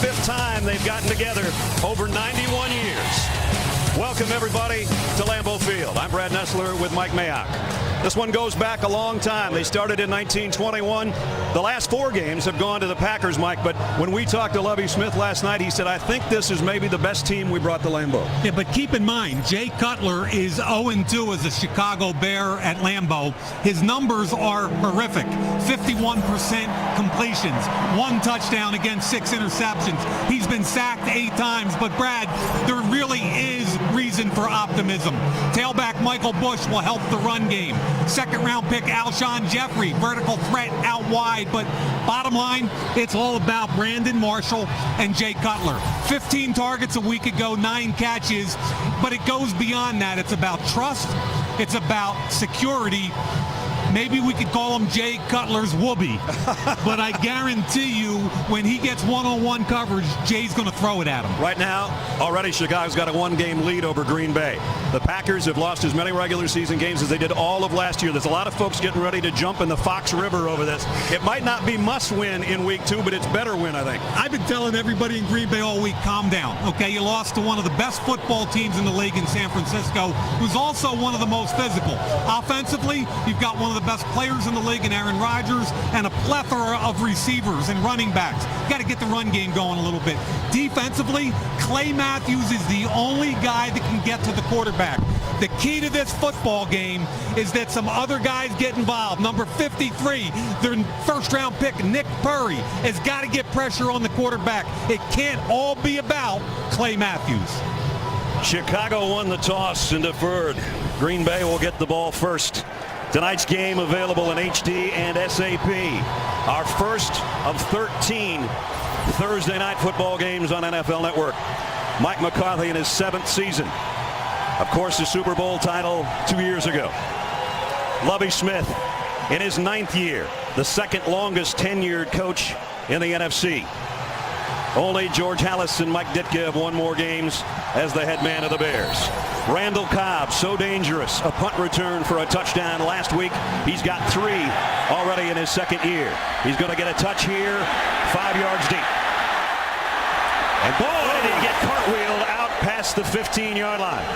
25th time they've gotten together over 91 years. Welcome, everybody, to Lambeau Field. I'm Brad Nessler with Mike Mayock. This one goes back a long time. They started in 1921. The last 4 games have gone to the Packers, Mike, but when we talked to Lovie Smith last night, he said, I think this is maybe the best team we brought to Lambeau. Yeah, but keep in mind, Jay Cutler is 0-2 as a Chicago Bear at Lambeau. His numbers are horrific. 51% completions, 1 touchdown against 6 interceptions. He's been sacked 8 times, but Brad, there really is reason for optimism. Tailback Michael Bush will help the run game. Second-round pick Alshon Jeffrey, vertical threat out wide. But bottom line, it's all about Brandon Marshall and Jay Cutler. 15 targets a week ago, 9 catches. But it goes beyond that. It's about trust. It's about security. Maybe we could call him Jay Cutler's whoopee. But I guarantee you, when he gets one-on-one coverage, Jay's going to throw it at him. Right now, already Chicago's got a 1-game lead over Green Bay. The Packers have lost as many regular season games as they did all of last year. There's a lot of folks getting ready to jump in the Fox River over this. It might not be must-win in week 2, but it's better win, I think. I've been telling everybody in Green Bay all week, calm down. Okay, you lost to one of the best football teams in the league in San Francisco, who's also one of the most physical. Offensively, you've got one of the best players in the league in Aaron Rodgers and a plethora of receivers and running backs. Got to get the run game going a little bit. Defensively, Clay Matthews is the only guy that can get to the quarterback. The key to this football game is that some other guys get involved. Number 53, their first-round pick, Nick Purry, has got to get pressure on the quarterback. It can't all be about Clay Matthews. Chicago won the toss and deferred. Green Bay will get the ball first. Tonight's game available in HD and SAP. Our first of 13 Thursday night football games on NFL Network. Mike McCarthy in his 7th season. Of course, the Super Bowl title 2 years ago. Lovie Smith in his 9th year, the second longest tenured coach in the NFC. Only George Halas and Mike Ditka have won more games as the head man of the Bears. Randall Cobb, so dangerous. A punt return for a touchdown last week. He's got 3 already in his 2nd year. He's going to get a touch here, 5 yards deep. And boy, did he get cartwheeled out past the 15-yard line.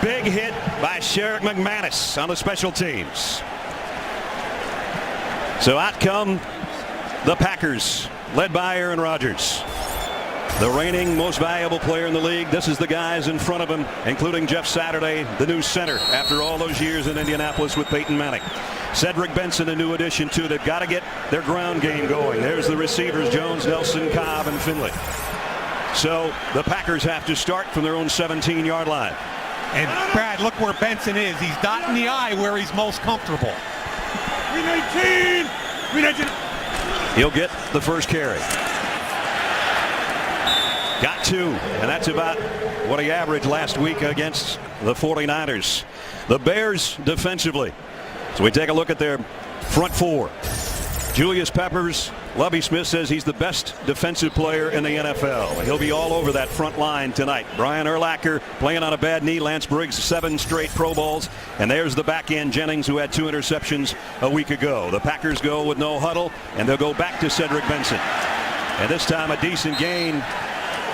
Big hit by Sherrick McManus on the special teams. So out come the Packers, led by Aaron Rodgers. The reigning most valuable player in the league. This is the guys in front of him, including Jeff Saturday, the new center, after all those years in Indianapolis with Peyton Manning. Cedric Benson, a new addition, too. They've got to get their ground game going. There's the receivers, Jones, Nelson, Cobb, and Finley. So the Packers have to start from their own 17-yard line. And Brad, look where Benson is. He's dotting the I where he's most comfortable. 319. He'll get the first carry. Got 2, and that's about what he averaged last week against the 49ers. The Bears defensively. So we take a look at their front 4. Julius Peppers, Lovie Smith says he's the best defensive player in the NFL. He'll be all over that front line tonight. Brian Urlacher playing on a bad knee. Lance Briggs, 7 straight Pro Bowls. And there's the back end, Jennings, who had 2 interceptions a week ago. The Packers go with no huddle, and they'll go back to Cedric Benson. And this time a decent gain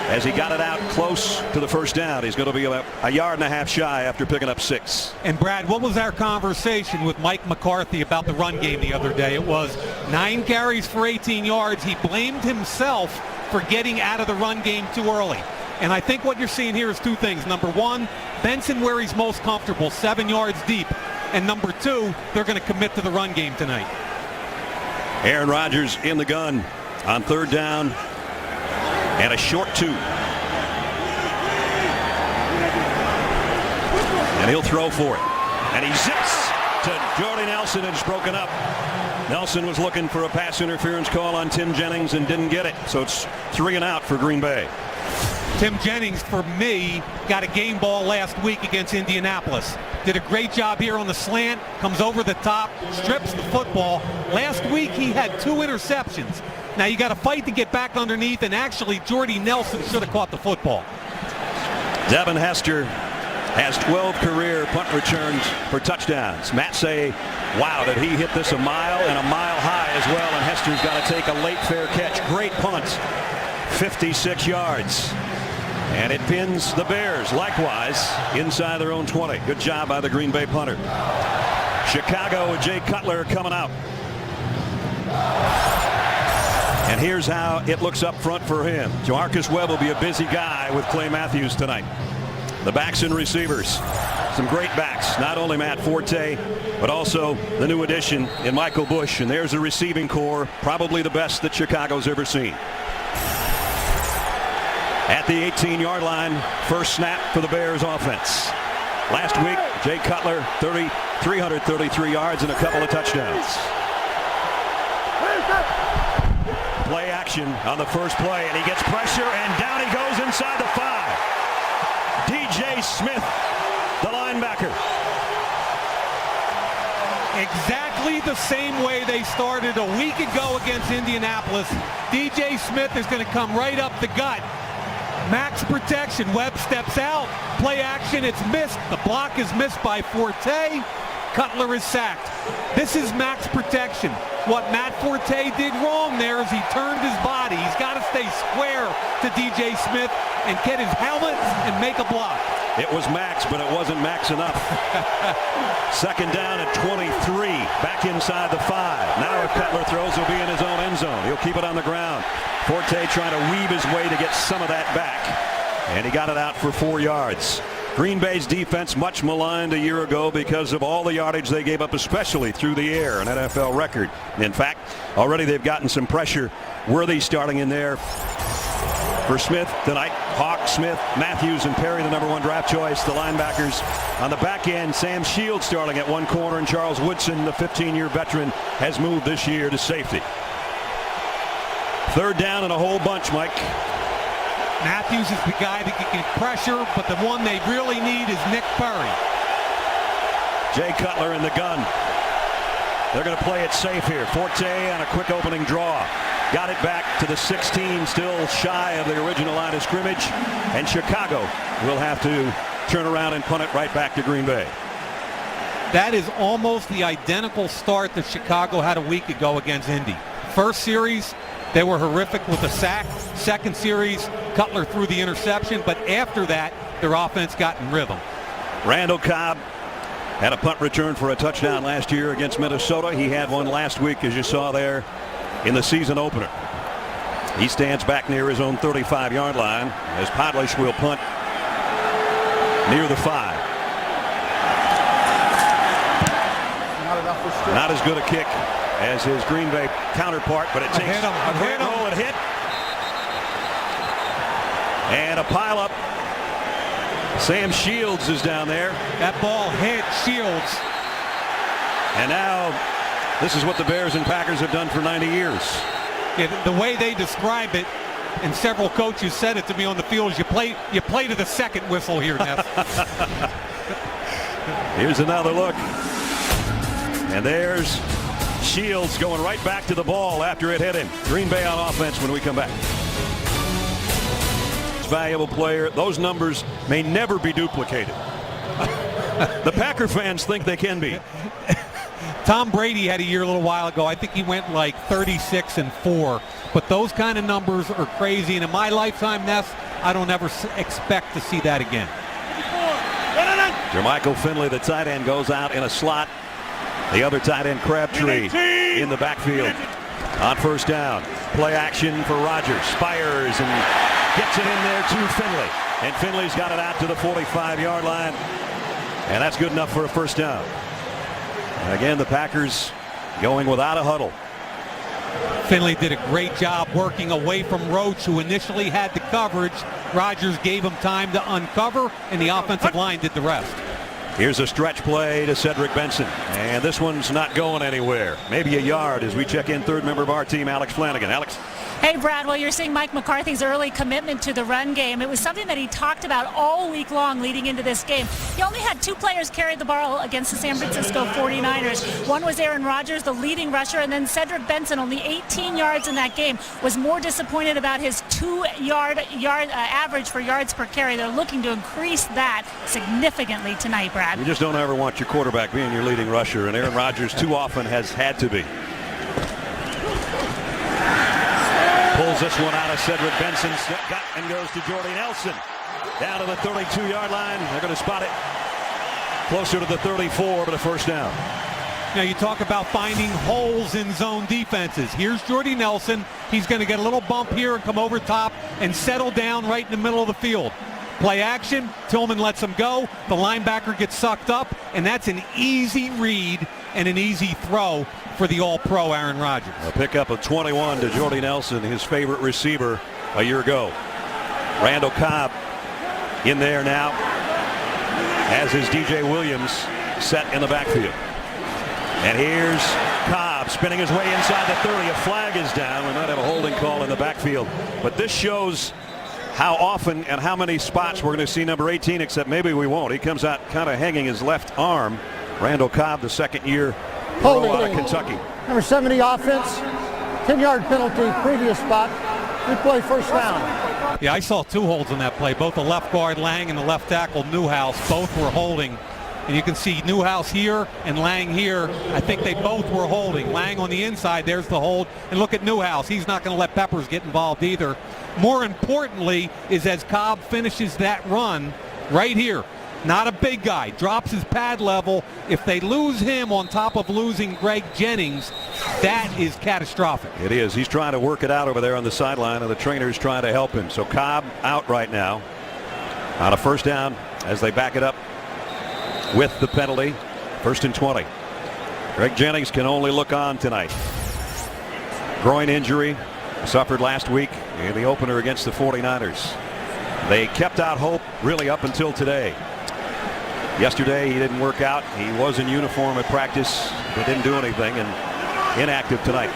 as he got it out close to the first down. He's going to be about a yard and a half shy after picking up 6. And Brad, what was our conversation with Mike McCarthy about the run game the other day? It was 9 carries for 18 yards. He blamed himself for getting out of the run game too early. And I think what you're seeing here is 2 things. Number 1, Benson where he's most comfortable, 7 yards deep. And number 2, they're going to commit to the run game tonight. Aaron Rodgers in the gun on 3rd down. And a short 2. And he'll throw for it. And he zips to Jordy Nelson, and it's broken up. Nelson was looking for a pass interference call on Tim Jennings and didn't get it. So it's 3 and out for Green Bay. Tim Jennings, for me, got a game ball last week against Indianapolis. Did a great job here on the slant, comes over the top, strips the football. Last week he had 2 interceptions. Now you got to fight to get back underneath, and actually Jordy Nelson should have caught the football. Devin Hester has 12 career punt returns for touchdowns. Matt say, wow, did he hit this a mile and a mile high as well, and Hester's got to take a late fair catch. Great punt 56 yards. And it pins the Bears likewise inside their own 20. Good job by the Green Bay punter. Chicago with Jay Cutler coming out. And here's how it looks up front for him. Jamarcus Webb will be a busy guy with Clay Matthews tonight. The backs and receivers. Some great backs. Not only Matt Forte, but also the new addition in Michael Bush. And there's a receiving core, probably the best that Chicago's ever seen. At the 18-yard line, first snap for the Bears offense. Last week, Jay Cutler, 333 yards and a couple of touchdowns. Play action on the first play, and he gets pressure, and down he goes inside the 5. DJ Smith, the linebacker. Exactly the same way they started a week ago against Indianapolis. DJ Smith is going to come right up the gut. Max protection. Webb steps out. Play action. It's missed. The block is missed by Forte. Cutler is sacked. This is max protection. What Matt Forte did wrong there is he turned his body. He's got to stay square to DJ Smith and get his helmet and make a block. It was max, but it wasn't max enough. Second down at 23. Back inside the 5. Now if Cutler throws, he'll be in his own end zone. He'll keep it on the ground. Forte trying to weave his way to get some of that back. And he got it out for 4 yards. Green Bay's defense much maligned a year ago because of all the yardage they gave up, especially through the air, an NFL record. In fact, already they've gotten some pressure. Worthy starting in there for Smith tonight. Hawk, Smith, Matthews, and Perry, the #1 draft choice. The linebackers on the back end. Sam Shields starting at one corner, and Charles Woodson, the 15-year veteran, has moved this year to safety. Third down and a whole bunch, Mike. Matthews is the guy that can get pressure, but the one they really need is Nick Perry. Jay Cutler in the gun. They're going to play it safe here. Forte on a quick opening draw. Got it back to the 16, still shy of the original line of scrimmage. And Chicago will have to turn around and punt it right back to Green Bay. That is almost the identical start that Chicago had a week ago against Indy. First series, they were horrific with a sack. Second series, Cutler threw the interception, but after that, their offense got in rhythm. Randall Cobb had a punt return for a touchdown last year against Minnesota. He had one last week, as you saw there in the season opener. He stands back near his own 35-yard line as Podlish will punt near the 5. Not as good a kick as his Green Bay counterpart, but it takes a great roll and hit. And a pileup. Sam Shields is down there. That ball hit Shields. And now this is what the Bears and Packers have done for 90 years. Yeah, the way they describe it, and several coaches said it to me on the field, is you play to the second whistle here, Neff. Here's another look. And there's Shields going right back to the ball after it hit him. Green Bay on offense when we come back. Valuable player. Those numbers may never be duplicated. The Packer fans think they can be. Tom Brady had a year a little while ago. I think he went like 36-4. But those kind of numbers are crazy. And in my lifetime, Ness, I don't ever expect to see that again. Jermichael Finley, the tight end, goes out in a slot. The other tight end, Crabtree, in the backfield. On first down, play action for Rodgers. Fires and gets it in there to Finley. And Finley's got it out to the 45-yard line. And that's good enough for a first down. And again, the Packers going without a huddle. Finley did a great job working away from Roach, who initially had the coverage. Rodgers gave him time to uncover, and the offensive line did the rest. Here's a stretch play to Cedric Benson. And this one's not going anywhere. Maybe a yard as we check in third member of our team, Alex Flanagan. Alex. Hey, Brad, well, you're seeing Mike McCarthy's early commitment to the run game. It was something that he talked about all week long leading into this game. He only had 2 players carry the ball against the San Francisco 49ers. One was Aaron Rodgers, the leading rusher, and then Cedric Benson, only 18 yards in that game, was more disappointed about his 2-yard average for yards per carry. They're looking to increase that significantly tonight, Brad. You just don't ever want your quarterback being your leading rusher, and Aaron Rodgers too often has had to be. Pulls Pulls this one out of Cedric Benson. Got and goes to Jordy Nelson. Down to the 32-yard line. They're going to spot it closer to the 34, but a first down. Now you talk about finding holes in zone defenses. Here's Jordy Nelson. He's going to get a little bump here and come over top and settle down right in the middle of the field. Play action. Tillman lets him go. The linebacker gets sucked up, and that's an easy read and an easy throw for the All-Pro Aaron Rodgers. A pickup of 21 to Jordy Nelson, his favorite receiver a year ago. Randall Cobb in there now, as is DJ Williams set in the backfield. And here's Cobb spinning his way inside the 30. A flag is down. We might have a holding call in the backfield. But this shows how often and how many spots we're going to see number 18, except maybe we won't. He comes out kind of hanging his left arm. Randall Cobb, the second-year pro out of Kentucky. Number 70 offense, 10-yard penalty, previous spot, replay first down. Yeah, I saw two holds on that play. Both the left guard Lang and the left tackle Newhouse, both were holding. And you can see Newhouse here and Lang here. I think they both were holding. Lang on the inside, there's the hold. And look at Newhouse. He's not going to let Peppers get involved either. More importantly is as Cobb finishes that run right here, not a big guy, drops his pad level. If they lose him on top of losing Greg Jennings, that is catastrophic. It is. He's trying to work it out over there on the sideline, and the trainer's trying to help him. So Cobb out right now on a first down as they back it up with the penalty. 1st and 20. Greg Jennings can only look on tonight. Groin injury suffered last week in the opener against the 49ers. They kept out hope really up until today. Yesterday he didn't work out. He was in uniform at practice, but didn't do anything, and inactive tonight.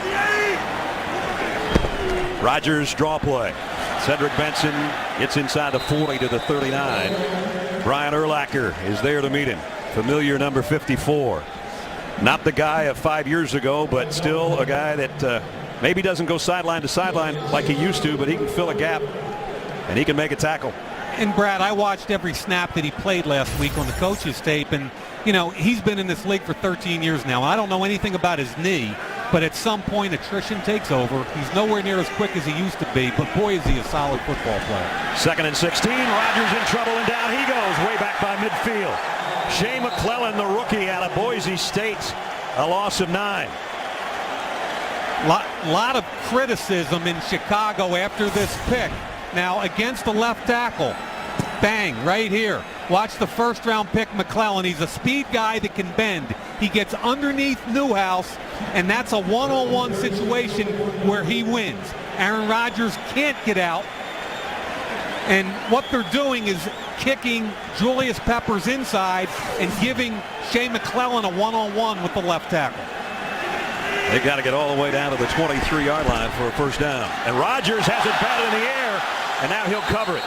Rodgers draw play. Cedric Benson gets inside the 40 to the 39. Brian Urlacher is there to meet him. Familiar number 54. Not the guy of 5 years ago, but still a guy that maybe doesn't go sideline to sideline like he used to, but he can fill a gap and he can make a tackle. And Brad, I watched every snap that he played last week on the coach's tape, and you know, he's been in this league for 13 years now. I don't know anything about his knee, but at some point attrition takes over. He's nowhere near as quick as he used to be, but boy is he a solid football player. 2nd and 16. Rodgers in trouble, and down he goes way back by midfield. Shea Mcclelland, the rookie out of Boise State, a loss of 9. Lot of criticism in Chicago after this pick. Now against the left tackle, bang, right here. Watch the first-round pick, Mcclelland. He's a speed guy that can bend. He gets underneath Newhouse, and that's a one-on-one situation where he wins. Aaron Rodgers can't get out, and what they're doing is kicking Julius Peppers inside and giving Shea Mcclelland a one-on-one with the left tackle. They've got to get all the way down to the 23-yard line for a first down. And Rodgers has it batted in the air, and now he'll cover it.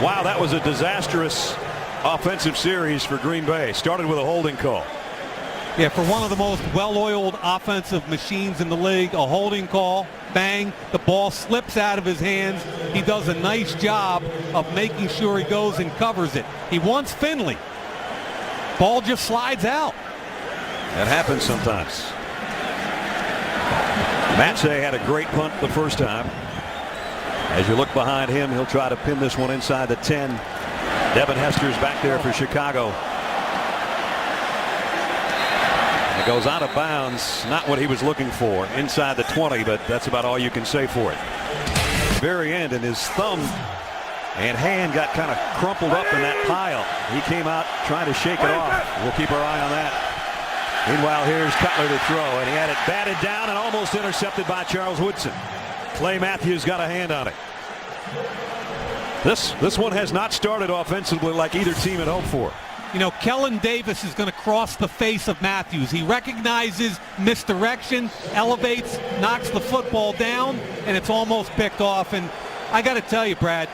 Wow, that was a disastrous offensive series for Green Bay. Started with a holding call. Yeah, for one of the most well-oiled offensive machines in the league, a holding call, bang, the ball slips out of his hands. He does a nice job of making sure he goes and covers it. He wants Finley. Ball just slides out. That happens sometimes. Matze had a great punt the first time. As you look behind him, he'll try to pin this one inside the 10. Devin Hester's back there for Chicago. It goes out of bounds. Not what he was looking for inside the 20, but that's about all you can say for it. Very end, and his thumb and hand got kind of crumpled up in that pile. He came out trying to shake it off. We'll keep our eye on that. Meanwhile, here's Cutler to throw, and he had it batted down and almost intercepted by Charles Woodson. Clay Matthews got a hand on it. This one has not started offensively like either team had hoped for. You know, Kellen Davis is going to cross the face of Matthews. He recognizes misdirection, elevates, knocks the football down, and it's almost picked off. And I got to tell you, Brad,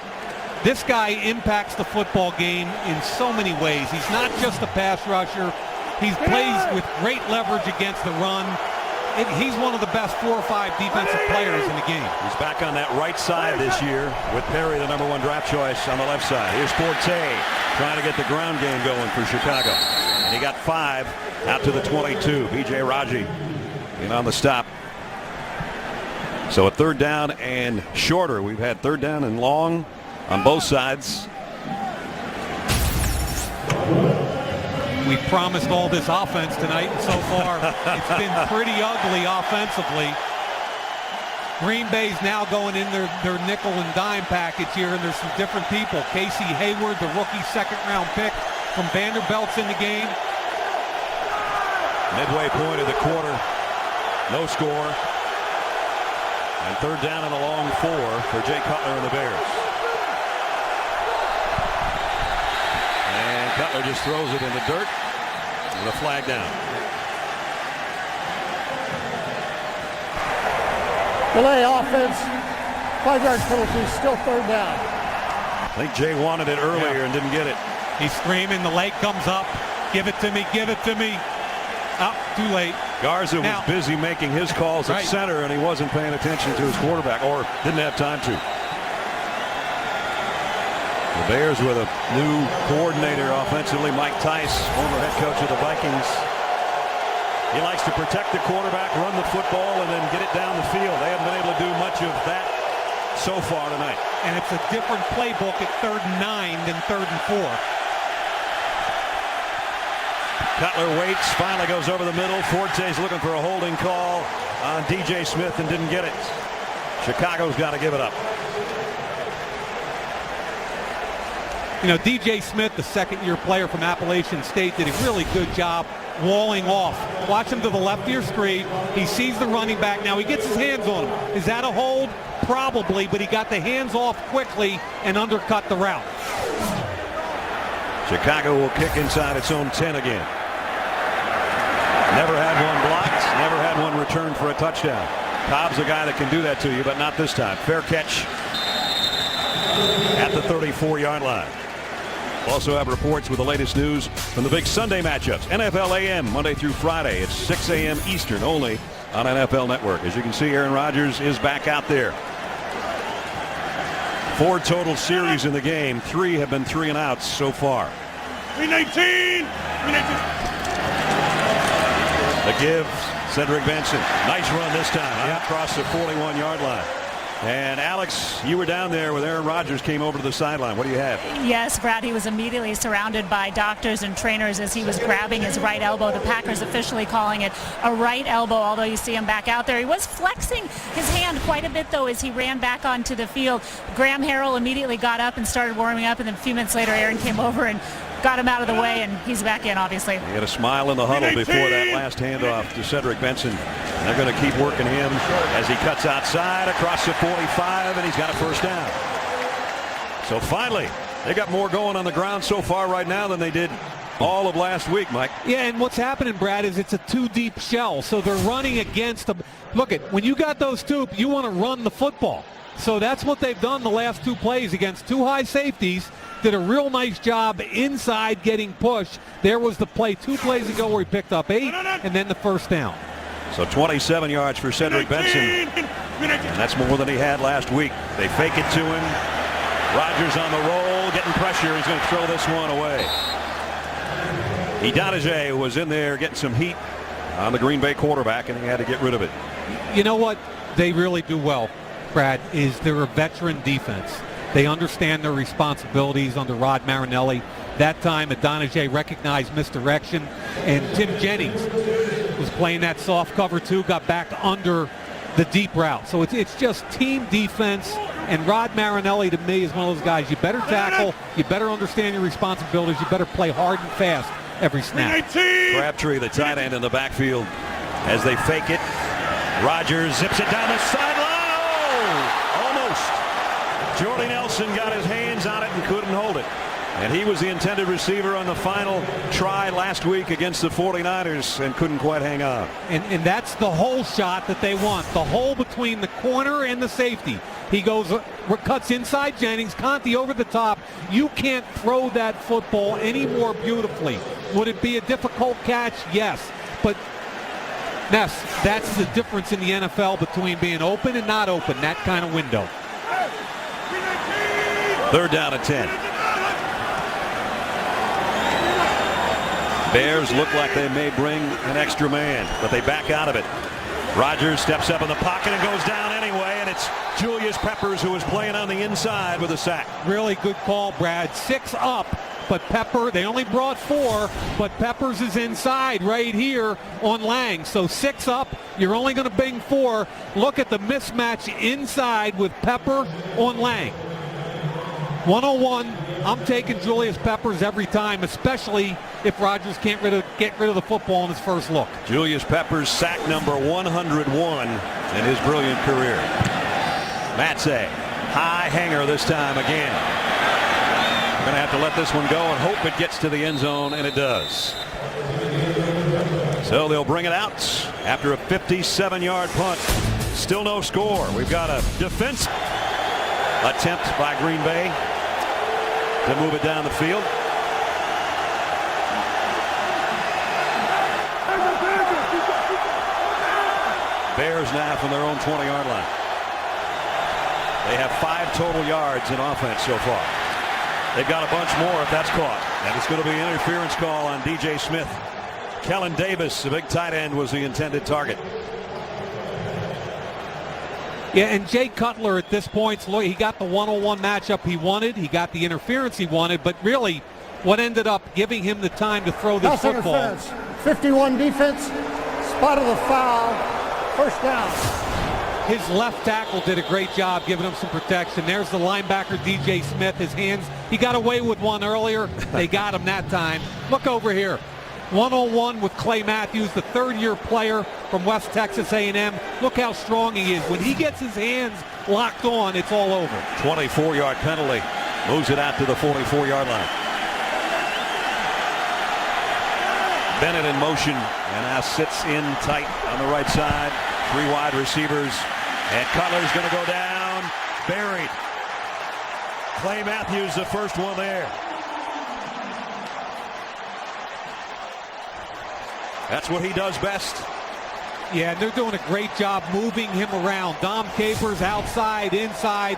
this guy impacts the football game in so many ways. He's not just a pass rusher. He plays with great leverage against the run. He's one of the best 4 or 5 defensive players in the game. He's back on that right side this year with Perry, the #1 draft choice, on the left side. Here's Forte trying to get the ground game going for Chicago. And he got 5 out to the 22. B.J. Raji in on the stop. So a third down and shorter. We've had third down and long on both sides. We promised all this offense tonight, and so far it's been pretty ugly offensively. Green Bay's now going in their nickel and dime package here, and there's some different people. Casey Hayward, the rookie second-round pick from Vanderbilt's in the game. Midway point of the quarter, no score. And third down and a long 4 for Jay Cutler and the Bears. And Cutler just throws it in the dirt with a flag down. Delay offense, 5-yard penalty, still third down. I think Jay wanted it earlier and didn't get it. He's screaming, the leg comes up. Give it to me, give it to me. Up, too late. Garza was busy making his calls at center, and he wasn't paying attention to his quarterback, or didn't have time to. The Bears with a new coordinator offensively, Mike Tice, former head coach of the Vikings. He likes to protect the quarterback, run the football, and then get it down the field. They haven't been able to do much of that so far tonight. And it's a different playbook at 3rd and 9 than 3rd and 4. Cutler waits, finally goes over the middle. Forte's looking for a holding call on DJ Smith and didn't get it. Chicago's got to give it up. You know, DJ Smith, the second-year player from Appalachian State, did a really good job walling off. Watch him to the left of your screen. He sees the running back. Now he gets his hands on him. Is that a hold? Probably, but he got the hands off quickly and undercut the route. Chicago will kick inside its own 10 again. Never had one blocked, never had one returned for a touchdown. Cobb's a guy that can do that to you, but not this time. Fair catch at the 34-yard line. We'll also have reports with the latest news from the big Sunday matchups. NFL AM, Monday through Friday. It's 6 a.m. Eastern only on NFL Network. As you can see, Aaron Rodgers is back out there. 4 total series in the game. 3 have been 3 and outs so far. 319. The give, Cedric Benson. Nice run this time across the 41-yard line. And Alex, you were down there with Aaron Rodgers, came over to the sideline. What do you have? Yes, Brad, he was immediately surrounded by doctors and trainers as he was grabbing his right elbow. The Packers officially calling it a right elbow, although you see him back out there. He was flexing his hand quite a bit, though, as he ran back onto the field. Graham Harrell immediately got up and started warming up, and then a few minutes later, Aaron came over and got him out of the way, and he's back in, obviously. He had a smile in the huddle before that last handoff to Cedric Benson. And they're going to keep working him as he cuts outside across the 45, and he's got a first down. So finally, they got more going on the ground so far right now than they did all of last week, Mike. Yeah, and what's happening, Brad, is it's a 2-deep shell. So they're running against them. Look, when you got those 2, you want to run the football. So that's what they've done the last 2 plays against 2 high safeties. Did a real nice job inside getting pushed. There was the play 2 plays ago where he picked up 8 and then the first down. So 27 yards for Cedric Benson. And that's more than he had last week. They fake it to him. Rodgers on the roll, getting pressure. He's going to throw this one away. Idonije was in there getting some heat on the Green Bay quarterback, and he had to get rid of it. You know what they really do well, Brad, is they're a veteran defense. They understand their responsibilities under Rod Marinelli. That time, Idonije recognized misdirection, and Tim Jennings was playing that soft cover too, got back under the deep route. So it's just team defense, and Rod Marinelli to me is one of those guys. You better tackle, you better understand your responsibilities, you better play hard and fast every snap. Crabtree, the tight end in the backfield as they fake it. Rodgers zips it down the sideline. Oh, almost. Jordy Nelson got his hands on it and couldn't hold it. And he was the intended receiver on the final try last week against the 49ers and couldn't quite hang on. And that's the hole shot that they want. The hole between the corner and the safety. He goes, cuts inside Jennings, Conti over the top. You can't throw that football any more beautifully. Would it be a difficult catch? Yes. But Ness, that's the difference in the NFL between being open and not open, that kind of window. Third down at 10. Bears look like they may bring an extra man, but they back out of it. Rodgers steps up in the pocket and goes down anyway. Julius Peppers, who was playing on the inside with a sack. Really good call, Brad. 6 up, but Pepper, they only brought 4, but Peppers is inside right here on Lang. So 6 up, you're only going to bring 4. Look at the mismatch inside with Pepper on Lang. 101, I'm taking Julius Peppers every time, especially if Rodgers can't get rid of the football in his first look. Julius Peppers, sack number 101 in his brilliant career. Matze, high hanger this time again. Going to have to let this one go and hope it gets to the end zone, and it does. So they'll bring it out after a 57-yard punt. Still no score. We've got a defense attempt by Green Bay to move it down the field. Bears now from their own 20-yard line. They have 5 total yards in offense so far. They've got a bunch more if that's caught. And it's going to be an interference call on DJ Smith. Kellen Davis, the big tight end, was the intended target. Yeah, and Jay Cutler at this point, he got the 1-on-1 matchup he wanted. He got the interference he wanted, but really what ended up giving him the time to throw this football. Interference. 51 defense, spotted the foul, first down. His left tackle did a great job giving him some protection. There's the linebacker, DJ Smith. His hands, he got away with one earlier. They got him that time. Look over here. 1-on-1 with Clay Matthews, the third-year player from West Texas A&M. Look how strong he is. When he gets his hands locked on, it's all over. 24-yard penalty. Moves it out to the 44-yard line. Bennett in motion and now sits in tight on the right side. 3 wide receivers. And Cutler's going to go down. Buried. Clay Matthews, the first one there. That's what he does best. Yeah, they're doing a great job moving him around. Dom Capers outside, inside.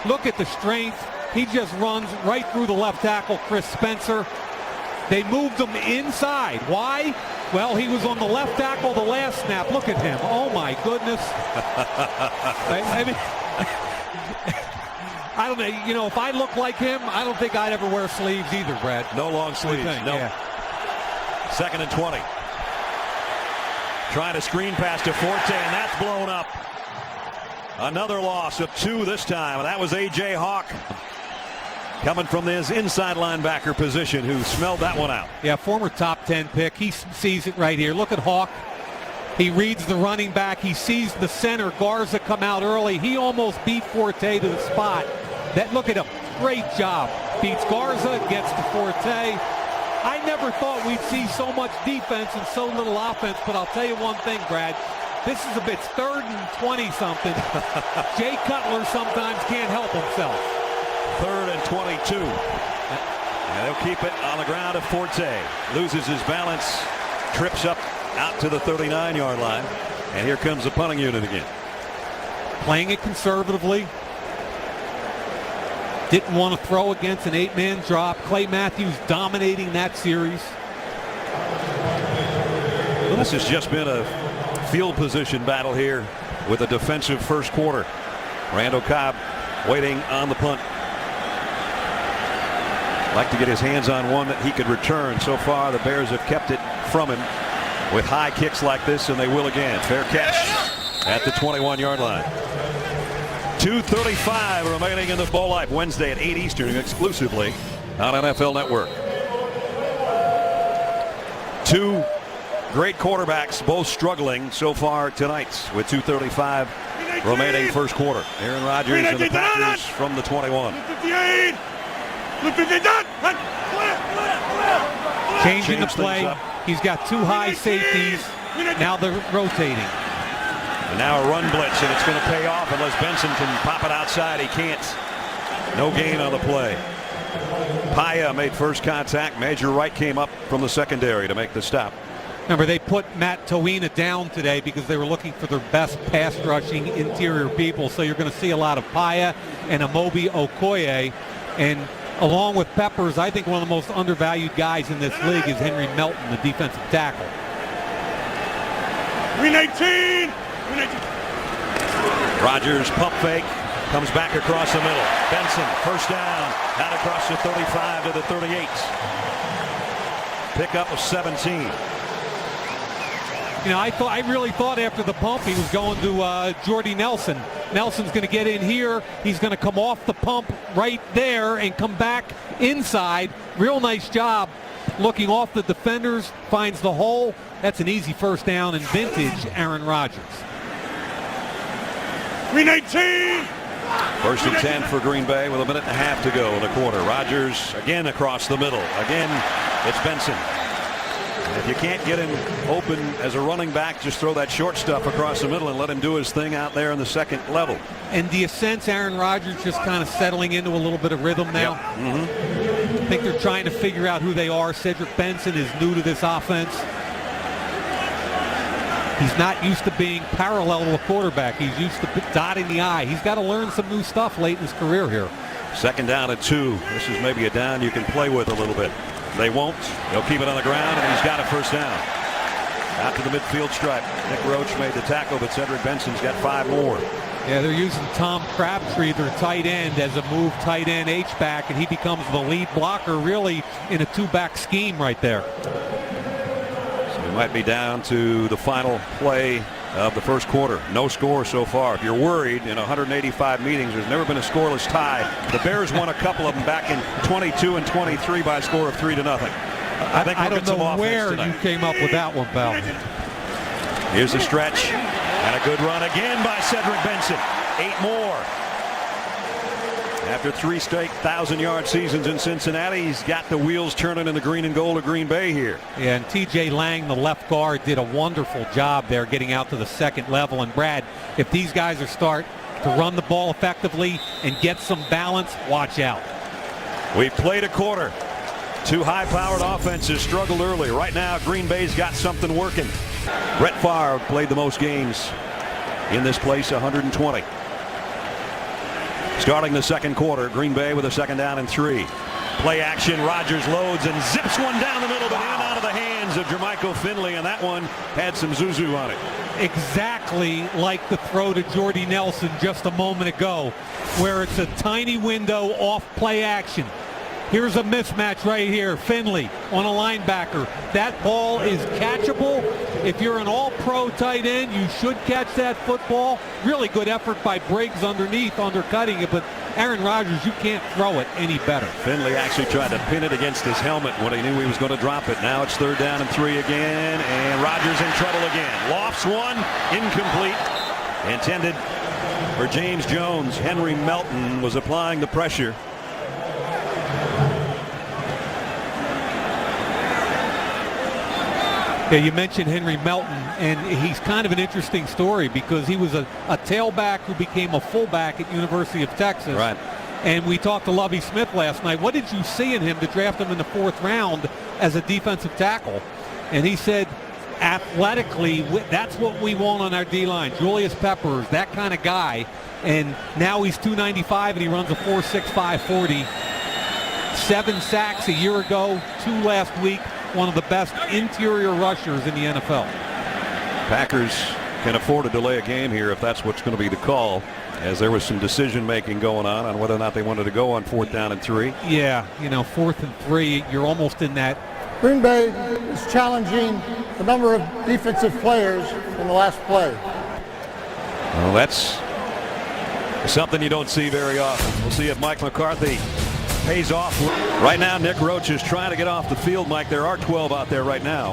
Look at the strength. He just runs right through the left tackle, Chris Spencer. They moved him inside. Why? Well, he was on the left tackle the last snap. Look at him. Oh, my goodness. I mean, I don't know. You know, if I look like him, I don't think I'd ever wear sleeves either, Brad. No long sleeves. No. Yeah. 2nd and 20. Trying to screen pass to Forte, and that's blown up. Another loss of 2 this time, and that was A.J. Hawk coming from his inside linebacker position, who smelled that one out. Yeah, former top 10 pick. He sees it right here. Look at Hawk. He reads the running back. He sees the center, Garza, come out early. He almost beat Forte to the spot. Look at him. Great job. Beats Garza, gets to Forte. I never thought we'd see so much defense and so little offense, but I'll tell you one thing, Brad. This is a bit 3rd and 20-something. Jay Cutler sometimes can't help himself. 3rd and 22. And they'll keep it on the ground of Forte. Loses his balance, trips up out to the 39-yard line. And here comes the punting unit again. Playing it conservatively. Didn't want to throw against an 8-man drop. Clay Matthews dominating that series. This has just been a field position battle here with a defensive first quarter. Randall Cobb waiting on the punt. Like to get his hands on one that he could return. So far, the Bears have kept it from him with high kicks like this, and they will again. Fair catch at the 21-yard line. 2:35 remaining in the ball life. Wednesday at 8 Eastern, exclusively on NFL Network. 2 great quarterbacks, both struggling so far tonight with 2:35 remaining first quarter. Aaron Rodgers and the Packers from the 21. Changing the play. He's got 2 high safeties. Now they're rotating. And now a run blitz, and it's going to pay off unless Benson can pop it outside. He can't. No gain on the play. Paya made first contact. Major Wright came up from the secondary to make the stop. Remember, they put Matt Toina down today because they were looking for their best pass rushing interior people. So you're going to see a lot of Paya and Amobi Okoye. And along with Peppers, I think one of the most undervalued guys in this league is Henry Melton, the defensive tackle. Green 18! Green 18! Rodgers pump fake. Comes back across the middle. Benson, first down. Out across the 35 to the 38. Pickup of 17. You know, I really thought after the pump he was going to Jordy Nelson. Nelson's going to get in here. He's going to come off the pump right there and come back inside. Real nice job looking off the defenders. Finds the hole. That's an easy first down and vintage Aaron Rodgers. Green 18. First and 10 for Green Bay with a minute and a half to go in the quarter. Rodgers again across the middle. Again, it's Benson. And if you can't get him open as a running back, just throw that short stuff across the middle and let him do his thing out there in the second level. And do you sense Aaron Rodgers just kind of settling into a little bit of rhythm now? Yep. I think they're trying to figure out who they are. Cedric Benson is new to this offense. He's not used to being parallel to a quarterback. He's used to dotting the I. He's got to learn some new stuff late in his career here. Second down at 2. This is maybe a down you can play with a little bit. They won't. They'll keep it on the ground, and he's got a first down. Out to the midfield stripe. Nick Roach made the tackle, but Cedric Benson's got 5 more. Yeah, they're using Tom Crabtree, their tight end, as a move tight end H-back, and he becomes the lead blocker really in a 2-back scheme right there. So we might be down to the final play of the first quarter. No score so far. If you're worried, in 185 meetings, there's never been a scoreless tie. The Bears won a couple of them back in 22 and 23 by a score of 3-0. I think I don't know where you came up with that one, pal. Here's a stretch and a good run again by Cedric Benson. 8 more. After 3 straight 1,000-yard seasons in Cincinnati, he's got the wheels turning in the green and gold of Green Bay here. Yeah, and T.J. Lang, the left guard, did a wonderful job there getting out to the second level. And Brad, if these guys are start to run the ball effectively and get some balance, watch out. We've played a quarter. 2 high-powered offenses struggled early. Right now, Green Bay's got something working. Brett Favre played the most games in this place, 120. Starting the second quarter, Green Bay with a second down and 3. Play action, Rodgers loads and zips one down the middle, but in and out of the hands of Jermichael Finley, and that one had some zuzu on it. Exactly like the throw to Jordy Nelson just a moment ago, where it's a tiny window off play action. Here's a mismatch right here. Finley on a linebacker. That ball is catchable. If you're an all-pro tight end, you should catch that football. Really good effort by Briggs underneath, undercutting it, but Aaron Rodgers, you can't throw it any better. Finley actually tried to pin it against his helmet when he knew he was going to drop it. Now it's 3rd down and 3 again, and Rodgers in trouble again. Lofts one, incomplete. Intended for James Jones. Henry Melton was applying the pressure. Yeah, you mentioned Henry Melton, and he's kind of an interesting story because he was a tailback who became a fullback at University of Texas. Right. And we talked to Lovie Smith last night. What did you see in him to draft him in the 4th round as a defensive tackle? And he said, athletically, that's what we want on our D-line. Julius Peppers, that kind of guy. And now he's 295 and he runs a 4.65 40. 7 sacks a year ago, 2 last week. One of the best interior rushers in the NFL. Packers can afford to delay a game here if that's what's going to be the call, as there was some decision making going on whether or not they wanted to go on 4th down and 3. Yeah, 4th and 3, you're almost in that. Green Bay is challenging the number of defensive players in the last play. Well, that's something you don't see very often. We'll see if Mike McCarthy pays off. Right now, Nick Roach is trying to get off the field, Mike. There are 12 out there right now.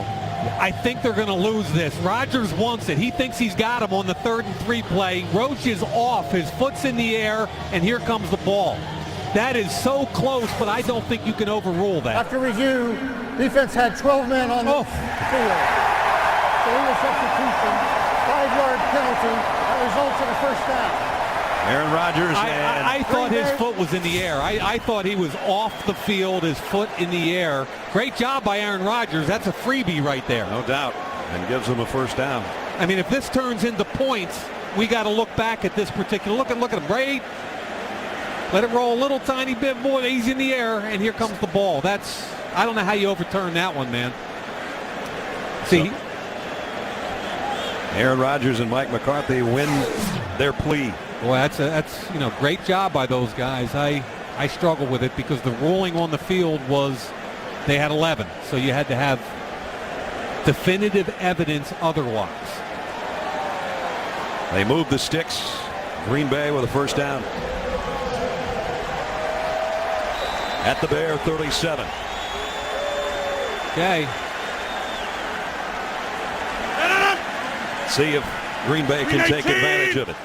I think they're going to lose this. Rodgers wants it. He thinks he's got him on the 3rd and 3 play. Roach is off. His foot's in the air, and here comes the ball. That is so close, but I don't think you can overrule that. After review, defense had 12 men on the field. So in the substitution, 5-yard penalty. That results in a first down. Aaron Rodgers. I thought his foot was in the air. I thought he was off the field, his foot in the air. Great job by Aaron Rodgers. That's a freebie right there. No doubt. And gives him a first down. I mean, if this turns into points, we got to look back at this particular. Look at him, Brady. Let it roll a little tiny bit more. He's in the air, and here comes the ball. I don't know how you overturn that one, man. See. Aaron Rodgers and Mike McCarthy win their plea. Well, that's great job by those guys. I struggle with it because the ruling on the field was they had 11, so you had to have definitive evidence otherwise. They moved the sticks. Green Bay with a first down at the Bear 37. Okay. See if Green Bay can take advantage of it.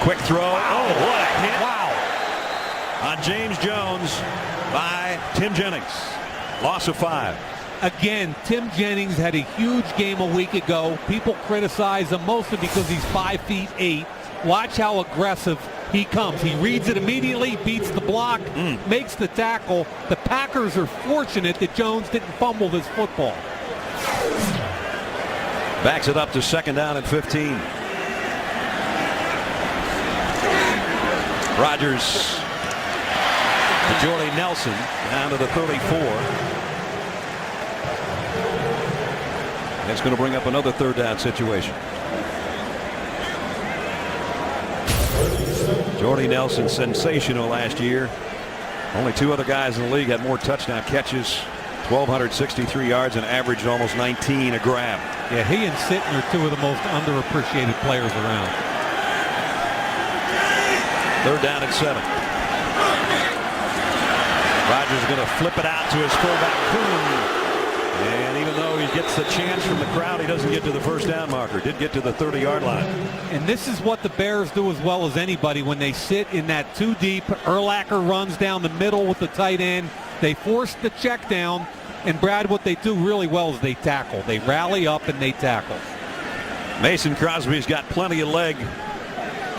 Quick throw. Oh, what a hit. Wow. On James Jones by Tim Jennings. Loss of 5. Again, Tim Jennings had a huge game a week ago. People criticize him mostly because he's 5'8". Watch how aggressive he comes. He reads it immediately, beats the block, makes the tackle. The Packers are fortunate that Jones didn't fumble this football. Backs it up to second down and 15. Rodgers to Jordy Nelson down to the 34. That's going to bring up another third down situation. Jordy Nelson, sensational last year. Only 2 other guys in the league had more touchdown catches. 1,263 yards and averaged almost 19 a grab. Yeah, he and Sitton are 2 of the most underappreciated players around. Third down and 7. Rodgers is going to flip it out to his fullback, Kuhn. And even though he gets the chance from the crowd, he doesn't get to the first down marker. Did get to the 30-yard line. And this is what the Bears do as well as anybody when they sit in that 2 deep. Urlacher runs down the middle with the tight end. They force the check down. And Brad, what they do really well is they tackle. They rally up and they tackle. Mason Crosby's got plenty of leg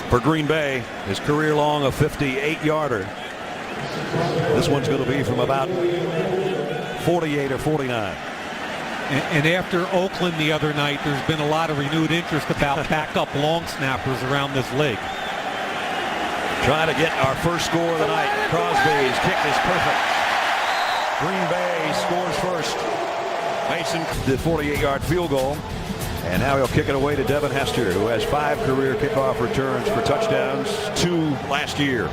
for Green Bay. His career long a 58-yarder. This one's going to be from about 48 or 49. And after Oakland the other night, there's been a lot of renewed interest about backup long snappers around this league. Trying to get our first score of the night. Crosby's kick is perfect. Green Bay scores first. Mason the 48-yard field goal. And now he'll kick it away to Devin Hester, who has 5 career kickoff returns for touchdowns, 2 last year.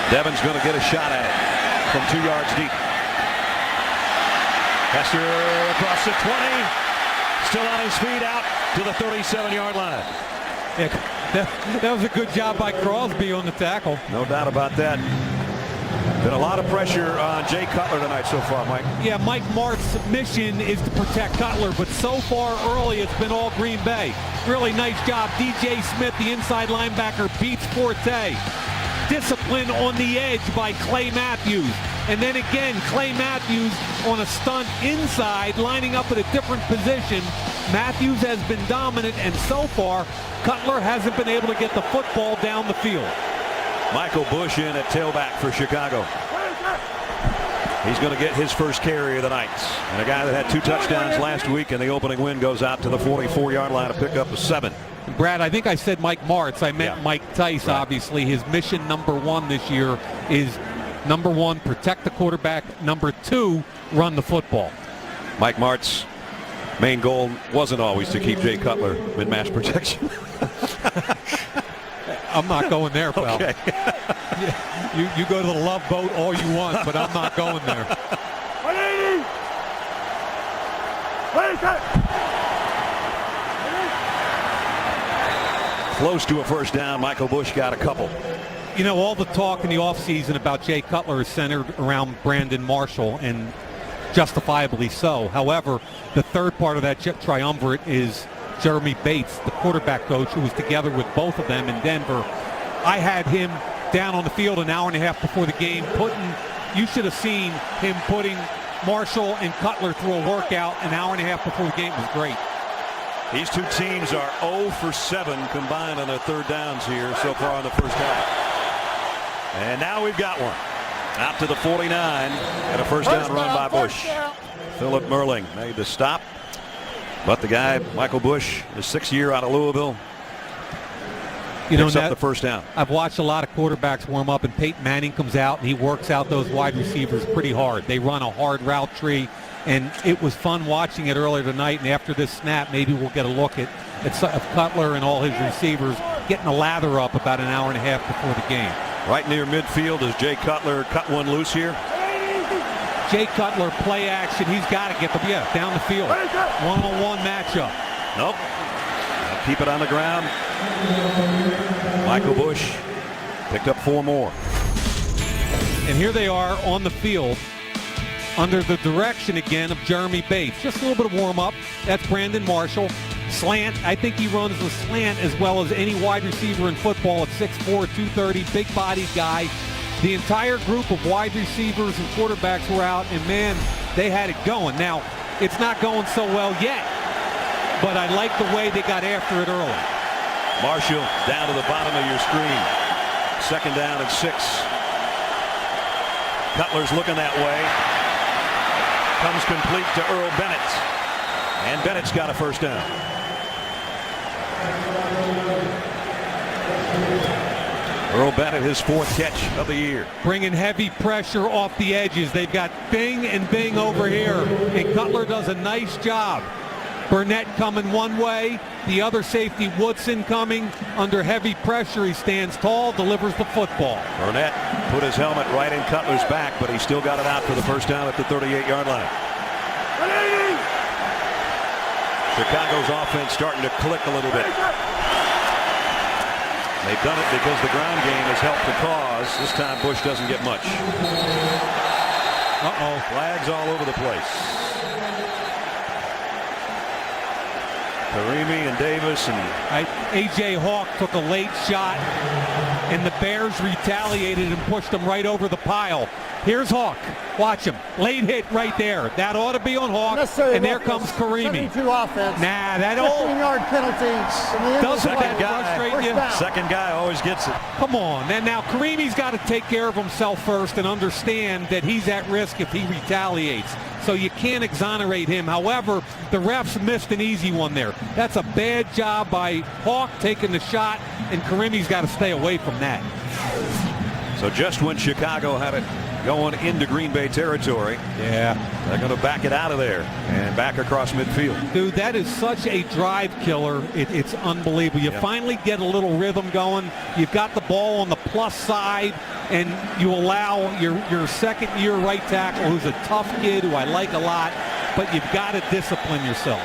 Devin's going to get a shot at it from 2 yards deep. Hester across the 20. Still on his feet out to the 37-yard line. Yeah, that was a good job by Crosby on the tackle. No doubt about that. Been a lot of pressure on Jay Cutler tonight so far, Mike. Yeah, Mike Martz's mission is to protect Cutler, but so far early it's been all Green Bay. Really nice job. DJ Smith, the inside linebacker, beats Forte. Discipline on the edge by Clay Matthews. And then again, Clay Matthews on a stunt inside, lining up at a different position. Matthews has been dominant, and so far, Cutler hasn't been able to get the football down the field. Michael Bush in at tailback for Chicago. He's going to get his first carry of the night. And a guy that had 2 touchdowns last week in the opening win goes out to the 44-yard line to pick up a 7. Brad, I think I said Mike Martz. I meant Mike Tice, right. Obviously. His mission number 1 this year is, number 1, protect the quarterback. Number 2, run the football. Mike Martz's main goal wasn't always to keep Jay Cutler in mass protection. I'm not going there, pal. Okay. You go to the Love Boat all you want, but I'm not going there. Close to a first down. Michael Bush got a couple. You know, all the talk in the offseason about Jay Cutler is centered around Brandon Marshall, and justifiably so. However, the third part of that triumvirate is Jeremy Bates, the quarterback coach, who was together with both of them in Denver. I had him down on the field an hour and a half before the game, you should have seen him putting Marshall and Cutler through a workout an hour and a half before the game. It was great. These 2 teams are 0 for 7 combined on their third downs here so far in the first half. And now we've got one. Out to the 49 and a first down run by Bush. Philip Merling made the stop. But the guy, Michael Bush, his 6th year out of Louisville, picks up the first down. I've watched a lot of quarterbacks warm up, and Peyton Manning comes out and he works out those wide receivers pretty hard. They run a hard route tree, and it was fun watching it earlier tonight. And after this snap, maybe we'll get a look at Cutler and all his receivers getting a lather up about an hour and a half before the game. Right near midfield as Jay Cutler cut one loose here. Jay Cutler, play action. He's got to get down the field. One-on-one matchup. Nope. Keep it on the ground. Michael Bush picked up 4 more. And here they are on the field under the direction again of Jeremy Bates. Just a little bit of warm-up. That's Brandon Marshall. Slant. I think he runs the slant as well as any wide receiver in football at 6'4", 230, big-bodied guy. The entire group of wide receivers and quarterbacks were out, and, man, they had it going. Now, it's not going so well yet, but I like the way they got after it early. Marshall down to the bottom of your screen. 2nd down and 6. Cutler's looking that way. Comes complete to Earl Bennett. And Bennett's got a first down. Earl Bennett, his 4th catch of the year. Bringing heavy pressure off the edges. They've got Bing and Bing over here, and Cutler does a nice job. Burnett coming one way, the other safety Woodson coming under heavy pressure. He stands tall, delivers the football. Burnett put his helmet right in Cutler's back, but he still got it out for the first down at the 38-yard line. Chicago's offense starting to click a little bit. They've done it because the ground game has helped the cause. This time Bush doesn't get much. Flags all over the place. Karimi and Davis and A.J. Hawk took a late shot, and the Bears retaliated and pushed him right over the pile. Here's Hawk. Watch him. Late hit right there. That ought to be on Hawk. And there comes Karimi. Offense. Nah, that old 15-yard penalty. Doesn't that frustrate you? Second guy always gets it. Come on. And now Karimi's got to take care of himself first and understand that he's at risk if he retaliates. So you can't exonerate him. However, the refs missed an easy one there. That's a bad job by Hawk taking the shot, and Karimi's got to stay away from that. So just when Chicago had it going into Green Bay territory, they're going to back it out of there and back across midfield. Dude, that is such a drive killer. It's unbelievable. You finally get a little rhythm going. You've got the ball on the plus side, and you allow your second-year right tackle, who's a tough kid who I like a lot, but you've got to discipline yourself.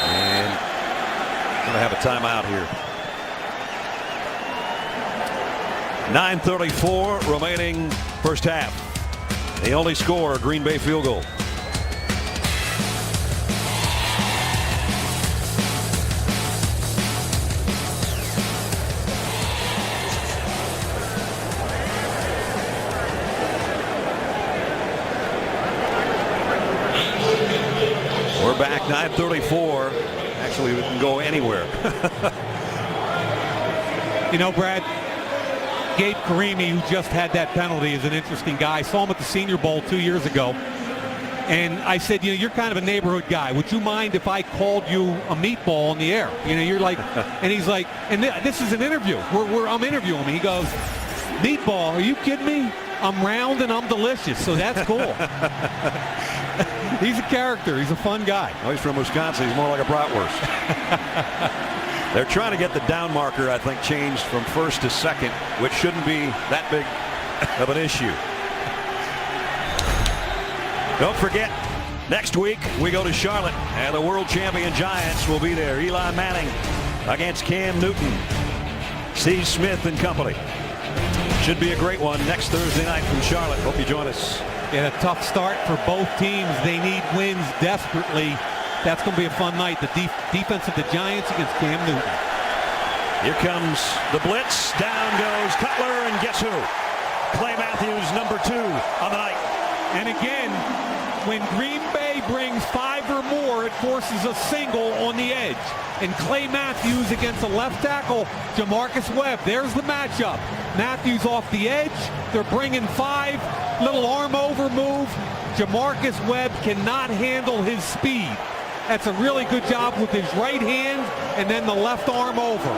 And going to have a timeout here. 9:34 remaining first half. They only score a Green Bay field goal. We're back 9:34. Actually, we can go anywhere. You know, Brad, Gabe Karimi, who just had that penalty, is an interesting guy. I saw him at the Senior Bowl 2 years ago. And I said, you know, you're kind of a neighborhood guy. Would you mind if I called you a meatball in the air? You know, you're like, and he's like, and this is an interview. I'm interviewing him. He goes, meatball, are you kidding me? I'm round and I'm delicious. So that's cool. He's a character. He's a fun guy. Oh, he's from Wisconsin. He's more like a bratwurst. They're trying to get the down marker, I think, changed from first to second, which shouldn't be that big of an issue. Don't forget, next week we go to Charlotte, and the world champion Giants will be there. Eli Manning against Cam Newton, Steve Smith and company. Should be a great one next Thursday night from Charlotte. Hope you join us. A tough start for both teams. They need wins desperately. That's going to be a fun night. The defense of the Giants against Cam Newton. Here comes the blitz. Down goes Cutler, and guess who? Clay Matthews, number 2 on the night. And again, when Green Bay brings 5 or more, it forces a single on the edge. And Clay Matthews against a left tackle, Jamarcus Webb. There's the matchup. Matthews off the edge. They're bringing 5. Little arm over move. Jamarcus Webb cannot handle his speed. That's a really good job with his right hand and then the left arm over.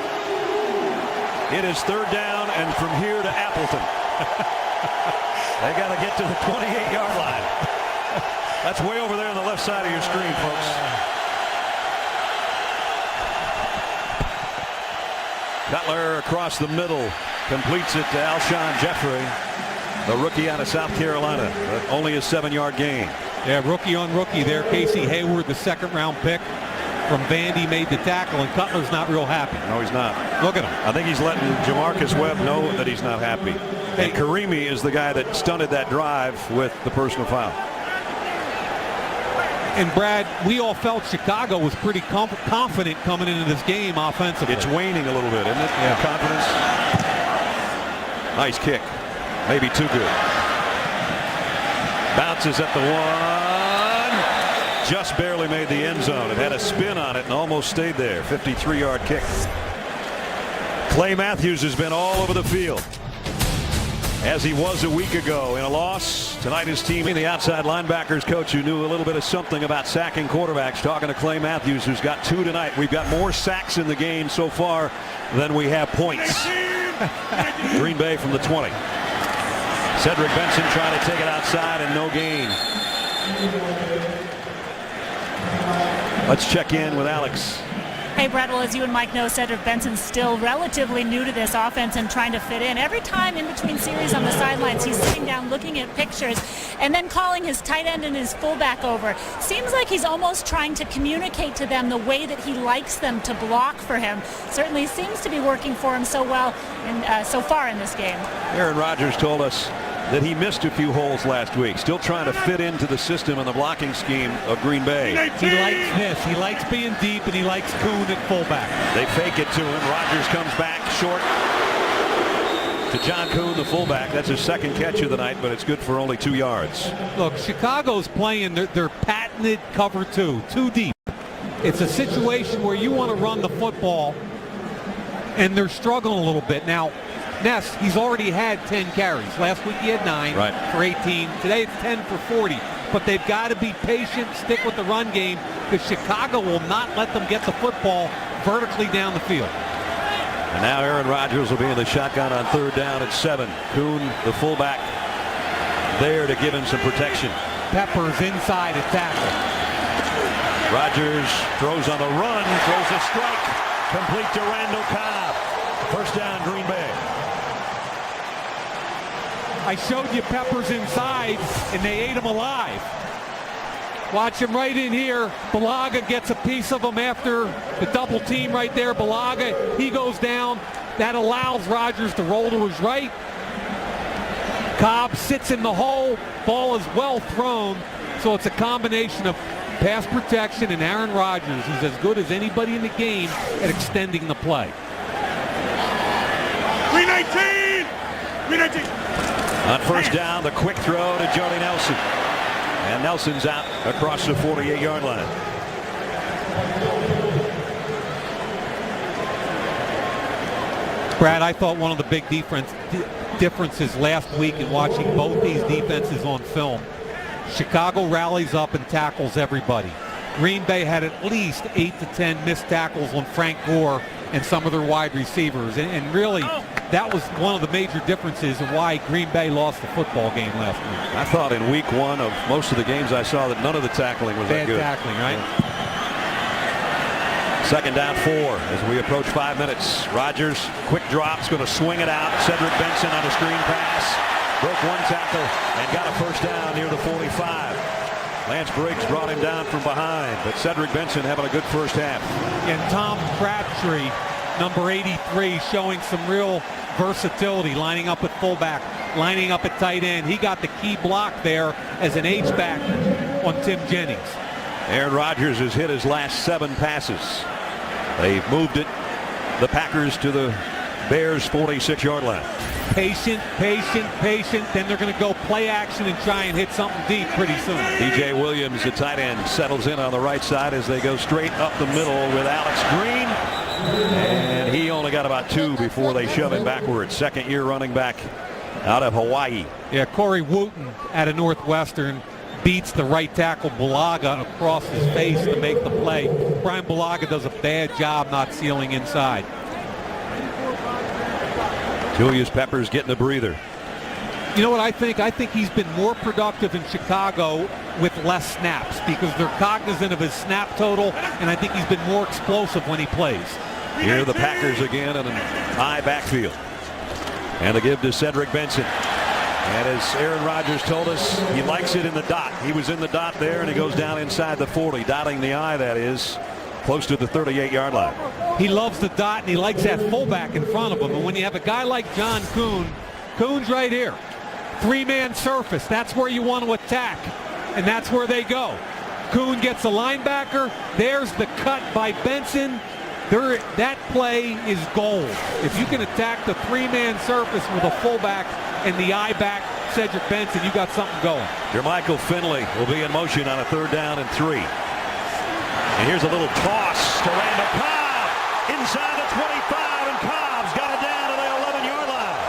It is third down, and from here to Appleton. They got to get to the 28-yard line. That's way over there on the left side of your screen, folks. Cutler across the middle, completes it to Alshon Jeffrey, the rookie out of South Carolina, but only a 7-yard gain. Yeah, rookie on rookie there. Casey Hayward, the second-round pick from Vandy, made the tackle, and Cutler's not real happy. No, he's not. Look at him. I think he's letting Jamarcus Webb know that he's not happy. Hey. And Karimi is the guy that stunted that drive with the personal foul. And Brad, we all felt Chicago was pretty confident coming into this game offensively. It's waning a little bit, isn't it? Yeah. Confidence. Nice kick. Maybe too good. Bounces at the 1. Just barely made the end zone. It had a spin on it and almost stayed there. 53-yard kick. Clay Matthews has been all over the field, as he was a week ago in a loss. Tonight his team, the outside linebackers coach who knew a little bit of something about sacking quarterbacks, talking to Clay Matthews, who's got 2 tonight. We've got more sacks in the game so far than we have points. Green Bay from the 20. Cedric Benson trying to take it outside and no gain. Let's check in with Alex. Hey, Brett, well, as you and Mike know, Cedric Benson's still relatively new to this offense and trying to fit in. Every time in between series on the sidelines, he's sitting down looking at pictures and then calling his tight end and his fullback over. Seems like he's almost trying to communicate to them the way that he likes them to block for him. Certainly seems to be working for him so well and so far in this game. Aaron Rodgers told us that he missed a few holes last week, still trying to fit into the system and the blocking scheme of Green Bay. He likes this. He likes being deep, and he likes Kuhn at fullback. They fake it to him. Rodgers comes back short to John Kuhn, the fullback. That's his second catch of the night, but it's good for only 2 yards. Look, Chicago's playing their patented cover 2, too deep. It's a situation where you want to run the football, and they're struggling a little bit. Now, Ness, he's already had 10 carries. Last week he had 9 for 18. Today it's 10 for 40. But they've got to be patient, stick with the run game, because Chicago will not let them get the football vertically down the field. And now Aaron Rodgers will be in the shotgun on third down at 7. Kuhn, the fullback, there to give him some protection. Peppers inside at tackle. Rodgers throws on the run, throws a strike, complete to Randall Cobb. First down, Green Bay. I showed you Peppers inside, and they ate him alive. Watch him right in here. Balaga gets a piece of him after the double team right there. Balaga, he goes down. That allows Rodgers to roll to his right. Cobb sits in the hole. Ball is well thrown. So it's a combination of pass protection and Aaron Rodgers, who's as good as anybody in the game at extending the play. 319! 319! On first down, the quick throw to Jordy Nelson. And Nelson's out across the 48-yard line. Brad, I thought one of the big differences last week in watching both these defenses on film, Chicago rallies up and tackles everybody. Green Bay had at least 8 to 10 missed tackles on Frank Gore and some of their wide receivers. And really, that was one of the major differences of why Green Bay lost the football game last week. I thought in week 1 of most of the games I saw that none of the tackling was that good. Bad tackling, right? Second down 4 as we approach 5 minutes. Rodgers, quick drop's going to swing it out. Cedric Benson on a screen pass. Broke 1 tackle and got a first down near the 45. Lance Briggs brought him down from behind, but Cedric Benson having a good first half. And Tom Crabtree, number 83, showing some real versatility, lining up at fullback, lining up at tight end. He got the key block there as an H-back on Tim Jennings. Aaron Rodgers has hit his last 7 passes. They've moved it, the Packers, to the Bears' 46-yard line. Patient, patient, patient. Then they're going to go play action and try and hit something deep pretty soon. DJ Williams, the tight end, settles in on the right side as they go straight up the middle with Alex Green. And he only got about 2 before they shove him backwards. Second-year running back out of Hawaii. Yeah, Corey Wooten out of Northwestern. beats the right tackle Bulaga across his face to make the play. Brian Bulaga does a bad job not sealing inside. Julius Peppers getting a breather. You know what I think? I think he's been more productive in Chicago with less snaps because they're cognizant of his snap total, and I think he's been more explosive when he plays. Here are the Packers again in an high backfield. And the give to Cedric Benson. And as Aaron Rodgers told us, he likes it in the dot. He was in the dot there, and he goes down inside the 40, dotting the I, that is, close to the 38-yard line. He loves the dot, and he likes that fullback in front of him. And when you have a guy like John Kuhn, Kuhn's right here. Three-man surface, that's where you want to attack, and that's where they go. Kuhn gets a linebacker. There's the cut by Benson. That play is gold. If you can attack the three-man surface with a fullback and the I back, Cedric Benson, you got something going. Jermichael Finley will be in motion on a 3rd down and 3. And here's a little toss to Randall Cobb inside the 25, and Cobb's got it down to the 11-yard line.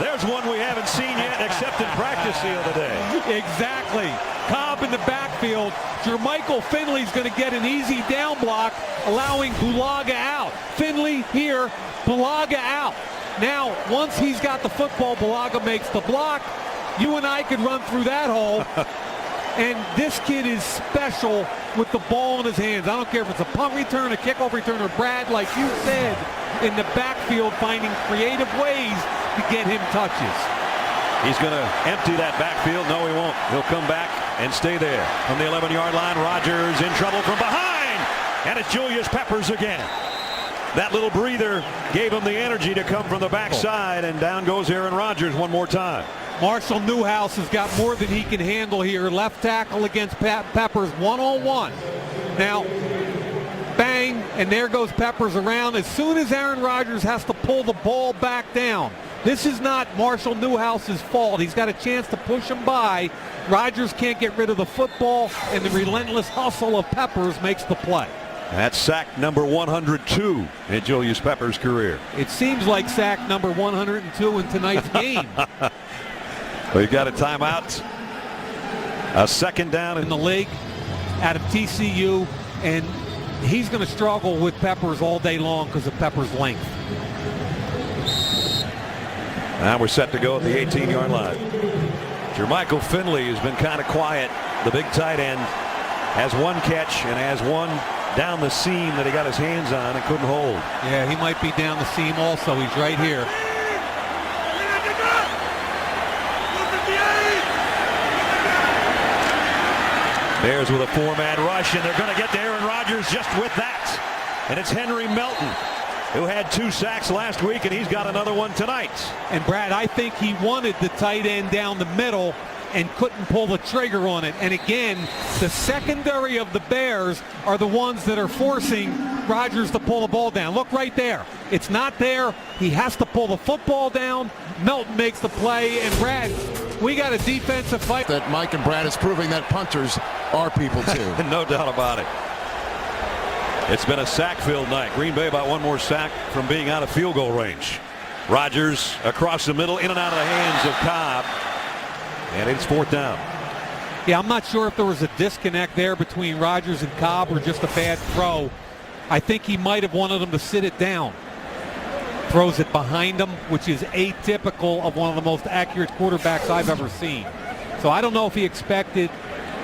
There's one we haven't seen yet except in practice the other day. Exactly. Cobb in the backfield. Jermichael Finley's going to get an easy down block, allowing Bulaga out. Finley here, Bulaga out. Now, once he's got the football, Bulaga makes the block. You and I could run through that hole. And this kid is special with the ball in his hands. I don't care if it's a punt return, a kickoff return, or Brad, like you said, in the backfield, finding creative ways to get him touches. He's going to empty that backfield. No, he won't. He'll come back and stay there. From the 11-yard line, Rodgers in trouble from behind. And it's Julius Peppers again. That little breather gave him the energy to come from the backside, and down goes Aaron Rodgers one more time. Marshall Newhouse has got more than he can handle here. Left tackle against Peppers one-on-one. Now, bang, and there goes Peppers around. As soon as Aaron Rodgers has to pull the ball back down, this is not Marshall Newhouse's fault. He's got a chance to push him by. Rodgers can't get rid of the football, and the relentless hustle of Peppers makes the play. That's sack number 102 in Julius Peppers' career. It seems like sack number 102 in tonight's game. We've got a timeout. A 2nd down in the league out of TCU, and he's going to struggle with Peppers all day long because of Peppers' length. Now we're set to go at the 18-yard line. Jermichael Finley has been kind of quiet. The big tight end has one catch and has one down the seam that he got his hands on and couldn't hold. Yeah, he might be down the seam also. He's right here. Bears with a 4-man rush, and they're going to get to Aaron Rodgers just with that. And it's Henry Melton, who had 2 sacks last week, and he's got another one tonight. And Brad, I think he wanted the tight end down the middle and couldn't pull the trigger on it. And again, the secondary of the Bears are the ones that are forcing Rodgers to pull the ball down. Look right there. It's not there. He has to pull the football down. Melton makes the play. And Brad, we got a defensive fight. That Mike and Brad is proving that punters are people too. No doubt about it. It's been a sack-filled night. Green Bay about one more sack from being out of field goal range. Rodgers across the middle, in and out of the hands of Cobb. And it's 4th down. Yeah, I'm not sure if there was a disconnect there between Rodgers and Cobb or just a bad throw. I think he might have wanted him to sit it down. Throws it behind him, which is atypical of one of the most accurate quarterbacks I've ever seen. So I don't know if he expected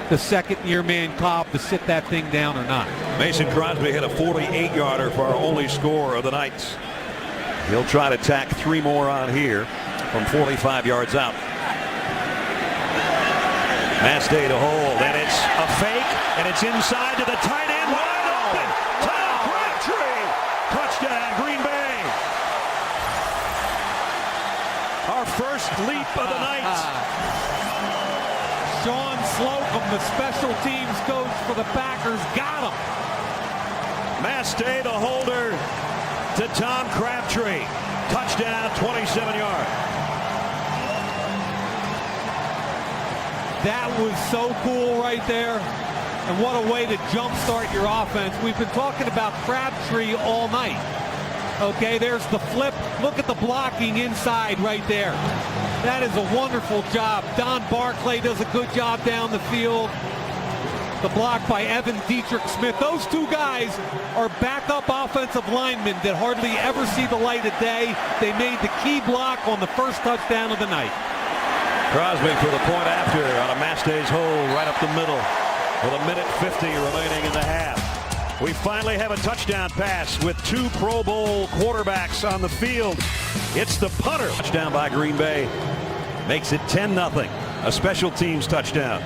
the second-year man Cobb to sit that thing down or not. Mason Crosby hit a 48-yarder for our only score of the night. He'll try to tack 3 more on here from 45 yards out. Mastay to hold, and it's a fake, and it's inside to the tight end, wide open. Tom Crabtree, touchdown, Green Bay. Our first leap of the night. Sean Slocum, the special teams coach for the Packers, got him. Mastay, the holder, to Tom Crabtree. Touchdown, 27 yards. That was so cool right there. And what a way to jumpstart your offense. We've been talking about Crabtree all night. Okay, there's the flip. Look at the blocking inside right there. That is a wonderful job. Don Barclay does a good job down the field. The block by Evan Dietrich Smith. Those two guys are backup offensive linemen that hardly ever see the light of day. They made the key block on the first touchdown of the night. Crosby for the point after on a match day's hold right up the middle with 1:50 remaining in the half. We finally have a touchdown pass with two Pro Bowl quarterbacks on the field. It's the punter. Touchdown by Green Bay makes it 10-0. A special teams touchdown.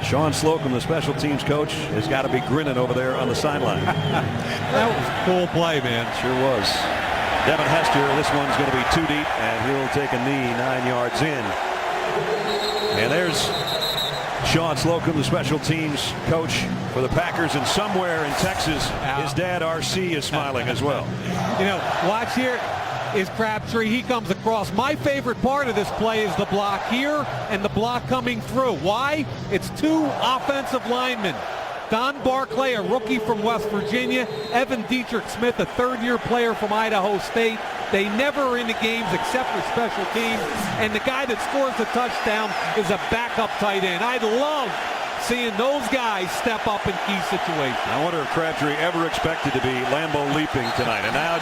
Sean Slocum, the special teams coach, has got to be grinning over there on the sideline. That was a cool play, man. Sure was. Devin Hester, this one's going to be too deep, and he'll take a knee 9 yards in. And there's Sean Slocum, the special teams coach for the Packers, and somewhere in Texas, his dad, R.C., is smiling as well. You know, watch here is Crabtree. He comes across. My favorite part of this play is the block here and the block coming through. Why? It's two offensive linemen. Don Barclay, a rookie from West Virginia. Evan Dietrich Smith, a third-year player from Idaho State. They never are in the games except for special teams. And the guy that scores the touchdown is a backup tight end. I love seeing those guys step up in key situations. I wonder if Crabtree ever expected to be Lambeau leaping tonight. And now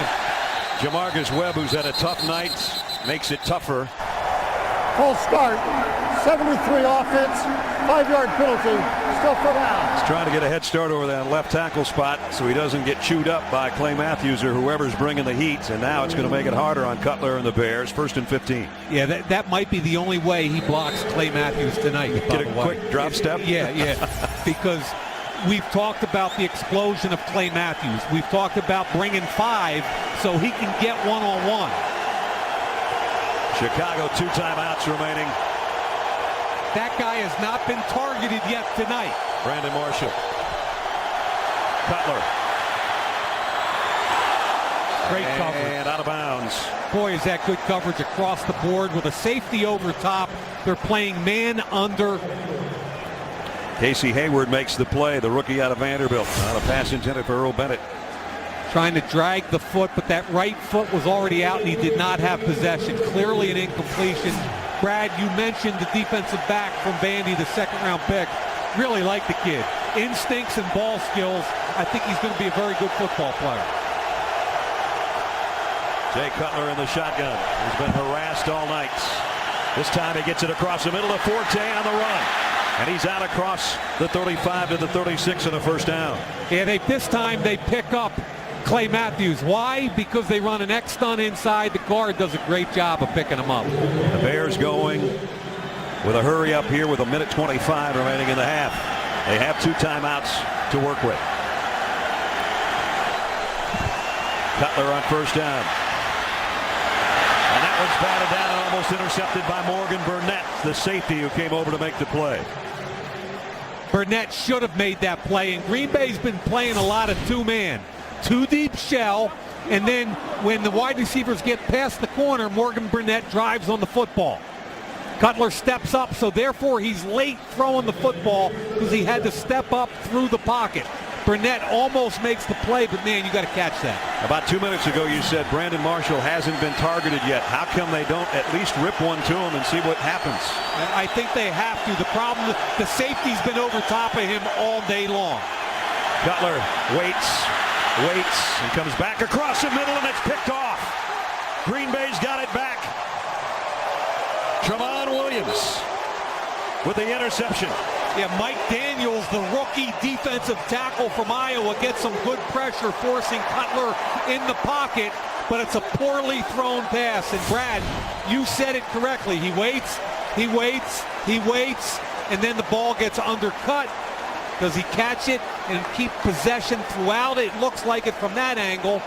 Jamarcus Webb, who's had a tough night, makes it tougher. Full start, 73 offense, 5-yard penalty, still for down. He's trying to get a head start over that left tackle spot so he doesn't get chewed up by Clay Matthews or whoever's bringing the heat. And now it's going to make it harder on Cutler and the Bears. 1st and 15. Yeah, that might be the only way he blocks Clay Matthews tonight. Get a quick drop step? Yeah, because we've talked about the explosion of Clay Matthews. We've talked about bringing 5 so he can get one-on-one. Chicago, 2 timeouts remaining. That guy has not been targeted yet tonight. Brandon Marshall. Cutler. Great coverage. And out of bounds. Boy, is that good coverage across the board with a safety over top. They're playing man under. Casey Hayward makes the play, the rookie out of Vanderbilt. On a pass intended for Earl Bennett. Trying to drag the foot, but that right foot was already out and he did not have possession. Clearly an incompletion. Brad, you mentioned the defensive back from Vandy, the 2nd-round pick. Really like the kid. Instincts and ball skills. I think he's going to be a very good football player. Jay Cutler in the shotgun. He's been harassed all night. This time he gets it across the middle of Forte on the run. And he's out across the 35 to the 36 on a 1st down. Yeah, this time they pick up Clay Matthews. Why? Because they run an X-stun inside. The guard does a great job of picking him up. The Bears going with a hurry up here with 1:25 remaining in the half. They have 2 timeouts to work with. Cutler on 1st down. And that one's batted down and almost intercepted by Morgan Burnett, the safety who came over to make the play. Burnett should have made that play, and Green Bay's been playing a lot of 2-man. 2 deep shell, and then when the wide receivers get past the corner, Morgan Burnett drives on the football. Cutler steps up, so therefore he's late throwing the football because he had to step up through the pocket. Burnett almost makes the play, but man, you got to catch that. About 2 minutes ago you said Brandon Marshall hasn't been targeted yet. How come they don't at least rip one to him and see what happens? I think they have to. The problem, the safety's been over top of him all day long. Cutler waits and comes back across the middle, and it's picked off. Green Bay's got it back. Tramon Williams with the interception. Yeah, Mike Daniels, the rookie defensive tackle from Iowa, gets some good pressure, forcing Cutler in the pocket, but it's a poorly thrown pass. And Brad, you said it correctly. He waits, and then the ball gets undercut. Does he catch it and keep possession throughout? It looks like it from that angle.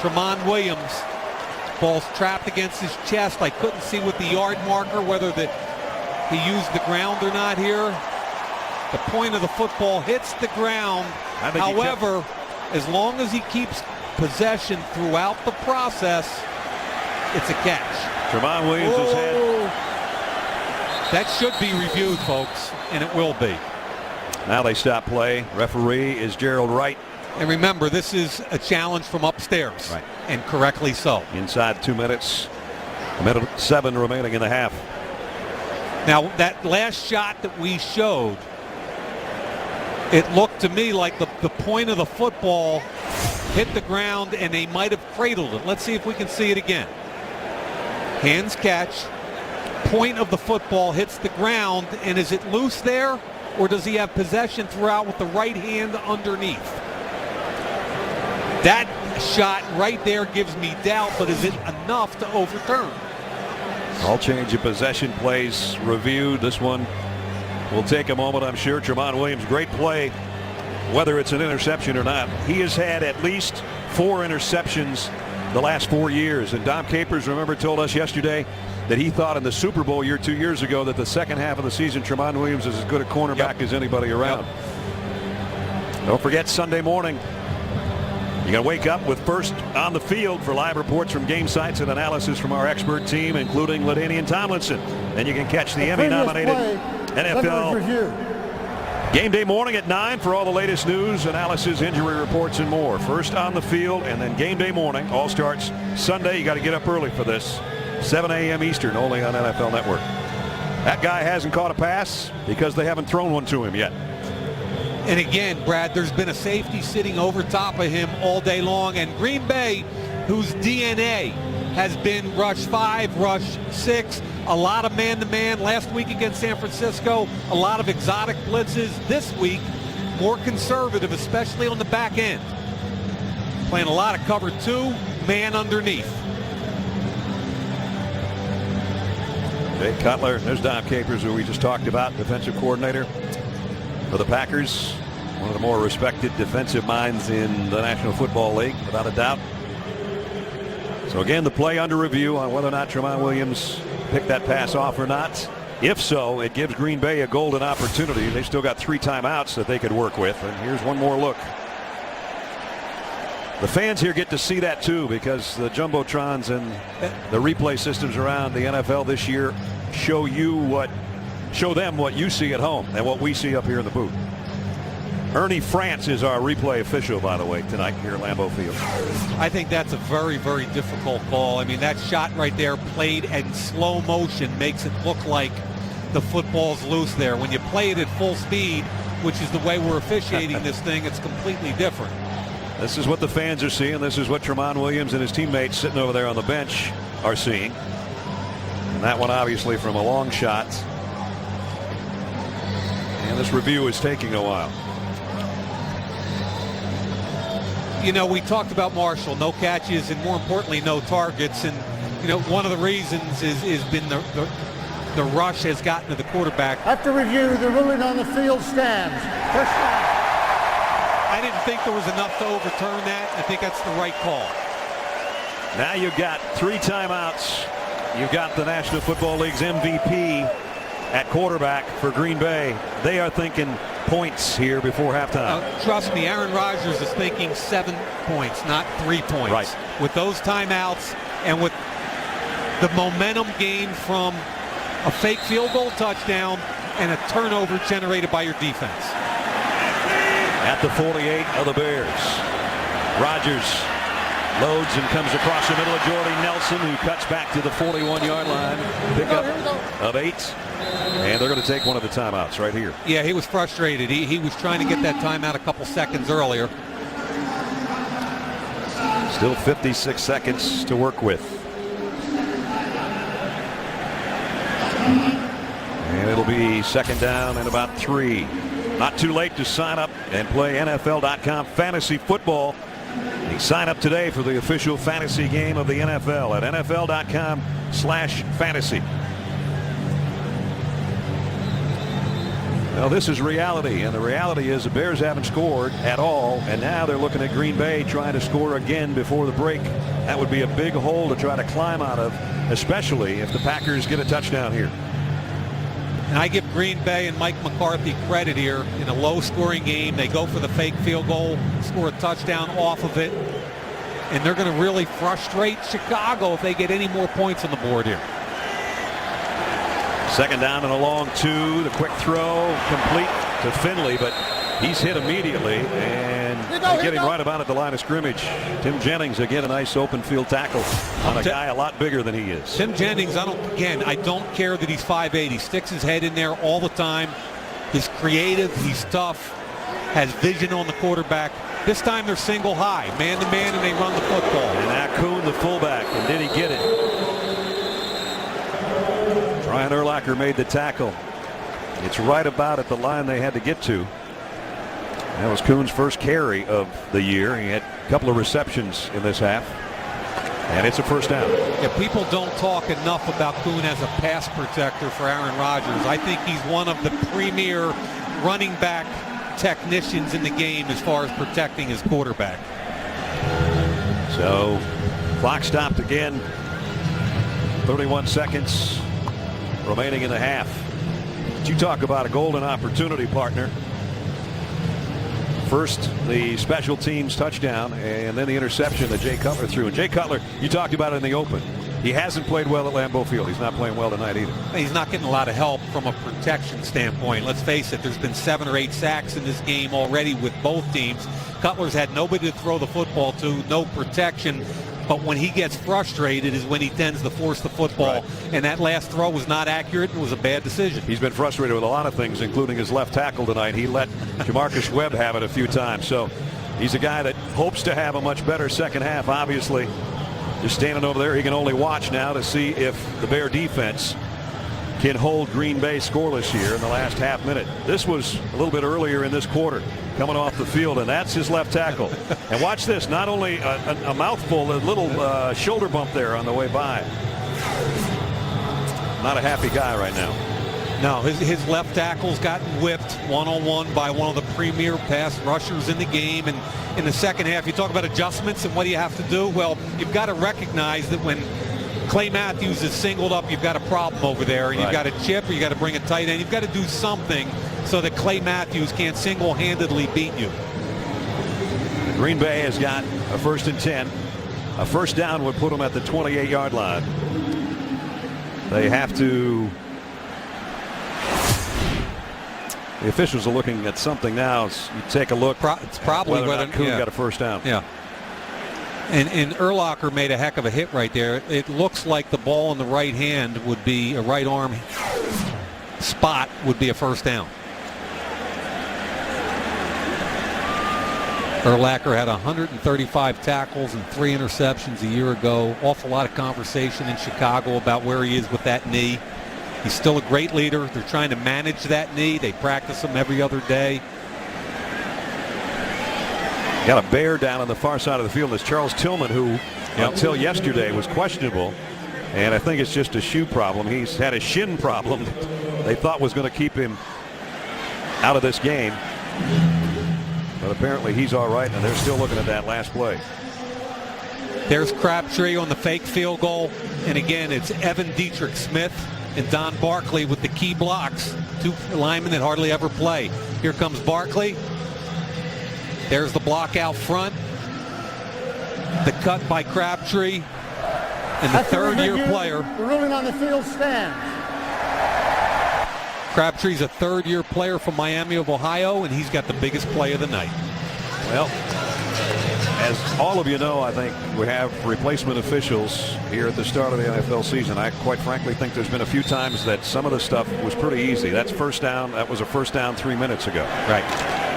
Tramon Williams. Ball's trapped against his chest. I couldn't see with the yard marker whether he used the ground or not here. The point of the football hits the ground. However, as long as he keeps possession throughout the process, it's a catch. Tramon Williams has had. That should be reviewed, folks, and it will be. Now they stop play. Referee is Gerald Wright. And remember, this is a challenge from upstairs. Right. And correctly so. Inside 2 minutes. A minute 7 remaining in the half. Now, that last shot that we showed, it looked to me like the point of the football hit the ground and they might have cradled it. Let's see if we can see it again. Hands catch, point of the football hits the ground, and is it loose there, or does he have possession throughout with the right hand underneath? That shot right there gives me doubt, but is it enough to overturn? All change of possession plays reviewed. This one will take a moment, I'm sure. Tramon Williams, great play, whether it's an interception or not. He has had at least 4 interceptions the last 4 years. And Dom Capers, remember, told us yesterday that he thought in the Super Bowl year 2 years ago that the second half of the season, Tramon Williams is as good a cornerback as anybody around. Don't forget Sunday morning. You're going to wake up with First on the Field for live reports from game sites and analysis from our expert team, including LaDainian Tomlinson. And you can catch the Emmy-nominated NFL Game Day morning at 9 for all the latest news, analysis, injury reports, and more. First on the Field, and then Game Day morning. All starts Sunday. You got to get up early for this. 7 a.m. Eastern, only on NFL Network. That guy hasn't caught a pass because they haven't thrown one to him yet. And again, Brad, there's been a safety sitting over top of him all day long. And Green Bay, whose DNA has been rush 5, rush 6, a lot of man-to-man last week against San Francisco, a lot of exotic blitzes this week, more conservative, especially on the back end. Playing a lot of cover 2, man underneath. Jay Cutler, there's Dom Capers, who we just talked about, defensive coordinator for the Packers, one of the more respected defensive minds in the National Football League, without a doubt. So again, the play under review on whether or not Tramon Williams picked that pass off or not. If so, it gives Green Bay a golden opportunity. They still got 3 timeouts that they could work with. And here's one more look. The fans here get to see that too, because the jumbotrons and the replay systems around the NFL this year show them what you see at home and what we see up here in the booth. Ernie France is our replay official, by the way, tonight here at Lambeau Field. I think that's a very, very difficult call. I mean, that shot right there played in slow motion makes it look like the football's loose there. When you play it at full speed, which is the way we're officiating this thing, it's completely different. This is what the fans are seeing. This is what Tramon Williams and his teammates sitting over there on the bench are seeing. And that one obviously from a long shot. And this review is taking a while. You know, we talked about Marshall, no catches and more importantly, no targets. And, you know, one of the reasons is been the rush has gotten to the quarterback. After review, the ruling on the field stands. First down. I didn't think there was enough to overturn that. I think that's the right call. Now you've got 3 timeouts. You've got the National Football League's MVP at quarterback for Green Bay. They are thinking points here before halftime. Trust me, Aaron Rodgers is thinking 7 points, not 3 points. Right. With those timeouts and with the momentum gained from a fake field goal touchdown and a turnover generated by your defense. At the 48 of the Bears, Rodgers loads and comes across the middle of Jordy Nelson, who cuts back to the 41-yard line. Pickup of 8. And they're going to take one of the timeouts right here. Yeah, he was frustrated. He was trying to get that timeout a couple seconds earlier. Still 56 seconds to work with. And it'll be second down and about 3. Not too late to sign up and play NFL.com fantasy football. You sign up today for the official fantasy game of the NFL at NFL.com/fantasy. Well, this is reality, and the reality is the Bears haven't scored at all, and now they're looking at Green Bay trying to score again before the break. That would be a big hole to try to climb out of, especially if the Packers get a touchdown here. And I give Green Bay and Mike McCarthy credit here. In a low-scoring game, they go for the fake field goal, score a touchdown off of it, and they're going to really frustrate Chicago if they get any more points on the board here. Second down and a long 2. The quick throw complete to Finley, but he's hit immediately, and And getting right about at the line of scrimmage. Tim Jennings, again, a nice open field tackle on a guy a lot bigger than he is. Tim Jennings, I don't care that he's 5'8". He sticks his head in there all the time. He's creative. He's tough. Has vision on the quarterback. This time they're single high, man to man, and they run the football. And Akun, the fullback, and did he get it? Ryan Urlacher made the tackle. It's right about at the line they had to get to. That was Kuhn's first carry of the year. He had a couple of receptions in this half. And it's a first down. Yeah, people don't talk enough about Kuhn as a pass protector for Aaron Rodgers. I think he's one of the premier running back technicians in the game as far as protecting his quarterback. So clock stopped again. 31 seconds remaining in the half. But you talk about a golden opportunity, partner. First, the special teams touchdown, and then the interception that Jay Cutler threw. And Jay Cutler, you talked about it in the open. He hasn't played well at Lambeau Field. He's not playing well tonight either. He's not getting a lot of help from a protection standpoint. Let's face it, there's been 7 or 8 sacks in this game already with both teams. Cutler's had nobody to throw the football to, no protection. But when he gets frustrated is when he tends to force the football. Right. And that last throw was not accurate and was a bad decision. He's been frustrated with a lot of things, including his left tackle tonight. He let Jamarcus Webb have it a few times. So he's a guy that hopes to have a much better second half, obviously. Just standing over there, he can only watch now to see if the Bear defense can hold Green Bay scoreless here in the last half minute. This was a little bit earlier in this quarter, coming off the field, and that's his left tackle. And watch this, not only a mouthful, a little shoulder bump there on the way by. Not a happy guy right now. No, his left tackle's gotten whipped one-on-one by one of the premier pass rushers in the game. And in the second half, you talk about adjustments and what do you have to do? Well, you've got to recognize that when Clay Matthews is singled up, you've got a problem over there. You've got to chip, or you've got to bring a tight end. You've got to do something so that Clay Matthews can't single-handedly beat you. Green Bay has got a 1st and 10. A first down would put them at the 28-yard line. They have to. The officials are looking at something now. You take a look. It's probably whether Kuhn got a first down. Yeah. And Urlacher made a heck of a hit right there. It looks like the ball in the right hand would be a right arm spot would be a first down. Urlacher had 135 tackles and 3 interceptions a year ago. Awful lot of conversation in Chicago about where he is with that knee. He's still a great leader. They're trying to manage that knee. They practice him every other day. Got a Bear down on the far side of the field. It's Charles Tillman, who until yesterday was questionable. And I think it's just a shoe problem. He's had a shin problem they thought was going to keep him out of this game. But apparently he's all right, and they're still looking at that last play. There's Crabtree on the fake field goal. And again, it's Evan Dietrich Smith and Don Barkley with the key blocks. 2 linemen that hardly ever play. Here comes Barkley. There's the block out front. The cut by Crabtree. And the third-year player. The ruling on the field stands. Crabtree's a third-year player from Miami of Ohio, and he's got the biggest play of the night. Well, as all of you know, I think we have replacement officials here at the start of the NFL season. I quite frankly think there's been a few times that some of the stuff was pretty easy. That's first down. That was a first down 3 minutes ago. Right.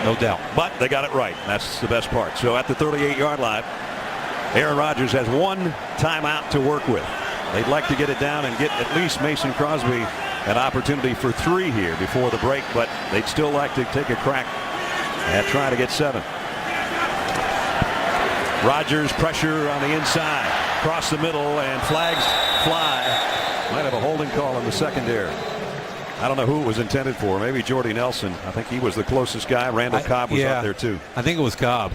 No doubt. But they got it right. That's the best part. So at the 38-yard line, Aaron Rodgers has 1 timeout to work with. They'd like to get it down and get at least Mason Crosby an opportunity for 3 here before the break, but they'd still like to take a crack at trying to get 7. Rodgers pressure on the inside, across the middle, and flags fly. Might have a holding call in the secondary. I don't know who it was intended for. Maybe Jordy Nelson. I think he was the closest guy. Randall Cobb was out there too. I think it was Cobb.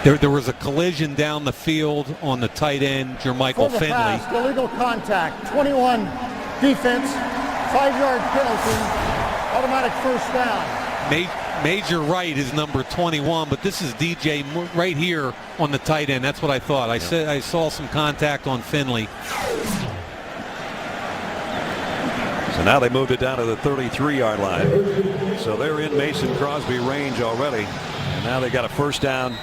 There was a collision down the field on the tight end, Jermichael Finley. Pass, illegal contact, 21 defense, 5-yard penalty, automatic first down. Major Wright is number 21, but this is DJ right here on the tight end. That's what I thought. I saw some contact on Finley. So now they moved it down to the 33-yard line. So they're in Mason Crosby range already. And now they got a first down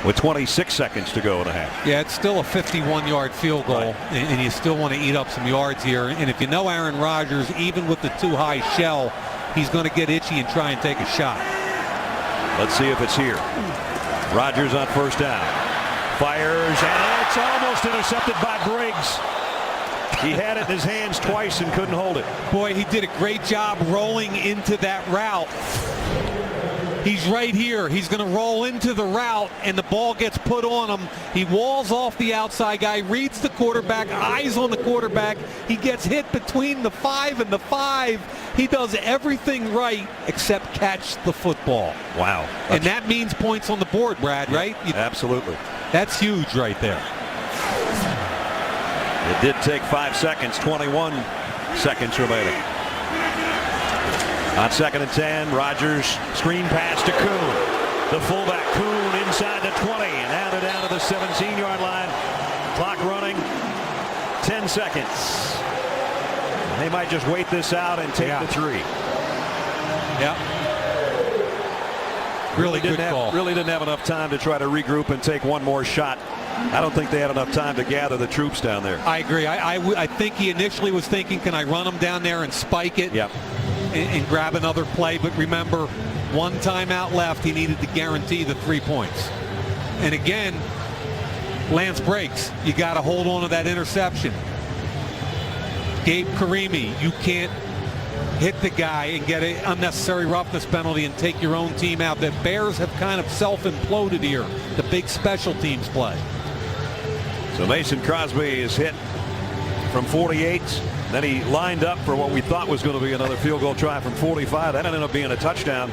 with 26 seconds to go in the half. Yeah, it's still a 51-yard field goal, and you still want to eat up some yards here. And if you know Aaron Rodgers, even with the too high shell, he's going to get itchy and try and take a shot. Let's see if it's here. Rodgers on first down. Fires, and it's almost intercepted by Briggs. He had it in his hands twice and couldn't hold it. Boy, he did a great job rolling into that route. He's right here. He's going to roll into the route, and the ball gets put on him. He walls off the outside guy, reads the quarterback, eyes on the quarterback. He gets hit between the 5 and the 5. He does everything right except catch the football. Wow. And that means points on the board, Brad, right? Absolutely. That's huge right there. It did take 5 seconds, 21 seconds remaining. On 2nd and 10, Rodgers screen pass to Kuhn. The fullback, Kuhn inside the 20, and now they're down to the 17-yard line. Clock running, 10 seconds. They might just wait this out and take the 3. Yeah. Really good call. Really didn't have enough time to try to regroup and take one more shot. I don't think they had enough time to gather the troops down there. I agree. I think he initially was thinking, can I run them down there and spike it? Yep. And grab another play, but remember, one timeout left. He needed to guarantee the 3 points. And again, Lance breaks. You got to hold on to that interception. Gabe Karimi, you can't hit the guy and get an unnecessary roughness penalty and take your own team out. The Bears have kind of self-imploded here. The big special teams play. So Mason Crosby is hit from 48. Then he lined up for what we thought was going to be another field goal try from 45. That ended up being a touchdown.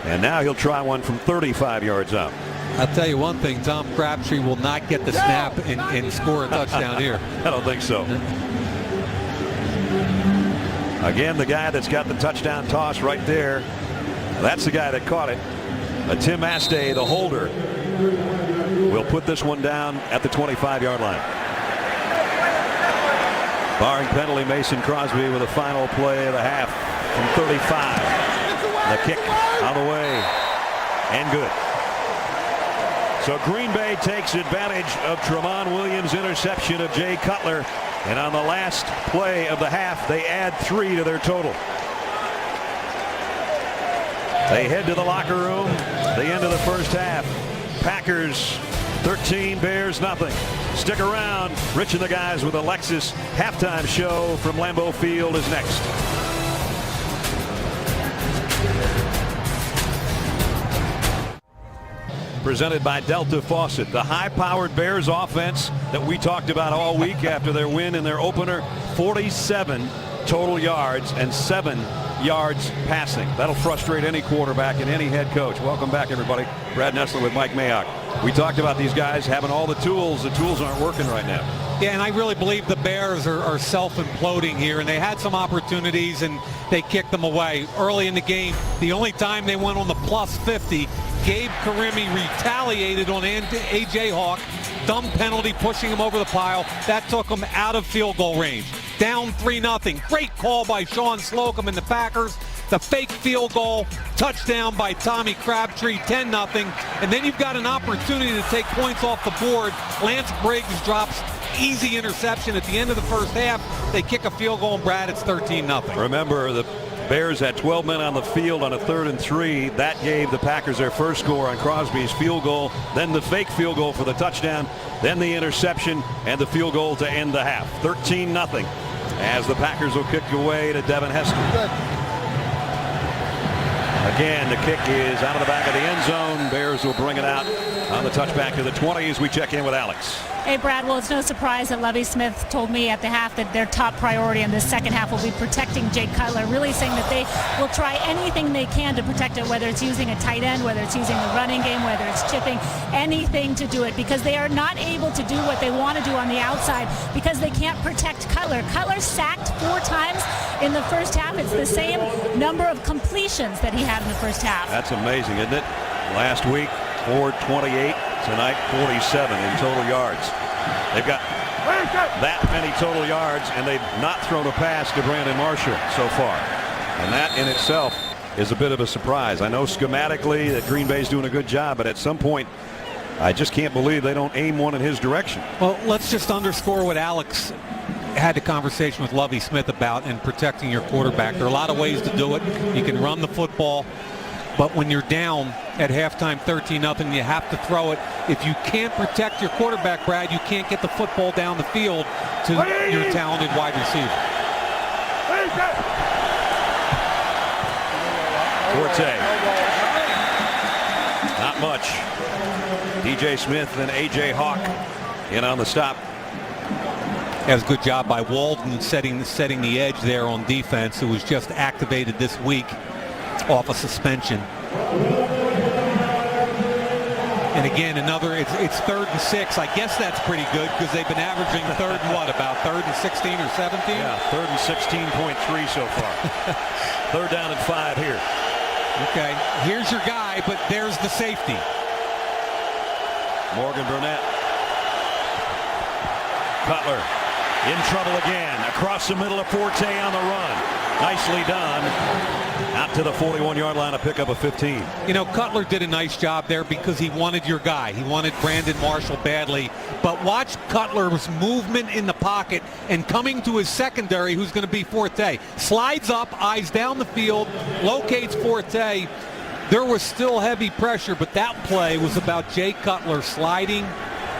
And now he'll try one from 35 yards out. I'll tell you one thing, Tom Crabtree will not get the snap and score a touchdown here. I don't think so. Again, the guy that's got the touchdown toss right there, that's the guy that caught it. Tim Astay, the holder, will put this one down at the 25-yard line. Barring penalty, Mason Crosby with a final play of the half from 35. The kick on the way and good. So Green Bay takes advantage of Tramon Williams' interception of Jay Cutler. And on the last play of the half, they add 3 to their total. They head to the locker room. The end of the first half. Packers 13, Bears nothing. Stick around. Rich and the guys with a Lexus halftime show from Lambeau Field is next. Presented by Delta Faucet, the high-powered Bears offense that we talked about all week after their win in their opener. 47 total yards and 7 yards passing. That'll frustrate any quarterback and any head coach. Welcome back, everybody. Brad Nessler with Mike Mayock. We talked about these guys having all the tools. The tools aren't working right now. Yeah, and I really believe the Bears are self-imploding here, and they had some opportunities, and they kicked them away. Early in the game, the only time they went on the plus 50, Gabe Karimi retaliated on A.J. Hawk. Dumb penalty, pushing him over the pile. That took him out of field goal range. Down 3-0. Great call by Sean Slocum and the Packers. The fake field goal, touchdown by Tommy Crabtree, 10-0. And then you've got an opportunity to take points off the board. Lance Briggs drops easy interception at the end of the first half. They kick a field goal, and Brad, it's 13-0. Remember, the Bears had 12 men on the field on a 3rd and 3. That gave the Packers their first score on Crosby's field goal. Then the fake field goal for the touchdown. Then the interception and the field goal to end the half. 13-0 as the Packers will kick away to Devin Hester. Again, the kick is out of the back of the end zone. Bears will bring it out on the touchback to the 20 as we check in with Alex. Hey, Brad, well, it's no surprise that Lovie Smith told me at the half that their top priority in this second half will be protecting Jay Cutler, really saying that they will try anything they can to protect it, whether it's using a tight end, whether it's using the running game, whether it's chipping, anything to do it, because they are not able to do what they want to do on the outside because they can't protect Cutler. Cutler sacked 4 times in the first half. It's the same number of completions that he had in the first half. That's amazing, isn't it? Last week, Ford 28. Tonight, 47 in total yards. They've got that many total yards, and they've not thrown a pass to Brandon Marshall so far. And that in itself is a bit of a surprise. I know schematically that Green Bay's doing a good job, but at some point, I just can't believe they don't aim one in his direction. Well, let's just underscore what Alex had a conversation with Lovie Smith about in protecting your quarterback. There are a lot of ways to do it. You can run the football, but when you're down at halftime 13-0, you have to throw it. If you can't protect your quarterback, Brad, you can't get the football down the field to your talented wide receiver. Forte. Not much. DJ Smith and A.J. Hawk in on the stop. That was a good job by Walden setting the edge there on defense, who was just activated this week off a suspension. And again, it's 3rd and 6. I guess that's pretty good because they've been averaging third and what, about 3rd and 16 or 17? Yeah, 3rd and 16.3 so far. 3rd down and 5 here. Okay, here's your guy, but there's the safety. Morgan Burnett. Cutler in trouble again. Across the middle of Forte on the run. Nicely done. Out to the 41-yard line to pick up a 15. You know, Cutler did a nice job there because he wanted your guy. He wanted Brandon Marshall badly. But watch Cutler's movement in the pocket and coming to his secondary, who's going to be Forte. Slides up, eyes down the field, locates Forte. There was still heavy pressure, but that play was about Jay Cutler sliding,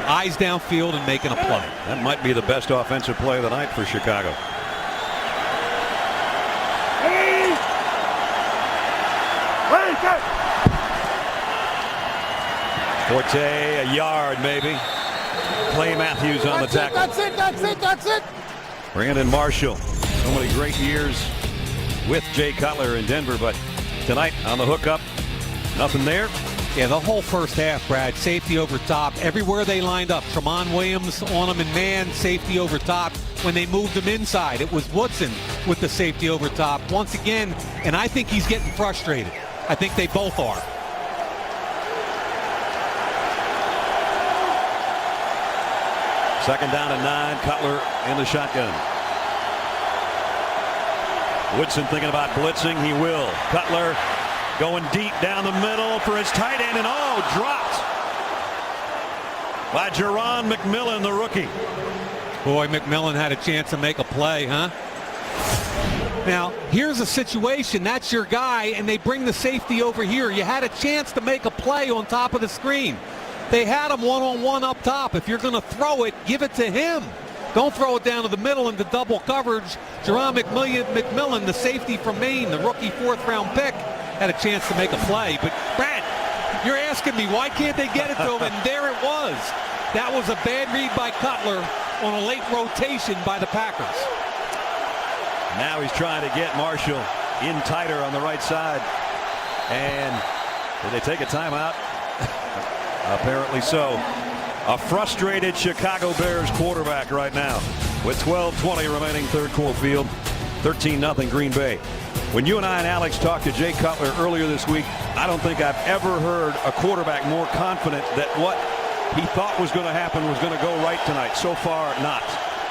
eyes downfield, and making a play. That might be the best offensive play of the night for Chicago. Forte, a yard maybe. Clay Matthews on the tackle. That's it. Brandon Marshall, so many great years with Jay Cutler in Denver, but tonight on the hookup, nothing there. Yeah, the whole first half, Brad, safety over top. Everywhere they lined up, Tramon Williams on him in man, safety over top. When they moved him inside, it was Woodson with the safety over top once again, and I think he's getting frustrated. I think they both are. Second down and 9. Cutler in the shotgun. Woodson thinking about blitzing. He will. Cutler going deep down the middle for his tight end, and dropped by Jerron McMillan, the rookie. Boy, McMillan had a chance to make a play, huh? Now, here's a situation. That's your guy, and they bring the safety over here. You had a chance to make a play on top of the screen. They had him one-on-one up top. If you're going to throw it, give it to him. Don't throw it down to the middle into double coverage. Jerron McMillan, the safety from Maine, the rookie 4th-round pick, had a chance to make a play. But, Brad, you're asking me, why can't they get it to him? And there it was. That was a bad read by Cutler on a late rotation by the Packers. Now he's trying to get Marshall in tighter on the right side. And did they take a timeout? Apparently so. A frustrated Chicago Bears quarterback right now with 12:20 remaining third quarter field. 13-0 Green Bay. When you and I and Alex talked to Jay Cutler earlier this week, I don't think I've ever heard a quarterback more confident that what he thought was going to happen was going to go right tonight. So far, not.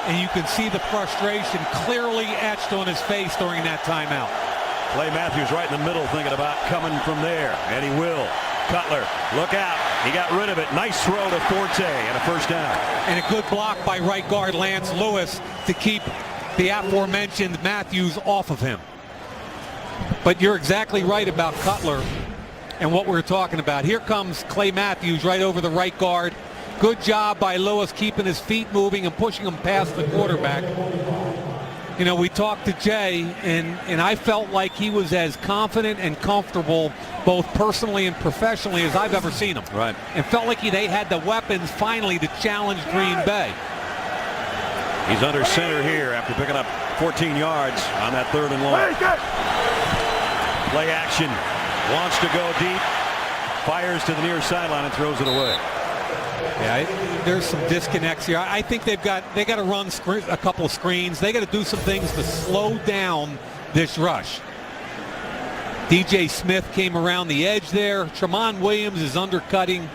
And you can see the frustration clearly etched on his face during that timeout. Clay Matthews right in the middle thinking about coming from there, and he will. Cutler, look out. He got rid of it. Nice throw to Forte and a first down. And a good block by right guard Lance Lewis to keep the aforementioned Matthews off of him. But you're exactly right about Cutler and what we're talking about. Here comes Clay Matthews right over the right guard. Good job by Lewis keeping his feet moving and pushing him past the quarterback. You know, we talked to Jay, and I felt like he was as confident and comfortable both personally and professionally as I've ever seen him. Right. And felt like they had the weapons finally to challenge Green Bay. He's under center here after picking up 14 yards on that 3rd and long. Play action. Wants to go deep. Fires to the near sideline and throws it away. Yeah, there's some disconnects here. I think they got to run a couple of screens. They got to do some things to slow down this rush. DJ Smith came around the edge there. Tramon Williams is undercutting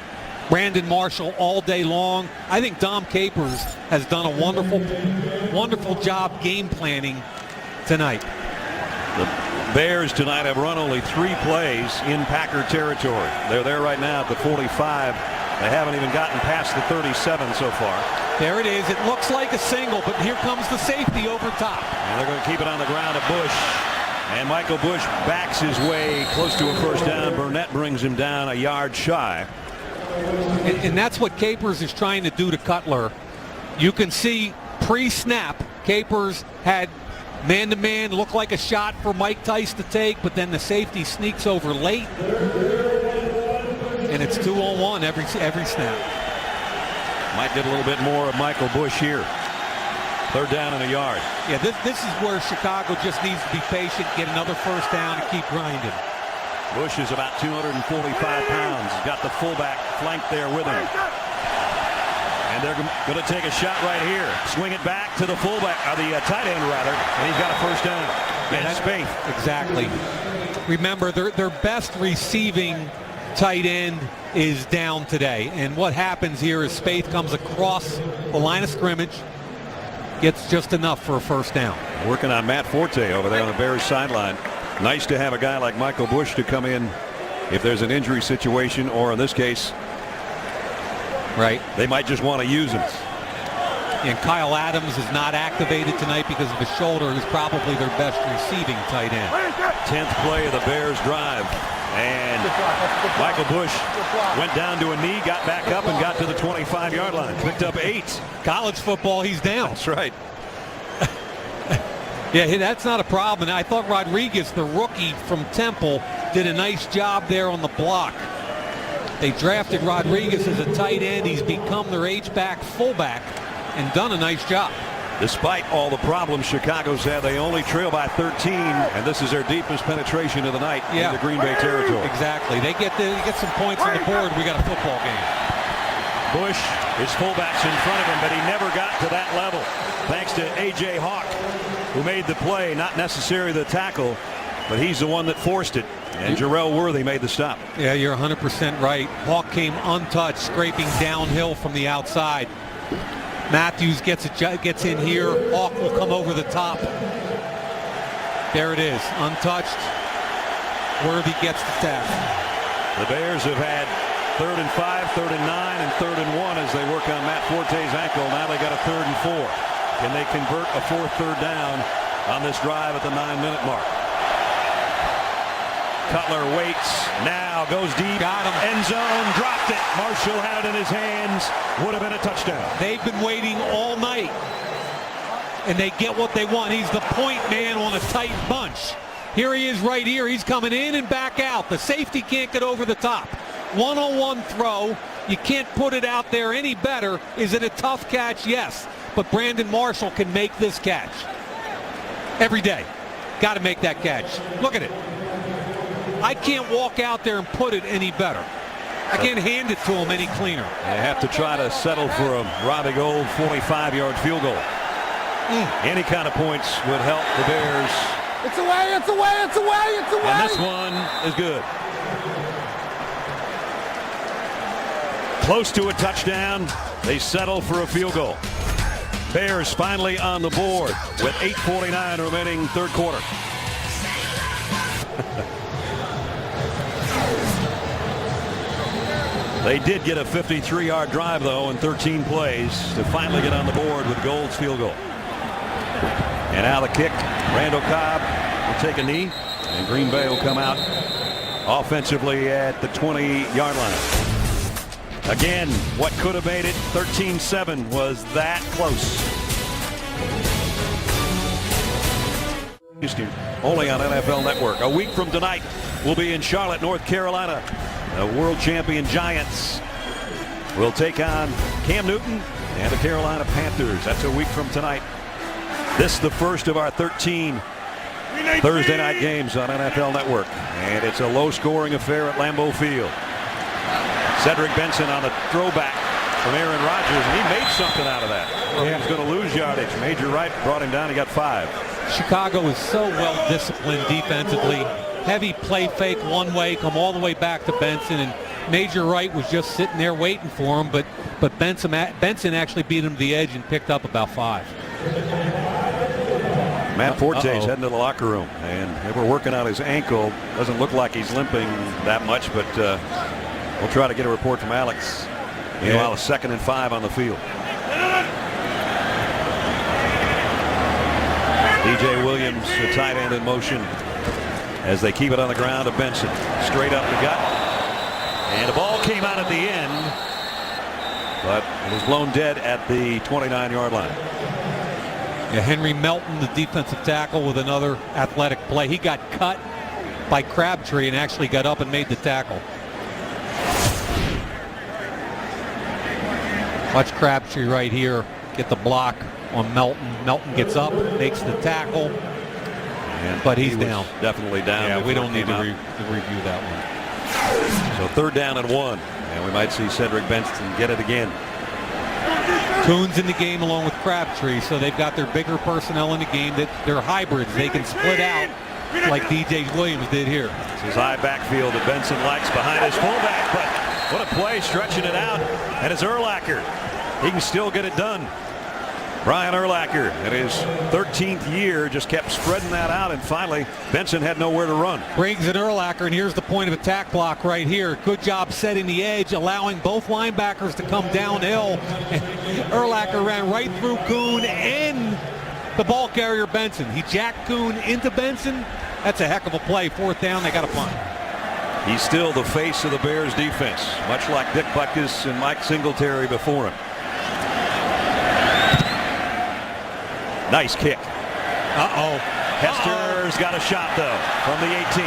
Brandon Marshall all day long. I think Dom Capers has done a wonderful job game planning tonight. Bears tonight have run only 3 plays in Packer territory. They're there right now at the 45. They haven't even gotten past the 37 so far. There it is. It looks like a single, but here comes the safety over top. And they're going to keep it on the ground at Bush. And Michael Bush backs his way close to a first down. Burnett brings him down a yard shy. And that's what Capers is trying to do to Cutler. You can see pre-snap, Capers had man-to-man, looked like a shot for Mike Tice to take, but then the safety sneaks over late. And it's 2-on-1 every snap. Might get a little bit more of Michael Bush here. 3rd down and a yard. Yeah, this is where Chicago just needs to be patient, get another first down, and keep grinding. Bush is about 245 pounds. He's got the fullback flanked there with him. And they're going to take a shot right here. Swing it back to the fullback, or the tight end rather, and he's got a first down. And Spaeth. Exactly. Remember, their best receiving tight end is down today. And what happens here is Spaeth comes across the line of scrimmage, gets just enough for a first down. Working on Matt Forte over there on the Bears sideline. Nice to have a guy like Michael Bush to come in if there's an injury situation, or in this case, right, they might just want to use him. And Kyle Adams is not activated tonight because of his shoulder. He's probably their best receiving tight end. 10th play of the Bears drive. And Michael Bush went down to a knee, got back up, and got to the 25-yard line. Picked up 8. College football, he's down. That's right. Yeah, that's not a problem. And I thought Rodriguez, the rookie from Temple, did a nice job there on the block. They drafted Rodriguez as a tight end. He's become their H-back fullback and done a nice job. Despite all the problems Chicago's had, they only trail by 13, and this is their deepest penetration of the night in the Green Bay territory. Exactly. They get some points on the board. We got a football game. Bush, his fullback's in front of him, but he never got to that level. Thanks to A.J. Hawk, who made the play, not necessarily the tackle, but he's the one that forced it. And Jarrell Worthy made the stop. Yeah, you're 100% right. Hawk came untouched, scraping downhill from the outside. Matthews gets in here. Hawk will come over the top. There it is, untouched. Worthy gets the tackle. The Bears have had 3rd and 5, 3rd and 9, and 3rd and 1 as they work on Matt Forte's ankle. Now they got a 3rd and 4. Can they convert a 4th third down on this drive at the 9-minute mark? Cutler waits, now goes deep, got him. End zone, dropped it. Marshall had it in his hands, would have been a touchdown. They've been waiting all night, and they get what they want. He's the point man on a tight bunch. Here he is right here. He's coming in and back out. The safety can't get over the top. 1-on-1 throw. You can't put it out there any better. Is it a tough catch? Yes. But Brandon Marshall can make this catch. Every day. Got to make that catch. Look at it. I can't walk out there and put it any better. I can't hand it to him any cleaner. They have to try to settle for a Robbie Gould 45-yard field goal. Any kind of points would help the Bears. It's away, it's away, it's away, it's away. And this one is good. Close to a touchdown. They settle for a field goal. Bears finally on the board with 8:49 remaining third quarter. They did get a 53-yard drive, though, in 13 plays to finally get on the board with Gould's field goal. And now the kick. Randall Cobb will take a knee, and Green Bay will come out offensively at the 20-yard line. Again, what could have made it 13-7 was that close. Houston, only on NFL Network. A week from tonight, we'll be in Charlotte, North Carolina. The world champion Giants will take on Cam Newton and the Carolina Panthers. That's a week from tonight. This is the first of our 13 Thursday night games on NFL Network. And it's a low-scoring affair at Lambeau Field. Cedric Benson on the throwback from Aaron Rodgers, and he made something out of that. Well, he was going to lose yardage. Major Wright brought him down. He got 5. Chicago is so well disciplined defensively. Heavy play fake one way, come all the way back to Benson, and Major Wright was just sitting there waiting for him, but Benson actually beat him to the edge and picked up about 5. Matt Forte's heading to the locker room, and they were working on his ankle. Doesn't look like he's limping that much, but we'll try to get a report from Alex. Meanwhile, 2nd and 5 on the field. DJ Williams, the tight end, in motion as they keep it on the ground to Benson. Straight up the gut. And the ball came out at the end, but it was blown dead at the 29-yard line. Yeah, Henry Melton, the defensive tackle, with another athletic play. He got cut by Crabtree and actually got up and made the tackle. Watch Crabtree right here get the block on Melton. Melton gets up, makes the tackle, but he's down. Definitely down. Yeah, we don't need to review that one. So 3rd down and 1, and we might see Cedric Benson get it again. Kuhn's in the game along with Crabtree, so they've got their bigger personnel in the game. That they're hybrids. They can split out like DJ Williams did here. It's his high backfield that Benson likes behind his fullback, but what a play, stretching it out. And it's Urlacher. He can still get it done. Brian Urlacher, in his 13th year, just kept spreading that out, and finally Benson had nowhere to run. Briggs and Urlacher, and here's the point of attack block right here. Good job setting the edge, allowing both linebackers to come downhill. And Urlacher ran right through Kuhn and the ball carrier Benson. He jacked Kuhn into Benson. That's a heck of a play. 4th down, they got a punt. He's still the face of the Bears defense, much like Dick Butkus and Mike Singletary before him. Nice kick. Hester's got a shot, though, from the 18.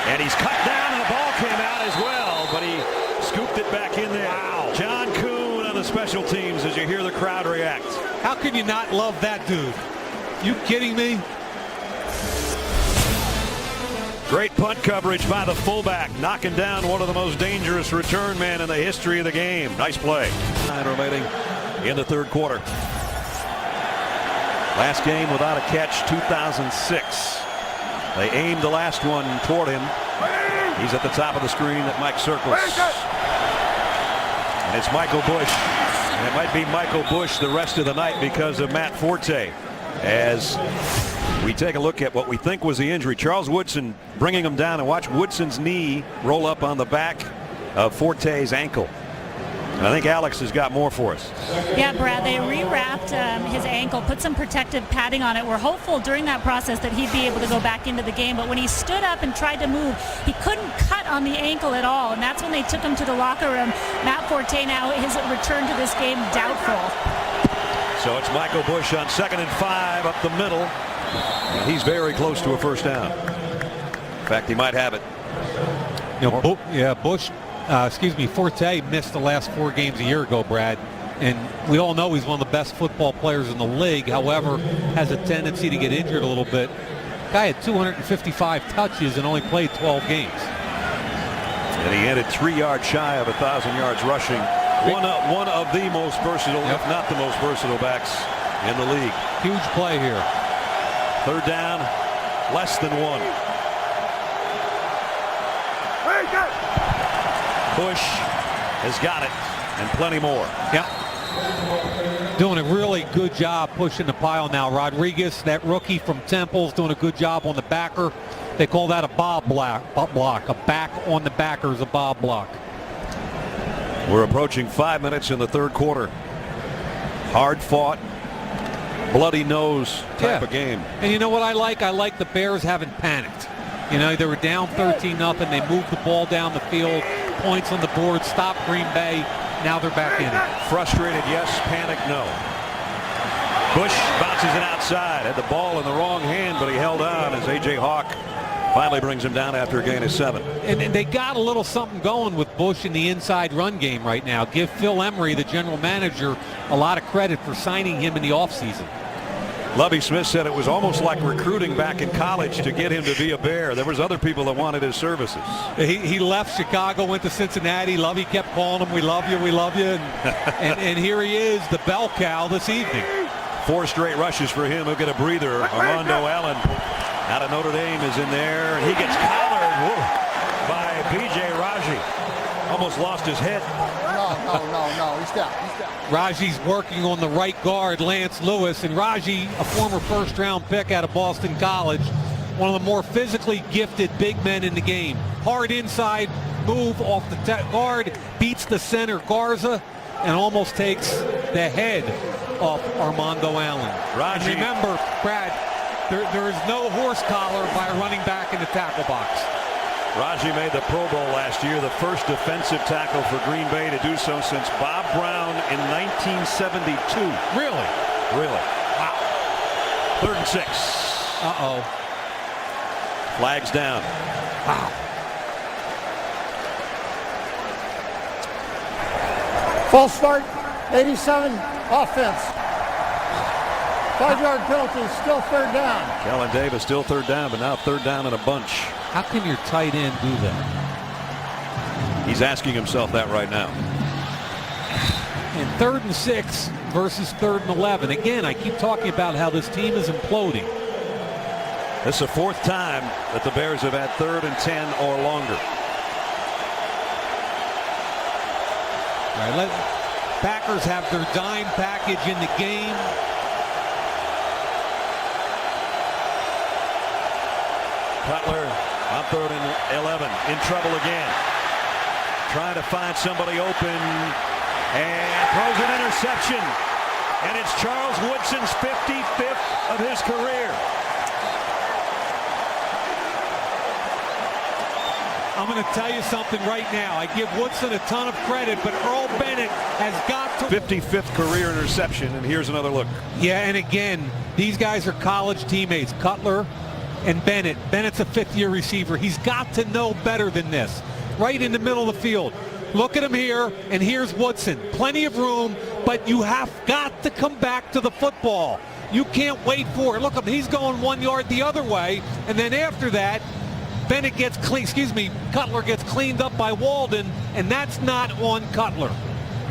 And he's cut down, and the ball came out as well, but he scooped it back in there. Wow. John Kuhn on the special teams as you hear the crowd react. How can you not love that dude? You kidding me? Great punt coverage by the fullback, knocking down one of the most dangerous return men in the history of the game. Nice play. 9 remaining in the 3rd quarter. Last game without a catch, 2006. They aimed the last one toward him. He's at the top of the screen that Mike circles. And it's Michael Bush. And it might be Michael Bush the rest of the night because of Matt Forte. As we take a look at what we think was the injury. Charles Woodson bringing him down, and watch Woodson's knee roll up on the back of Forte's ankle. And I think Alex has got more for us. Yeah, Brad, they rewrapped his ankle, put some protective padding on it. We're hopeful during that process that he'd be able to go back into the game. But when he stood up and tried to move, he couldn't cut on the ankle at all. And that's when they took him to the locker room. Matt Forte now, his return to this game, doubtful. So it's Michael Bush on 2nd and 5 up the middle. And he's very close to a 1st down. In fact, he might have it. You know, Forte missed the last 4 games a year ago, Brad. And we all know he's one of the best football players in the league. However, has a tendency to get injured a little bit. Guy had 255 touches and only played 12 games. And he ended 3 yards shy of 1,000 yards rushing. One of the most versatile, if not the most versatile backs in the league. Huge play here. 3rd down, less than 1. Bush has got it, and plenty more. Yeah. Doing a really good job pushing the pile now. Rodriguez, that rookie from Temple, is doing a good job on the backer. They call that a bob block. A back on the backer is a bob block. We're approaching 5 minutes in the 3rd quarter. Hard fought, bloody nose type of game. And you know what I like? I like the Bears haven't panicked. You know, they were down 13-0. They moved the ball down the field. Points on the board, stop Green Bay. Now they're back in it. Frustrated, yes. Panic, no. Bush bounces it outside. Had the ball in the wrong hand, but he held on as A.J. Hawk finally brings him down after a gain of 7. And they got a little something going with Bush in the inside run game right now. Give Phil Emery, the general manager, a lot of credit for signing him in the offseason. Lovie Smith said it was almost like recruiting back in college to get him to be a Bear. There was other people that wanted his services. He left Chicago, went to Cincinnati. Lovie kept calling him, we love you, we love you. And here he is, the bell cow this evening. 4 straight rushes for him. He'll get a breather. Armando Allen out of Notre Dame is in there, and he gets collared by B.J. Raji. Almost lost his head. No. He's down. Raji's working on the right guard, Lance Lewis, and Raji, a former first-round pick out of Boston College, one of the more physically gifted big men in the game. Hard inside move off the guard, beats the center Garza, and almost takes the head off Armando Allen. Raji. And remember, Brad, there is no horse collar by a running back in the tackle box. Raji made the Pro Bowl last year, the first defensive tackle for Green Bay to do so since Bob Brown in 1972. Really? Really. Wow. 3rd and 6. Uh-oh. Flags down. Wow. False start, 87, offense. 5-yard penalty, still 3rd down. Kellen Davis still 3rd down, but now 3rd down and a bunch. How can your tight end do that? He's asking himself that right now. And 3rd and 6 versus 3rd and 11. Again, I keep talking about how this team is imploding. This is the 4th time that the Bears have had 3rd and 10 or longer. All right, let Packers have their dime package in the game. Cutler on 3rd and 11, in trouble again. Trying to find somebody open and throws an interception. And it's Charles Woodson's 55th of his career. I'm going to tell you something right now. I give Woodson a ton of credit, but Earl Bennett has got to... 55th career interception, and here's another look. Yeah, and again, these guys are college teammates, Cutler and Bennett. Bennett's a 5th-year receiver. He's got to know better than this. Right in the middle of the field. Look at him here, and here's Woodson. Plenty of room, but you have got to come back to the football. You can't wait for it. Look, he's going 1 yard the other way, and then after that, Bennett gets Cutler gets cleaned up by Walden, and that's not on Cutler.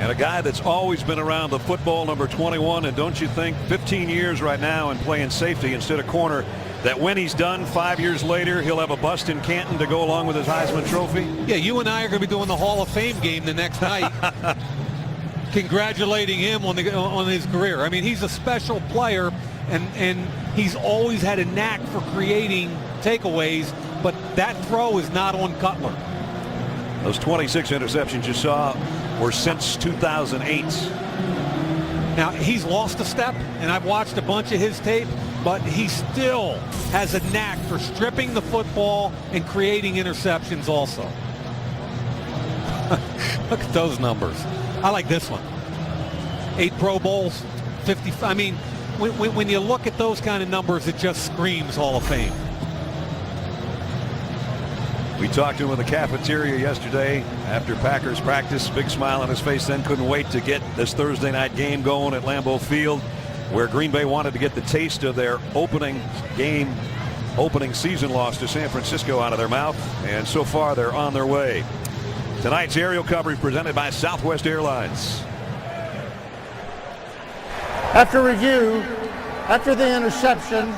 And a guy that's always been around the football, number 21, and don't you think 15 years right now and playing safety instead of corner, that when he's done 5 years later, he'll have a bust in Canton to go along with his Heisman Trophy? Yeah, you and I are going to be doing the Hall of Fame game the next night. Congratulating him on his career. I mean, he's a special player, and he's always had a knack for creating takeaways, but that throw is not on Cutler. Those 26 interceptions you saw were since 2008. Now, he's lost a step, and I've watched a bunch of his tape, but he still has a knack for stripping the football and creating interceptions also. Look at those numbers. I like this one. 8 Pro Bowls, 50. I mean, when you look at those kind of numbers, it just screams Hall of Fame. We talked to him in the cafeteria yesterday after Packers practice. Big smile on his face, then couldn't wait to get this Thursday night game going at Lambeau Field, where Green Bay wanted to get the taste of their opening season loss to San Francisco out of their mouth, and so far they're on their way. Tonight's aerial coverage presented by Southwest Airlines. After review, after the interception,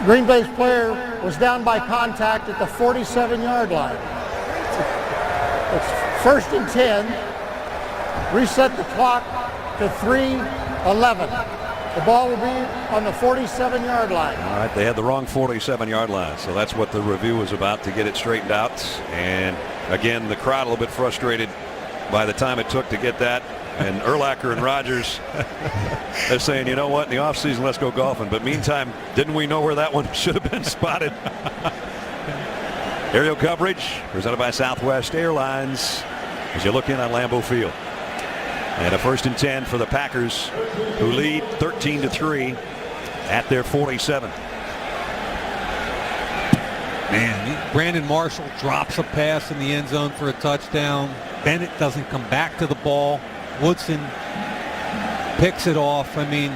Green Bay's player was down by contact at the 47-yard line. It's 1st and 10. Reset the clock to 3:11. The ball will be on the 47-yard line. All right, they had the wrong 47-yard line, so that's what the review was about, to get it straightened out. And again, the crowd a little bit frustrated by the time it took to get that. And Urlacher and Rodgers, they're saying, you know what, in the offseason, let's go golfing. But meantime, didn't we know where that one should have been spotted? Aerial coverage presented by Southwest Airlines as you look in on Lambeau Field. And a 1st and 10 for the Packers, who lead 13-3 at their 47. Man, Brandon Marshall drops a pass in the end zone for a touchdown. Bennett doesn't come back to the ball. Woodson picks it off. I mean,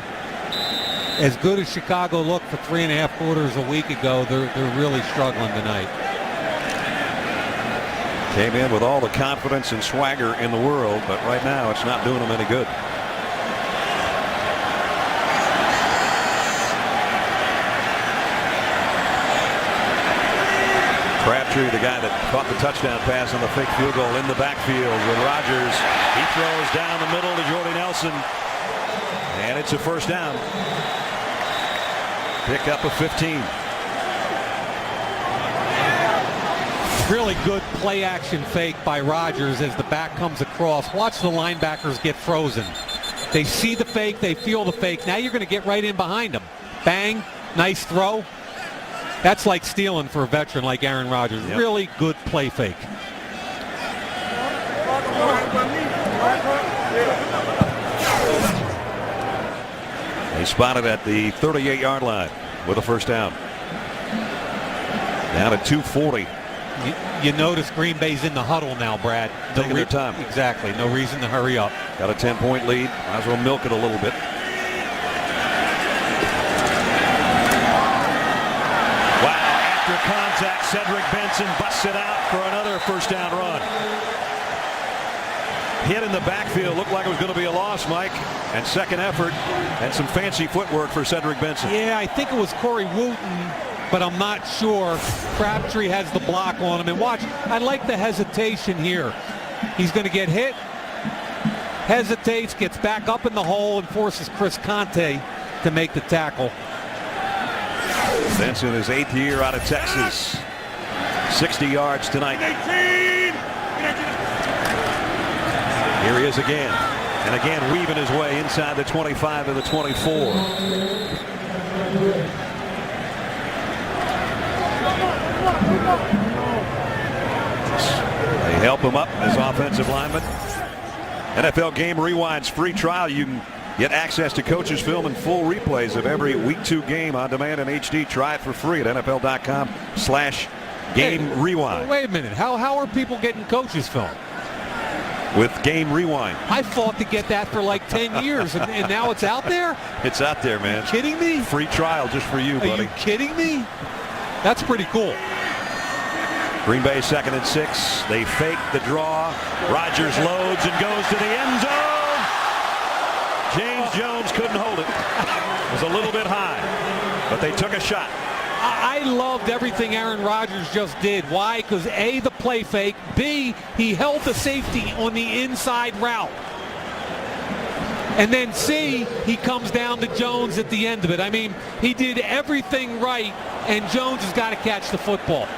as good as Chicago looked for 3.5 quarters a week ago, they're really struggling tonight. Came in with all the confidence and swagger in the world, but right now it's not doing them any good. Crabtree Crabtree, the guy that caught the touchdown pass on the fake field goal in the backfield with Rodgers. He throws down the middle to Jordy Nelson. And it's a first down. Pick up a 15. Really good play action fake by Rodgers as the back comes across. Watch the linebackers get frozen. They see the fake, they feel the fake. Now you're going to get right in behind them. Bang, nice throw. That's like stealing for a veteran like Aaron Rodgers. Yep. Really good play fake. He spotted at the 38-yard line with a first down. Down at 2:40. You notice Green Bay's in the huddle now, Brad. Taking their time. Exactly. No reason to hurry up. Got a 10-point lead. Might as well milk it a little bit. Wow. After contact, Cedric Benson busts it out for another first down run. Hit in the backfield. Looked like it was going to be a loss, Mike. And second effort and some fancy footwork for Cedric Benson. Yeah, I think it was Corey Wooten, but I'm not sure. Crabtree has the block on him. And watch, I like the hesitation here. He's going to get hit, hesitates, gets back up in the hole, and forces Chris Conte to make the tackle. Benson, his 8th year out of Texas. 60 yards tonight. Here he is again. And again, weaving his way inside the 25 to the 24. They help him up as offensive lineman. NFL Game Rewind's free trial. You can get access to coaches' film and full replays of every Week 2 game on demand in HD. Try it for free at NFL.com/Game Rewind. Wait a minute. How are people getting coaches' film? With Game Rewind. I fought to get that for like 10 years, and now it's out there? It's out there, man. Kidding me? Free trial just for you, buddy. Are you kidding me? That's pretty cool. Green Bay 2nd and 6. They fake the draw. Rodgers loads and goes to the end zone. James Jones couldn't hold it. It was a little bit high, but they took a shot. I loved everything Aaron Rodgers just did. Why? Because A, the play fake. B, he held the safety on the inside route. And then C, he comes down to Jones at the end of it. I mean, he did everything right, and Jones has got to catch the football.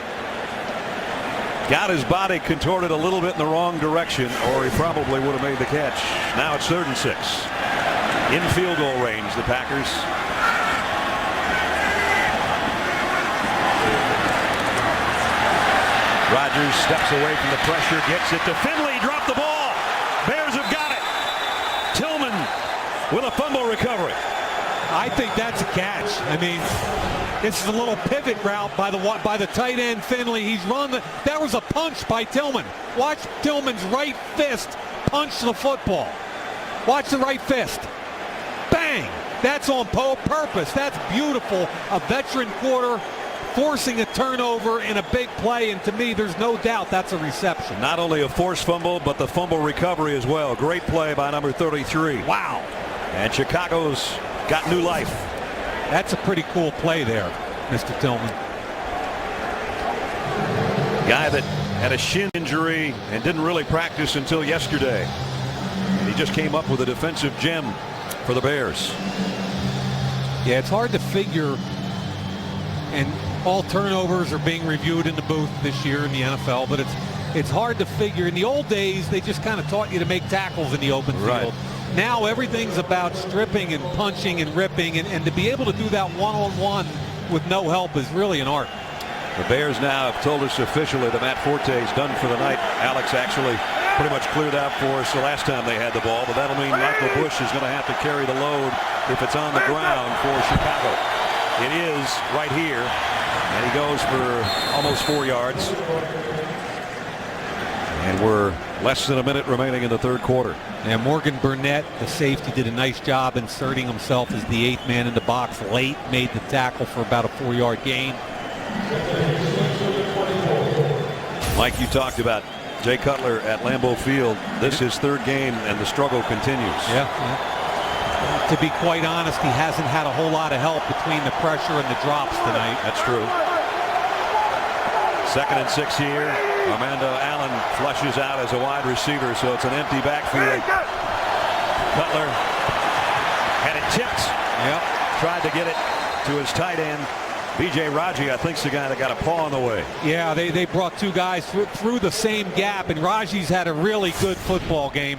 Got his body contorted a little bit in the wrong direction, or he probably would have made the catch. Now it's 3rd and 6. In field goal range, the Packers. Rodgers steps away from the pressure, gets it to Finley, dropped the ball. Bears have got it. Tillman with a fumble recovery. I think that's a catch. I mean, this is a little pivot route by the tight end Finley. He's run that was a punch by Tillman. Watch Tillman's right fist punch the football. Watch the right fist. Bang! That's on purpose. That's beautiful. A veteran quarter forcing a turnover in a big play, and to me, there's no doubt that's a reception. Not only a forced fumble, but the fumble recovery as well. Great play by number 33. Wow. And Chicago's got new life. That's a pretty cool play there, Mr. Tillman. Guy that had a shin injury and didn't really practice until yesterday. And he just came up with a defensive gem for the Bears. Yeah, it's hard to figure, and all turnovers are being reviewed in the booth this year in the NFL, but it's hard to figure. In the old days, they just kind of taught you to make tackles in the open field. Right. Now everything's about stripping and punching and ripping, and to be able to do that one-on-one with no help is really an art. The Bears now have told us officially that Matt Forte is done for the night. Alex actually pretty much cleared out for us the last time they had the ball, but that'll mean Michael Bush is going to have to carry the load if it's on the ground for Chicago. It is right here, and he goes for almost 4 yards. And we're less than a minute remaining in the third quarter. And Morgan Burnett, the safety, did a nice job inserting himself as the 8th man in the box late, made the tackle for about a 4-yard gain. Mike, you talked about Jay Cutler at Lambeau Field. This is his 3rd game, and the struggle continues. Yeah. To be quite honest, he hasn't had a whole lot of help between the pressure and the drops tonight. That's true. 2nd and 6 here. Armando Allen flushes out as a wide receiver, so it's an empty backfield. Cutler had it tipped. Yep. Tried to get it to his tight end. B.J. Raji, I think, is the guy that got a paw in the way. Yeah, they brought two guys through the same gap, and Raji's had a really good football game.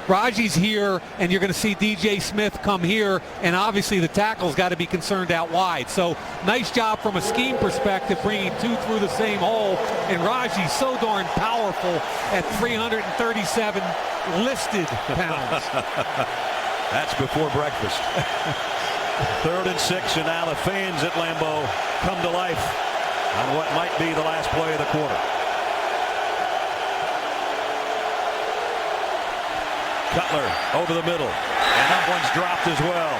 Raji's here, and you're going to see DJ Smith come here, and obviously the tackle's got to be concerned out wide. So nice job from a scheme perspective, bringing two through the same hole, and Raji's so darn powerful at 337 listed pounds. That's before breakfast. 3rd and 6, and now the fans at Lambeau come to life on what might be the last play of the quarter. Cutler over the middle, and that one's dropped as well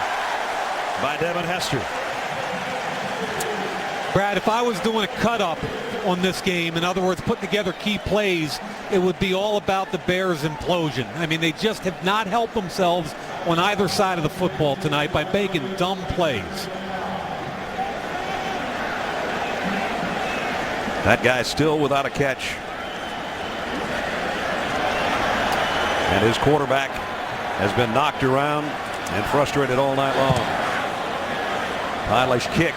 by Devin Hester. Brad, if I was doing a cut-up on this game, in other words, putting together key plays, it would be all about the Bears' implosion. I mean, they just have not helped themselves on either side of the football tonight by making dumb plays. That guy's still without a catch. And his quarterback has been knocked around and frustrated all night long. Pilot's kick.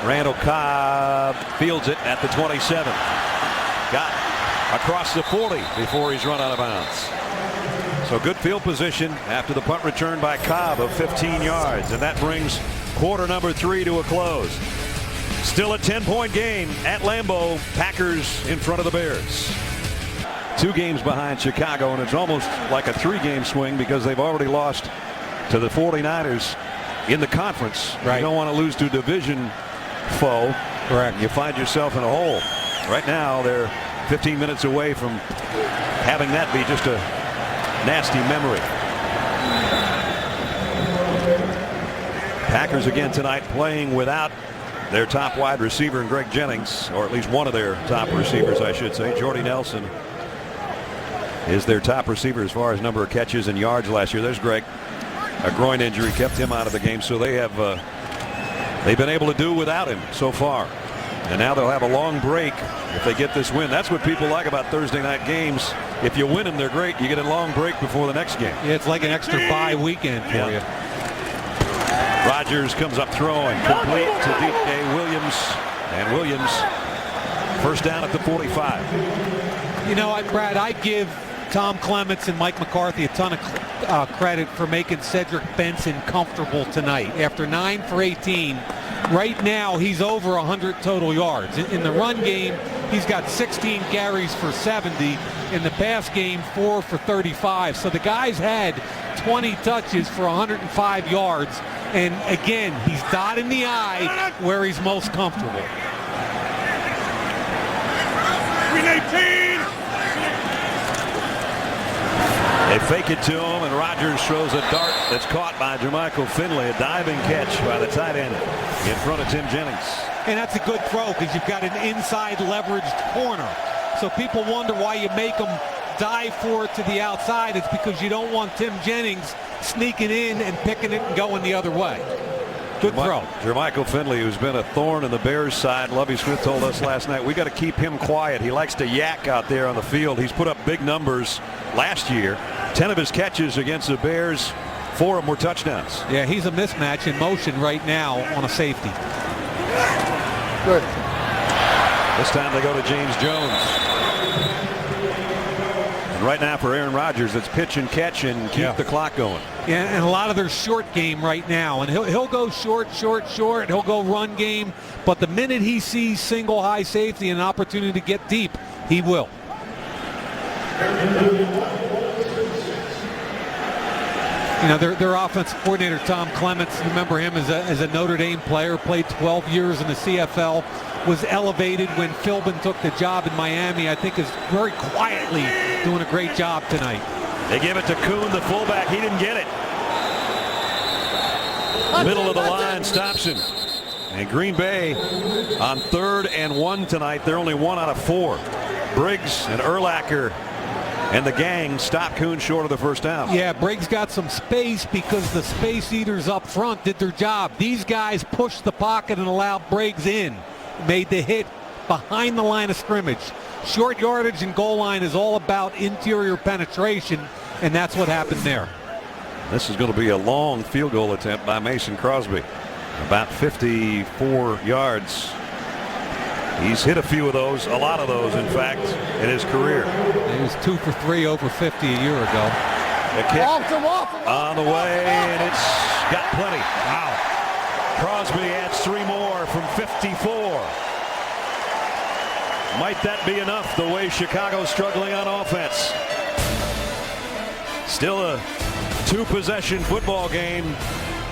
Randall Cobb fields it at the 27. Got across the 40 before he's run out of bounds. So good field position after the punt return by Cobb of 15 yards. And that brings quarter number 3 to a close. Still a 10-point game at Lambeau. Packers in front of the Bears. 2 games behind Chicago, and it's almost like a 3-game swing because they've already lost to the 49ers in the conference. Right. You don't want to lose to a division foe. Correct. You find yourself in a hole. Right now they're 15 minutes away from having that be just a nasty memory. Packers again tonight playing without their top wide receiver and Greg Jennings, or at least one of their top receivers, I should say. Jordy Nelson is their top receiver as far as number of catches and yards last year. There's Greg. A groin injury kept him out of the game, so they have they've been able to do without him so far. And now they'll have a long break if they get this win. That's what people like about Thursday night games. If you win them, they're great. You get a long break before the next game. Yeah, it's like an extra bye weekend for you. Rodgers comes up throwing, complete to D.J. Williams, and Williams first down at the 45. You know, Brad, I give Tom Clements and Mike McCarthy a ton of credit for making Cedric Benson comfortable tonight. After 9 for 18, right now he's over 100 total yards. In the run game, he's got 16 carries for 70. In the pass game, 4 for 35. So the guy's had 20 touches for 105 yards. And again, he's dotting the I where he's most comfortable. Green 18. They fake it to him, and Rodgers throws a dart that's caught by Jermichael Finley. A diving catch by the tight end in front of Tim Jennings. And that's a good throw because you've got an inside leveraged corner. So people wonder why you make them dive for it to the outside. It's because you don't want Tim Jennings sneaking in and picking it and going the other way. Good throw. Jermichael Finley, who's been a thorn in the Bears' side. Lovie Smith told us last night, we got to keep him quiet. He likes to yak out there on the field. He's put up big numbers last year. 10 of his catches against the Bears, 4 of them were touchdowns. Yeah, he's a mismatch in motion right now on a safety. Good. This time they go to James Jones. And right now for Aaron Rodgers, it's pitch and catch and keep the clock going. Yeah, and a lot of their short game right now. And he'll go short. He'll go run game. But the minute he sees single high safety and an opportunity to get deep, he will. You know, their offensive coordinator, Tom Clements, you remember him as a Notre Dame player, played 12 years in the CFL, was elevated when Philbin took the job in Miami. I think is very quietly doing a great job tonight. They give it to Kuhn, the fullback. He didn't get it. Middle of the line stops him. And Green Bay on 3rd and 1 tonight. They're only 1 out of 4. Briggs and Urlacher and the gang stopped Kuhn short of the first down. Yeah, Briggs got some space because the space eaters up front did their job. These guys pushed the pocket and allowed Briggs in. Made the hit behind the line of scrimmage. Short yardage and goal line is all about interior penetration, and that's what happened there. This is going to be a long field goal attempt by Mason Crosby. About 54 yards. He's hit a few of those, a lot of those, in fact, in his career. He was 2 for 3 over 50 a year ago. The kick on the way, and it's got plenty. Wow. Crosby adds 3 more from 54. Might that be enough the way Chicago's struggling on offense? Still a 2-possession football game,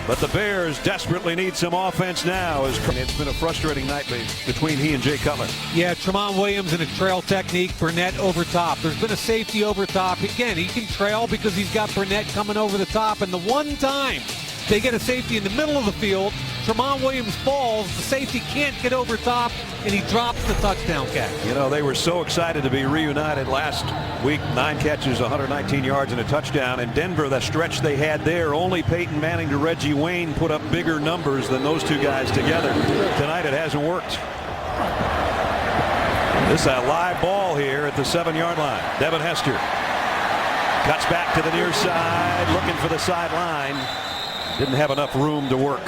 but the Bears desperately need some offense now. It's been a frustrating night between he and Jay Cutler. Yeah, Tramon Williams in a trail technique, Burnett over top. There's been a safety over top. Again, he can trail because he's got Burnett coming over the top, and the one time they get a safety in the middle of the field, Tramon Williams falls, the safety can't get over top, and he drops the touchdown catch. You know, they were so excited to be reunited last week. 9 catches, 119 yards, and a touchdown. In Denver, the stretch they had there, only Peyton Manning to Reggie Wayne put up bigger numbers than those two guys together. Tonight it hasn't worked. This is a live ball here at the 7-yard line. Devin Hester cuts back to the near side, looking for the sideline. Didn't have enough room to work.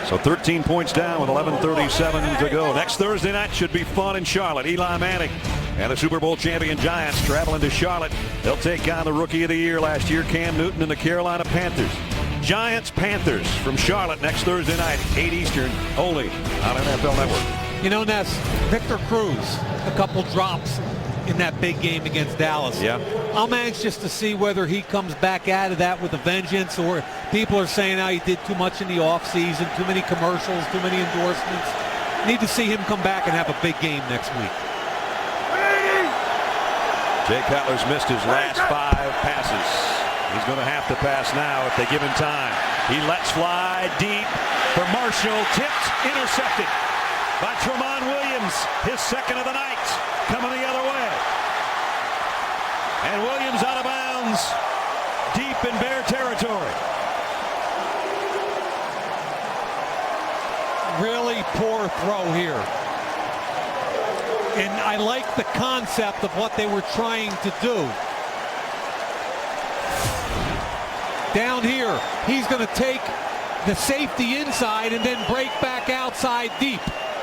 So 13 points down with 11:37 to go. Next Thursday night should be fun in Charlotte. Eli Manning and the Super Bowl champion Giants traveling to Charlotte. They'll take on the Rookie of the Year last year, Cam Newton, and the Carolina Panthers. Giants-Panthers from Charlotte next Thursday night, 8 Eastern, only on NFL Network. You know, Ness, Victor Cruz, a couple drops in that big game against Dallas. Yeah. I'm anxious to see whether he comes back out of that with a vengeance, or people are saying how he did too much in the offseason, too many commercials, too many endorsements. Need to see him come back and have a big game next week. Jay Cutler's missed his last 5 passes. He's going to have to pass now if they give him time. He lets fly deep for Marshall, tipped, intercepted by Tramon Williams, his second of the night, coming the other way. And Williams out of bounds, deep in Bear territory. Really poor throw here. And I like the concept of what they were trying to do. Down here, he's going to take the safety inside and then break back outside deep.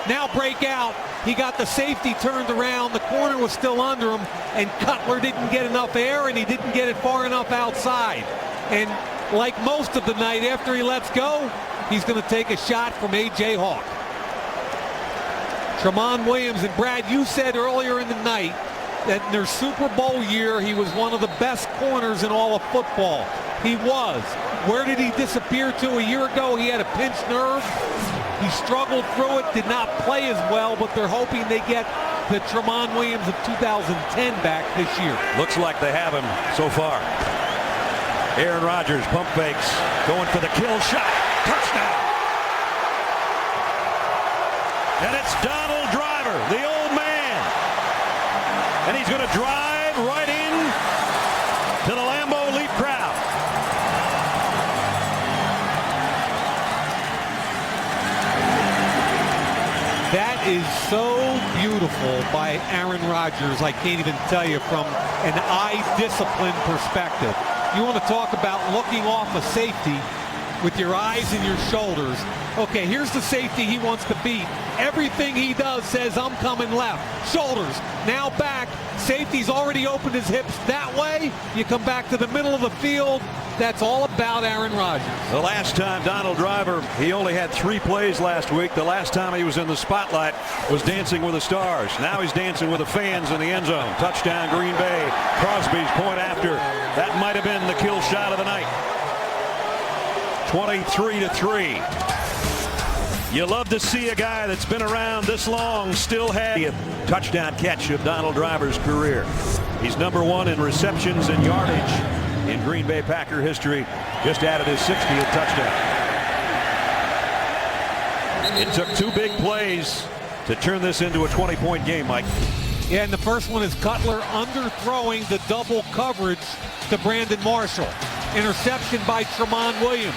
Now break out. He got the safety turned around. The corner was still under him, and Cutler didn't get enough air, and he didn't get it far enough outside. And like most of the night, after he lets go, he's going to take a shot from A.J. Hawk. Tramon Williams, and Brad, you said earlier in the night that in their Super Bowl year, he was one of the best corners in all of football. He was. Where did he disappear to a year ago? He had a pinched nerve. He struggled through it, did not play as well, but they're hoping they get the Tramon Williams of 2010 back this year. Looks like they have him so far. Aaron Rodgers, pump fakes, going for the kill shot. Touchdown. And it's Donald Driver, the old man. And he's going to drive right in to the Lambeau Leap crowd. That is so beautiful by Aaron Rodgers. I can't even tell you from an eye discipline perspective. You want to talk about looking off a safety with your eyes and your shoulders. Okay, here's the safety he wants to beat. Everything he does says, I'm coming left. Shoulders, now back. Safety's already opened his hips that way. You come back to the middle of the field. That's all about Aaron Rodgers. The last time Donald Driver, he only had 3 plays last week. The last time he was in the spotlight was Dancing with the Stars. Now he's dancing with the fans in the end zone. Touchdown, Green Bay. Crosby's point after. That might have been the kill shot of the night. 23-3. You love to see a guy that's been around this long still have a touchdown catch of Donald Driver's career. He's #1 in receptions and yardage in Green Bay Packer history. Just added his 60th touchdown. It took 2 big plays to turn this into a 20-point game, Mike. Yeah, and the first one is Cutler underthrowing the double coverage to Brandon Marshall. Interception by Tramon Williams.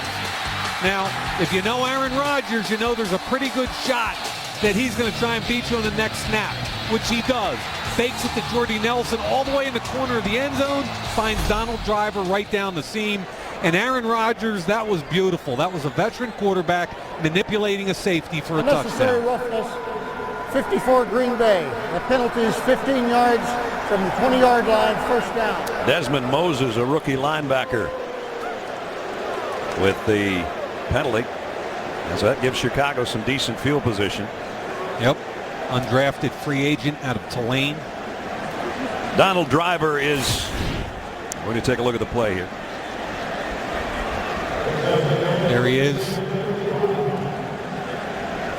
Now, if you know Aaron Rodgers, you know there's a pretty good shot that he's going to try and beat you on the next snap, which he does. Fakes it to Jordy Nelson all the way in the corner of the end zone, finds Donald Driver right down the seam. And Aaron Rodgers, that was beautiful. That was a veteran quarterback manipulating a safety for a Unnecessary touchdown. roughness, 54 Green Bay. The penalty is 15 yards from the 20-yard line, first down. Desmond Moses, a rookie linebacker, with the penalty. And so that gives Chicago some decent field position. Yep. Undrafted free agent out of Tulane. Donald Driver is, we're going to take a look at the play here. There he is.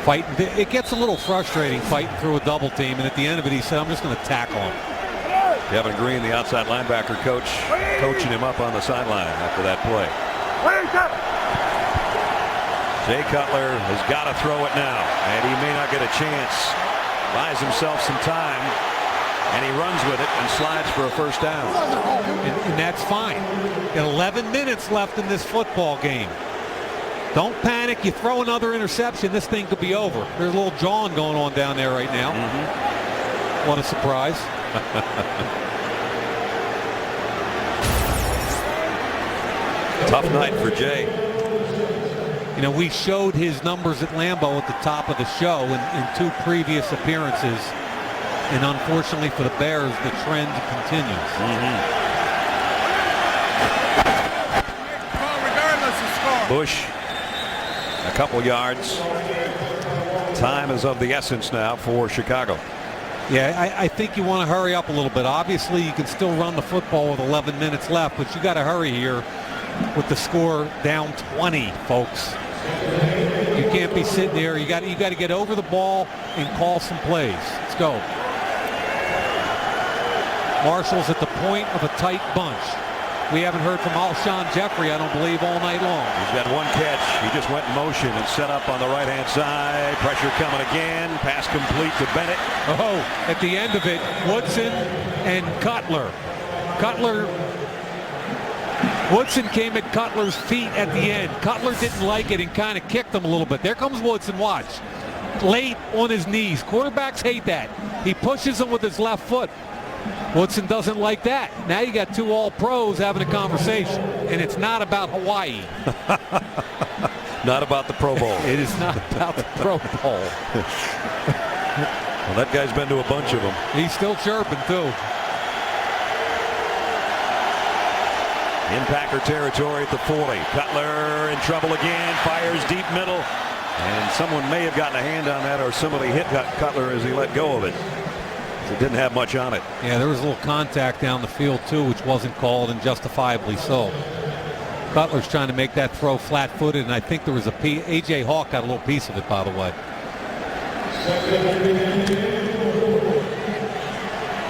Fighting. It gets a little frustrating fighting through a double team, and at the end of it, he said, I'm just going to tackle him. Kevin Green, the outside linebacker coach, coaching him up on the sideline after that play. Jay Cutler has got to throw it now, and he may not get a chance. Buys himself some time, and he runs with it and slides for a first down. And that's fine. Got 11 minutes left in this football game. Don't panic. You throw another interception, this thing could be over. There's a little jawing going on down there right now. What a surprise. Tough night for Jay. You know, we showed his numbers at Lambeau at the top of the show in 2 previous appearances. And unfortunately for the Bears, the trend continues. Bush, a couple yards. Time is of the essence now for Chicago. Yeah, I think you want to hurry up a little bit. Obviously, you can still run the football with 11 minutes left, but you got to hurry here with the score down 20, folks. You can't be sitting there. You got to get over the ball and call some plays. Let's go. Marshall's at the point of a tight bunch. We haven't heard from Alshon Jeffrey, I don't believe, all night long. He's got one catch. He just went in motion and set up on the right-hand side. Pressure coming again. Pass complete to Bennett. Oh, at the end of it, Woodson and Cutler. Woodson came at Cutler's feet at the end. Cutler didn't like it and kind of kicked him a little bit. There comes Woodson, watch. Late on his knees. Quarterbacks hate that. He pushes him with his left foot. Woodson doesn't like that. Now you got 2 all-pros having a conversation, and it's not about Hawaii. Not about the Pro Bowl. It is not about the Pro Bowl. Well, that guy's been to a bunch of them. He's still chirping, too. In Packer territory at the 40. Cutler in trouble again. Fires deep middle. And someone may have gotten a hand on that, or somebody hit Cutler as he let go of it. It didn't have much on it. Yeah, there was a little contact down the field, too, which wasn't called, and justifiably so. Cutler's trying to make that throw flat-footed, and I think there was a piece. A.J. Hawk got a little piece of it, by the way.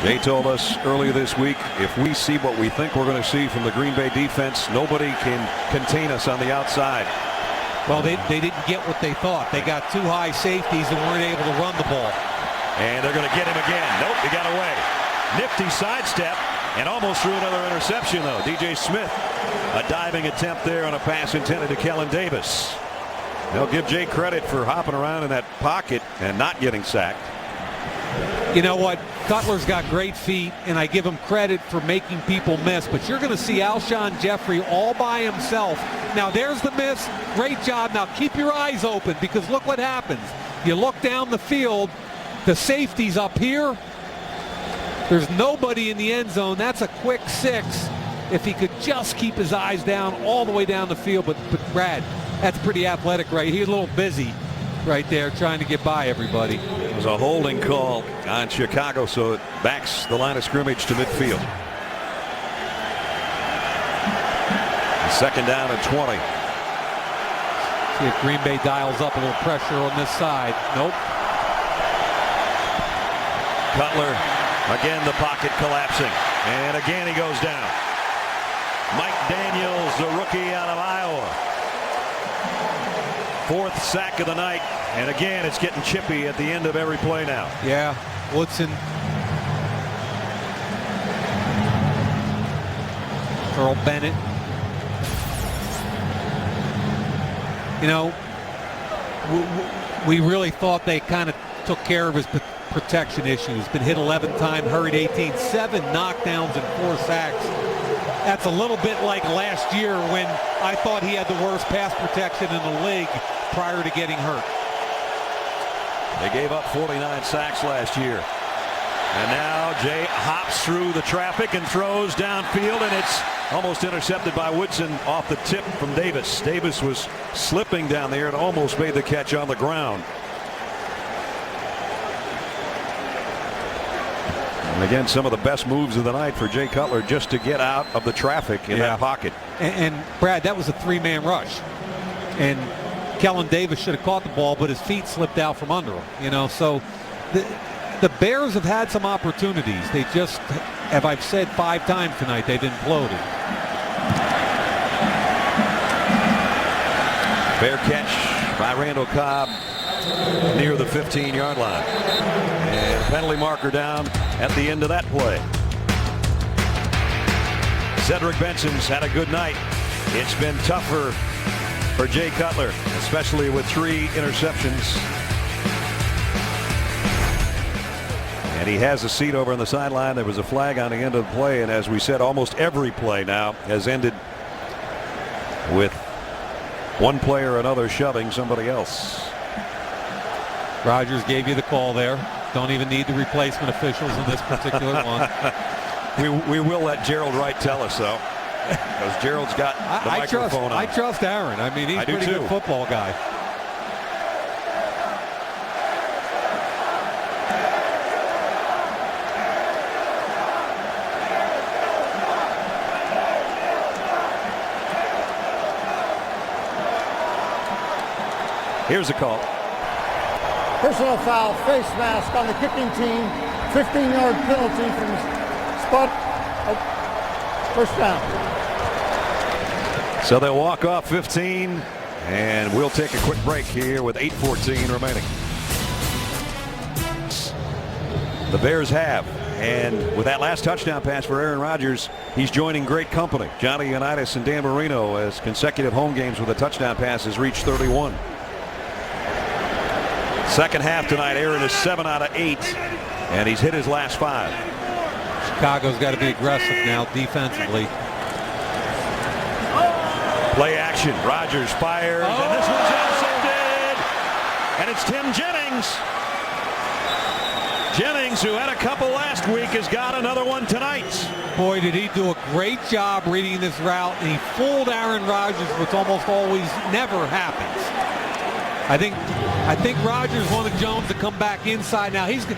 Jay told us earlier this week, if we see what we think we're going to see from the Green Bay defense, nobody can contain us on the outside. Well, they didn't get what they thought. They got 2 high safeties and weren't able to run the ball. And they're going to get him again. Nope, he got away. Nifty sidestep and almost threw another interception, though. DJ Smith, a diving attempt there on a pass intended to Kellen Davis. They'll give Jay credit for hopping around in that pocket and not getting sacked. You know what? Cutler's got great feet, and I give him credit for making people miss. But you're going to see Alshon Jeffrey all by himself. Now, there's the miss. Great job. Now, keep your eyes open, because look what happens. You look down the field. The safety's up here. There's nobody in the end zone. That's a quick 6 if he could just keep his eyes down all the way down the field. But Brad, that's pretty athletic, right? He's a little busy right there trying to get by everybody. It was a holding call on Chicago, so it backs the line of scrimmage to midfield. Second down and 20. See if Green Bay dials up a little pressure on this side. Nope. Cutler, again the pocket collapsing, and again he goes down. Mike Daniels, the rookie out of Iowa. 4th sack of the night, and again it's getting chippy at the end of every play now. Yeah, Woodson. Earl Bennett. You know, we really thought they kind of took care of his protection issues. Been hit 11 times, hurried 18, 7 knockdowns and 4 sacks. That's a little bit like last year when I thought he had the worst pass protection in the league prior to getting hurt. They gave up 49 sacks last year. And now Jay hops through the traffic and throws downfield, and it's almost intercepted by Woodson off the tip from Davis. Davis was slipping down there and almost made the catch on the ground. And again, some of the best moves of the night for Jay Cutler just to get out of the traffic in that pocket. And Brad, that was a 3-man rush. And Kellen Davis should have caught the ball, but his feet slipped out from under him. You know, so the Bears have had some opportunities. They just, as I've said 5 times tonight, they've imploded. Fair catch by Randall Cobb near the 15-yard line. And penalty marker down at the end of that play. Cedric Benson's had a good night. It's been tougher for Jay Cutler, especially with 3 interceptions. And he has a seat over on the sideline. There was a flag on the end of the play, and as we said, almost every play now has ended with one player or another shoving somebody else. Rodgers gave you the call there. Don't even need the replacement officials in this particular one. We will let Gerald Wright tell us, though, because Gerald's got the microphone on. I trust Aaron. I mean, he's a pretty good football guy. Here's a call. Personal foul, face mask on the kicking team. 15-yard penalty from spot. First down. So they'll walk off 15, and we'll take a quick break here with 8:14 remaining. The Bears have, and with that last touchdown pass for Aaron Rodgers, he's joining great company. Johnny Unitas and Dan Marino, as consecutive home games with a touchdown pass has reached 31. Second half tonight, Aaron is 7 out of 8, and he's hit his last 5. Chicago's got to be aggressive now defensively. Play action. Rodgers fires, and this one's intercepted. And it's Tim Jennings. Jennings, who had a couple last week, has got another one tonight. Boy, did he do a great job reading this route, and he fooled Aaron Rodgers, which almost always never happens. I think Rodgers wanted Jones to come back inside. Now he's going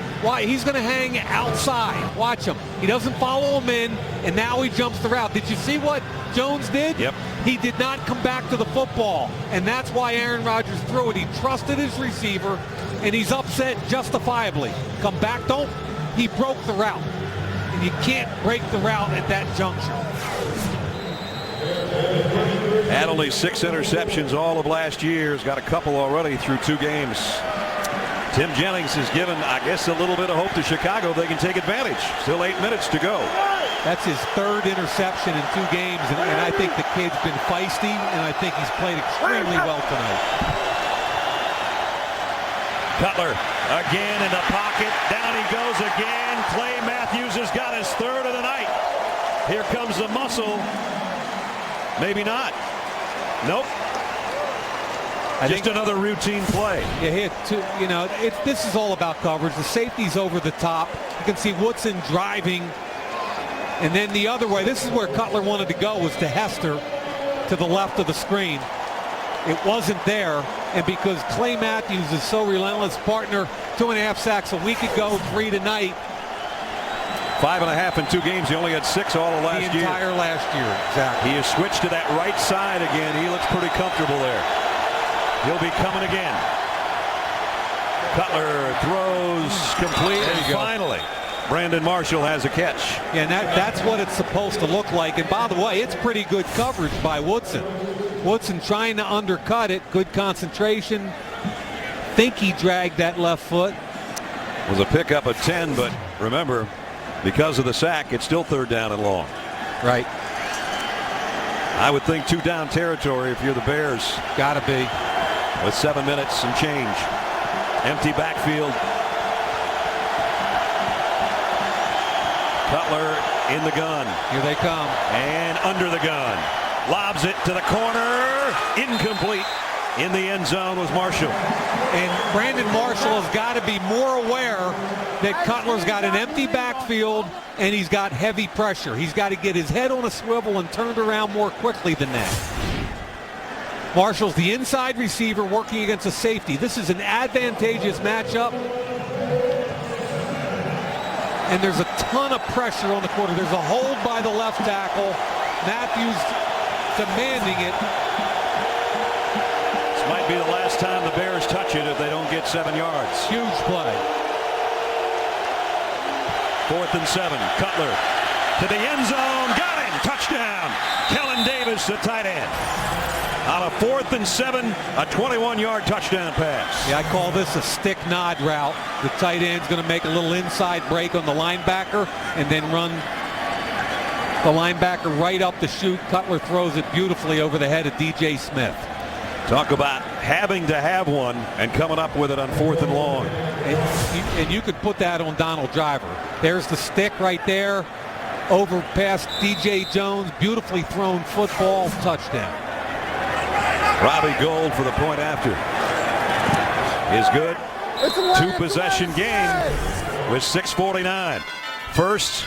to hang outside. Watch him. He doesn't follow him in, and now he jumps the route. Did you see what Jones did? Yep. He did not come back to the football, and that's why Aaron Rodgers threw it. He trusted his receiver, and he's upset justifiably. Come back, he broke the route, and you can't break the route at that juncture. Had only 6 interceptions all of last year. He's got a couple already through 2 games. Tim Jennings has given, I guess, a little bit of hope to Chicago. They can take advantage. Still 8 minutes to go. That's his 3rd interception in 2 games, and I think the kid's been feisty, and I think he's played extremely well tonight. Cutler again in the pocket. Down he goes again. Clay Matthews has got his 3rd of the night. Here comes the muscle. Maybe not. Nope. Just another routine play. Yeah, he had 2. This is all about coverage. The safety's over the top. You can see Woodson driving. And then the other way, this is where Cutler wanted to go, was to Hester to the left of the screen. It wasn't there. And because Clay Matthews is so relentless, partner, 2.5 sacks a week ago, 3 tonight. 5.5 in 2 games. He only had 6 all of last year. The entire last year, exactly. He has switched to that right side again. He looks pretty comfortable there. He'll be coming again. Cutler throws complete, and finally, Brandon Marshall has a catch. Yeah, and that's what it's supposed to look like. And by the way, it's pretty good coverage by Woodson. Woodson trying to undercut it. Good concentration. Think he dragged that left foot. It was a pickup of 10, but remember, because of the sack, it's still 3rd down and long. Right. I would think 2 down territory if you're the Bears. Gotta be. With 7 minutes and change. Empty backfield. Cutler in the gun. Here they come. And under the gun. Lobs it to the corner. Incomplete. In the end zone was Marshall. And Brandon Marshall has got to be more aware that Cutler's got an empty backfield and he's got heavy pressure. He's got to get his head on a swivel and turned around more quickly than that. Marshall's the inside receiver working against a safety. This is an advantageous matchup. And there's a ton of pressure on the quarter. There's a hold by the left tackle. Matthews demanding it. This might be the last time the Bears touch it if they don't get 7 yards. Huge play. 4th and 7. Cutler to the end zone. Got him. Touchdown. Kellen Davis, the tight end. On a 4th and 7, a 21-yard touchdown pass. Yeah, I call this a stick nod route. The tight end's going to make a little inside break on the linebacker and then run the linebacker right up the chute. Cutler throws it beautifully over the head of DJ Smith. Talk about having to have one and coming up with it on 4th and long. And you could put that on Donald Driver. There's the stick right there. Over past DJ Jones. Beautifully thrown football. Touchdown. Robbie Gould for the point after is good. 2-possession game with 6:49. First,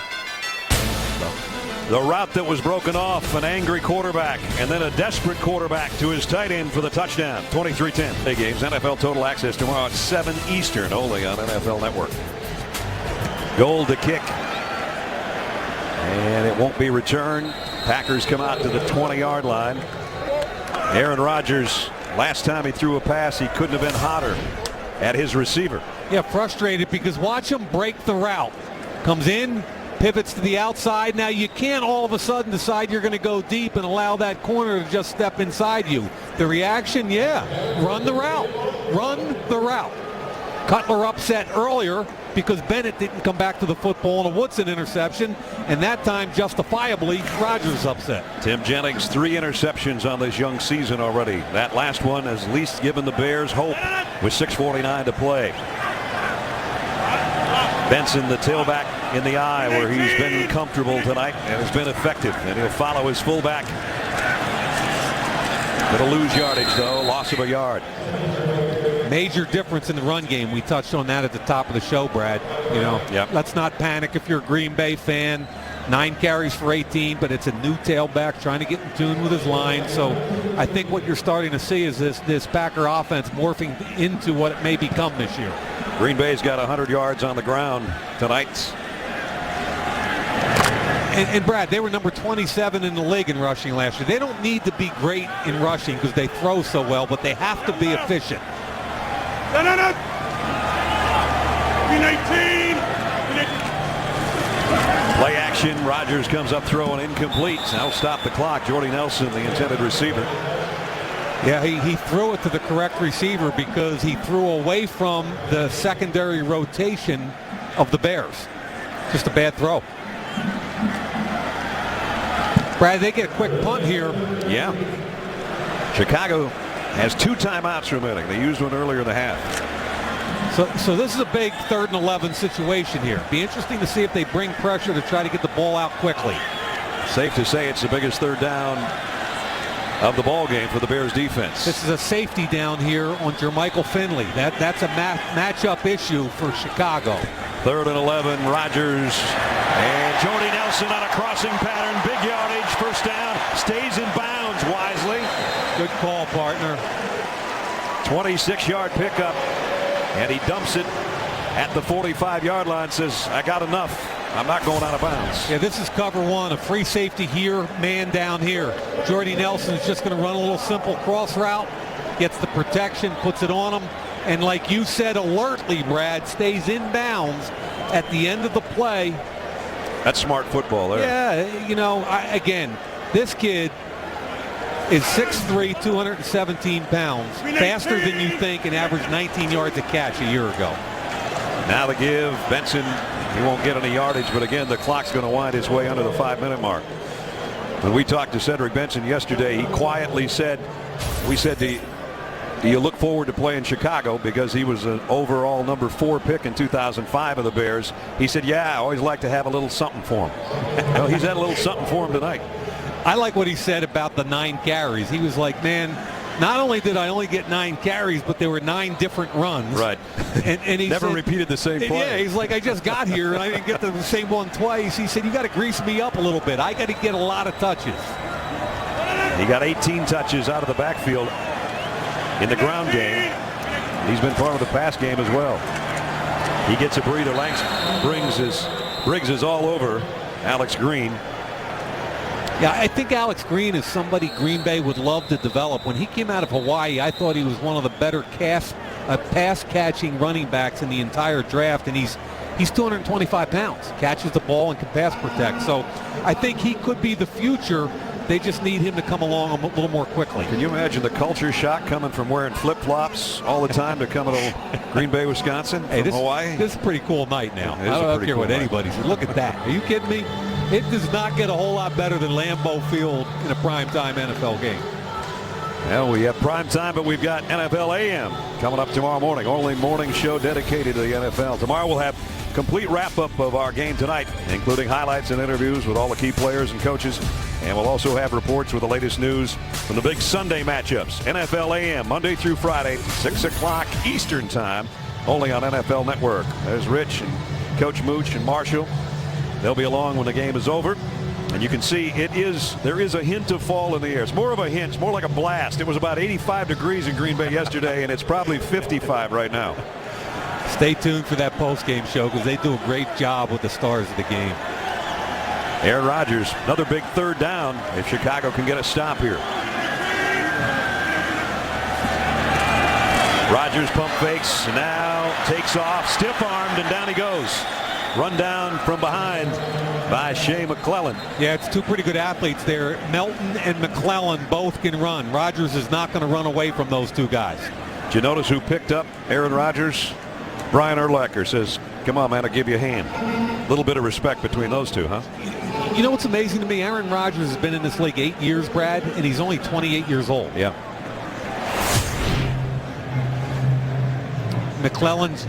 the route that was broken off, an angry quarterback, and then a desperate quarterback to his tight end for the touchdown. 23-10. Hey, games, NFL Total Access tomorrow at 7 Eastern, only on NFL Network. Gould to kick. And it won't be returned. Packers come out to the 20-yard line. Aaron Rodgers, last time he threw a pass, he couldn't have been hotter at his receiver. Yeah, frustrated because watch him break the route. Comes in, pivots to the outside. Now you can't all of a sudden decide you're going to go deep and allow that corner to just step inside you. The reaction, yeah, run the route. Run the route. Cutler upset earlier because Bennett didn't come back to the football on a Woodson interception, and that time justifiably Rodgers upset. Tim Jennings, 3 interceptions on this young season already. That last one has at least given the Bears hope with 6:49 to play. Benson, the tailback, in the eye where he's been comfortable tonight and has been effective, and he'll follow his fullback. Going to lose yardage though, loss of a yard. Major difference in the run game. We touched on that at the top of the show, Brad. You know, Let's not panic if you're a Green Bay fan. 9 carries for 18, but it's a new tailback trying to get in tune with his line. So I think what you're starting to see is this Packer offense morphing into what it may become this year. Green Bay's got 100 yards on the ground tonight. And Brad, they were number 27 in the league in rushing last year. They don't need to be great in rushing because they throw so well, but they have to be efficient. No. Green 18. Play action. Rodgers comes up throwing incomplete. Now stop the clock. Jordy Nelson, the intended receiver. Yeah, he threw it to the correct receiver because he threw away from the secondary rotation of the Bears. Just a bad throw. Brad, they get a quick punt here. Yeah. Chicago has 2 timeouts remaining. They used one earlier in the half. So this is a big 3rd and 11 situation here. Be interesting to see if they bring pressure to try to get the ball out quickly. Safe to say it's the biggest 3rd down of the ball game for the Bears defense. This is a safety down here on Jermichael Finley. That's a matchup issue for Chicago. 3rd and 11. Rodgers and Jordy Nelson on a crossing pattern. Big yardage. First down. Stays in bounds wisely. Good call, partner. 26-yard pickup. And he dumps it at the 45-yard line. Says, I got enough. I'm not going out of bounds. Yeah, this is cover 1. A free safety here, man down here. Jordy Nelson's just going to run a little simple cross route. Gets the protection, puts it on him. And like you said alertly, Brad, stays in bounds at the end of the play. That's smart football there. Yeah, you know, again, this kid is 6'3", 217 pounds, faster than you think, and averaged 19 yards a catch a year ago. Now the give. Benson, he won't get any yardage, but again, the clock's going to wind its way under the 5-minute mark. When we talked to Cedric Benson yesterday, he quietly said, we said, do you look forward to playing Chicago because he was an overall number 4 pick in 2005 of the Bears? He said, yeah, I always like to have a little something for him. Well, he's had a little something for him tonight. I like what he said about the 9 carries. He was like, man, not only did I only get 9 carries, but there were 9 different runs. Right. And he never said, repeated the same play. Yeah, he's like, I just got here and I didn't get the same one twice. He said, you got to grease me up a little bit. I got to get a lot of touches. He got 18 touches out of the backfield in the ground game. He's been part of the pass game as well. He gets a breather. Briggs is all over Alex Green. Yeah, I think Alex Green is somebody Green Bay would love to develop. When he came out of Hawaii, I thought he was one of the better pass-catching running backs in the entire draft, and he's 225 pounds, catches the ball and can pass protect. So I think he could be the future. They just need him to come along a little more quickly. Can you imagine the culture shock coming from wearing flip-flops all the time to come to Green Bay, Wisconsin from Hawaii? This is a pretty cool night now. I don't care what anybody says. Look at that. Are you kidding me? It does not get a whole lot better than Lambeau Field in a primetime NFL game. Well, we have primetime, but we've got NFL AM coming up tomorrow morning. Only morning show dedicated to the NFL. Tomorrow we'll have complete wrap-up of our game tonight, including highlights and interviews with all the key players and coaches. And we'll also have reports with the latest news from the big Sunday matchups. NFL AM, Monday through Friday, 6 o'clock Eastern Time, only on NFL Network. There's Rich and Coach Mooch and Marshall. They'll be along when the game is over. And you can see there is a hint of fall in the air. It's more of a hint. It's more like a blast. It was about 85 degrees in Green Bay yesterday, and it's probably 55 right now. Stay tuned for that post-game show because they do a great job with the stars of the game. Aaron Rodgers, another big third down if Chicago can get a stop here. Rodgers pump fakes, and now takes off, stiff-armed, and down he goes. Run down from behind by Mcclelland. Yeah, it's 2 pretty good athletes there. Melton and Mcclelland both can run. Rodgers is not going to run away from those 2 guys. Did you notice who picked up Aaron Rodgers? Brian Urlacher says, come on, man, I'll give you a hand. A little bit of respect between those 2, huh? You know what's amazing to me? Aaron Rodgers has been in this league 8 years, Brad, and he's only 28 years old. Yeah. Mcclelland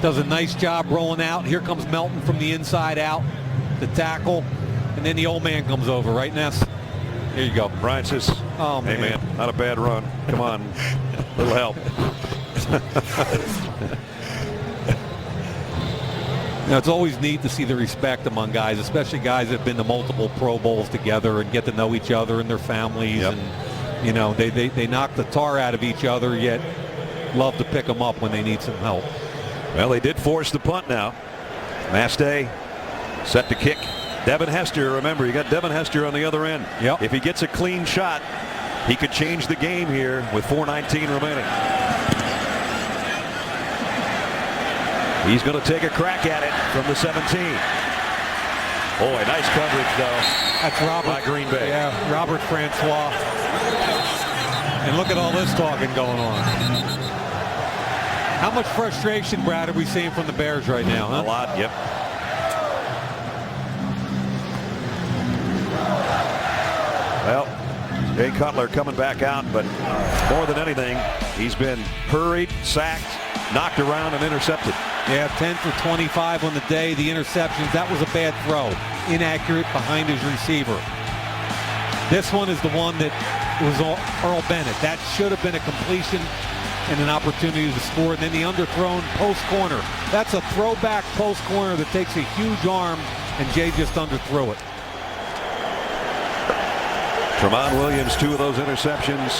does a nice job rolling out. Here comes Melton from the inside out, the tackle, and then the old man comes over, right, Ness? Here you go. Brian says, oh, hey, man, not a bad run. Come on, little help. Now, it's always neat to see the respect among guys, especially guys that have been to multiple Pro Bowls together and get to know each other and their families. Yep. And, you know, they knock the tar out of each other, yet love to pick them up when they need some help. Well, they did force the punt now. Mastay set to kick. Devin Hester, remember, you got Devin Hester on the other end. Yep. If he gets a clean shot, he could change the game here with 4:19 remaining. He's going to take a crack at it from the 17. Boy, nice coverage, though. That's Robert. By Green Bay. Yeah, Robert Francois. And look at all this talking going on. How much frustration, Brad, are we seeing from the Bears right now? Huh? A lot, yep. Well, Jay Cutler coming back out, but more than anything, he's been hurried, sacked, knocked around, and intercepted. Yeah, 10 for 25 on the day. The interceptions, that was a bad throw. Inaccurate behind his receiver. This one is the one that was Earl Bennett. That should have been a completion and an opportunity to score. And then the underthrown post corner. That's a throwback post corner that takes a huge arm, and Jay just underthrew it. Tramon Williams, 2 of those interceptions.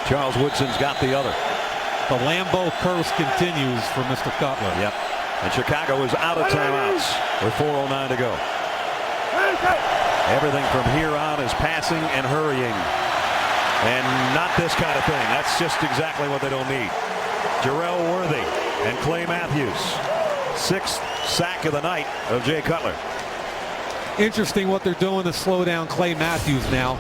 Charles Woodson's got the other. The Lambeau curse continues for Mr. Cutler. Yep. And Chicago is out of timeouts with 4:09 to go. Everything from here on is passing and hurrying. And not this kind of thing. That's just exactly what they don't need. Jarrell Worthy and Clay Matthews. 6th sack of the night of Jay Cutler. Interesting what they're doing to slow down Clay Matthews now.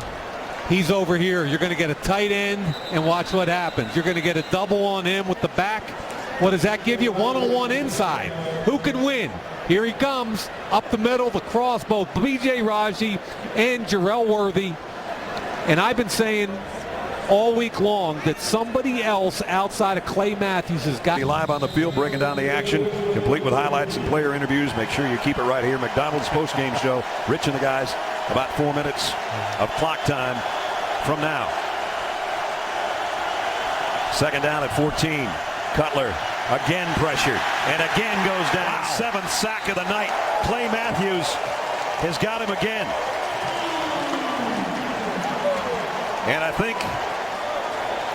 He's over here. You're going to get a tight end, and watch what happens. You're going to get a double on him with the back. What does that give you? 1-on-1 inside. Who can win? Here he comes up the middle, the cross, both B.J. Raji and Jarrell Worthy. And I've been saying all week long that somebody else outside of Clay Matthews has got. Live on the field, breaking down the action, complete with highlights and player interviews. Make sure you keep it right here. McDonald's post-game show. Rich and the guys, about 4 minutes of clock time from now. Second down at 14. Cutler again pressured and again goes down. Wow. Seventh sack of the night. Clay Matthews has got him again. And I think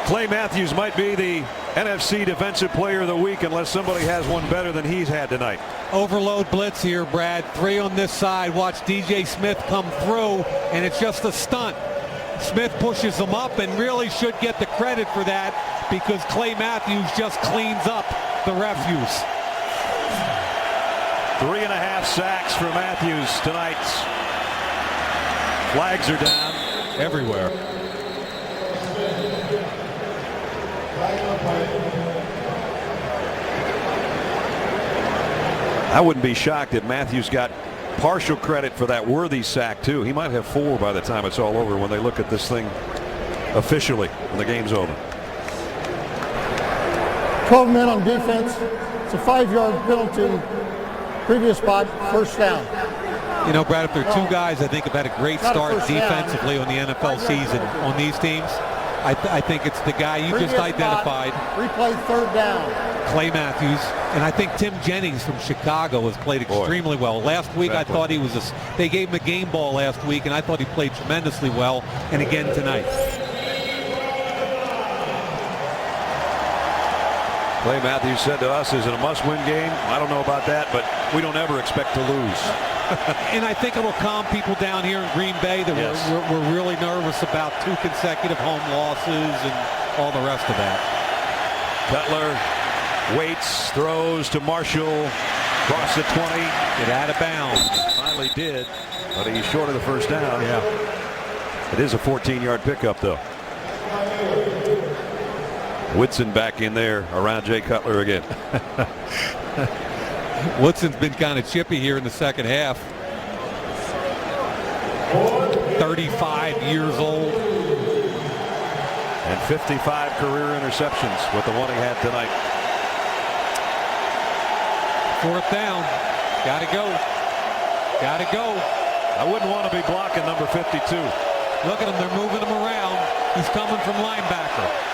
Clay Matthews might be the NFC Defensive Player of the Week unless somebody has one better than he's had tonight. Overload blitz here, Brad. 3 on this side. Watch DJ Smith come through, and it's just a stunt. Smith pushes him up and really should get the credit for that because Clay Matthews just cleans up the refuse. 3.5 sacks for Matthews tonight. Flags are down everywhere. I wouldn't be shocked if Matthews got partial credit for that worthy sack too. He might have 4 by the time it's all over when they look at this thing officially when the game's over. 12 men on defense. It's a 5-yard penalty. Previous spot, first down. You know, Brad, if there are 2 guys I think have had a great start defensively on the NFL season on these teams, I think it's the guy you just identified. Replay third down. Clay Matthews, and I think Tim Jennings from Chicago has played extremely well. Last week I thought he was they gave him a game ball last week, and I thought he played tremendously well, and again tonight. Clay Matthews said to us, is it a must-win game? I don't know about that, but we don't ever expect to lose. And I think it'll calm people down here in Green Bay that we're really nervous about 2 consecutive home losses and all the rest of that. Cutler waits, throws to Marshall, across the 20. Get out of bounds. Finally did, but he's short of the first down. Yeah. It is a 14-yard pickup, though. Woodson back in there around Jay Cutler again. Woodson's been kind of chippy here in the second half. 35 years old. And 55 career interceptions with the one he had tonight. 4th down. Gotta go. Gotta go. I wouldn't want to be blocking number 52. Look at him. They're moving him around. He's coming from linebacker.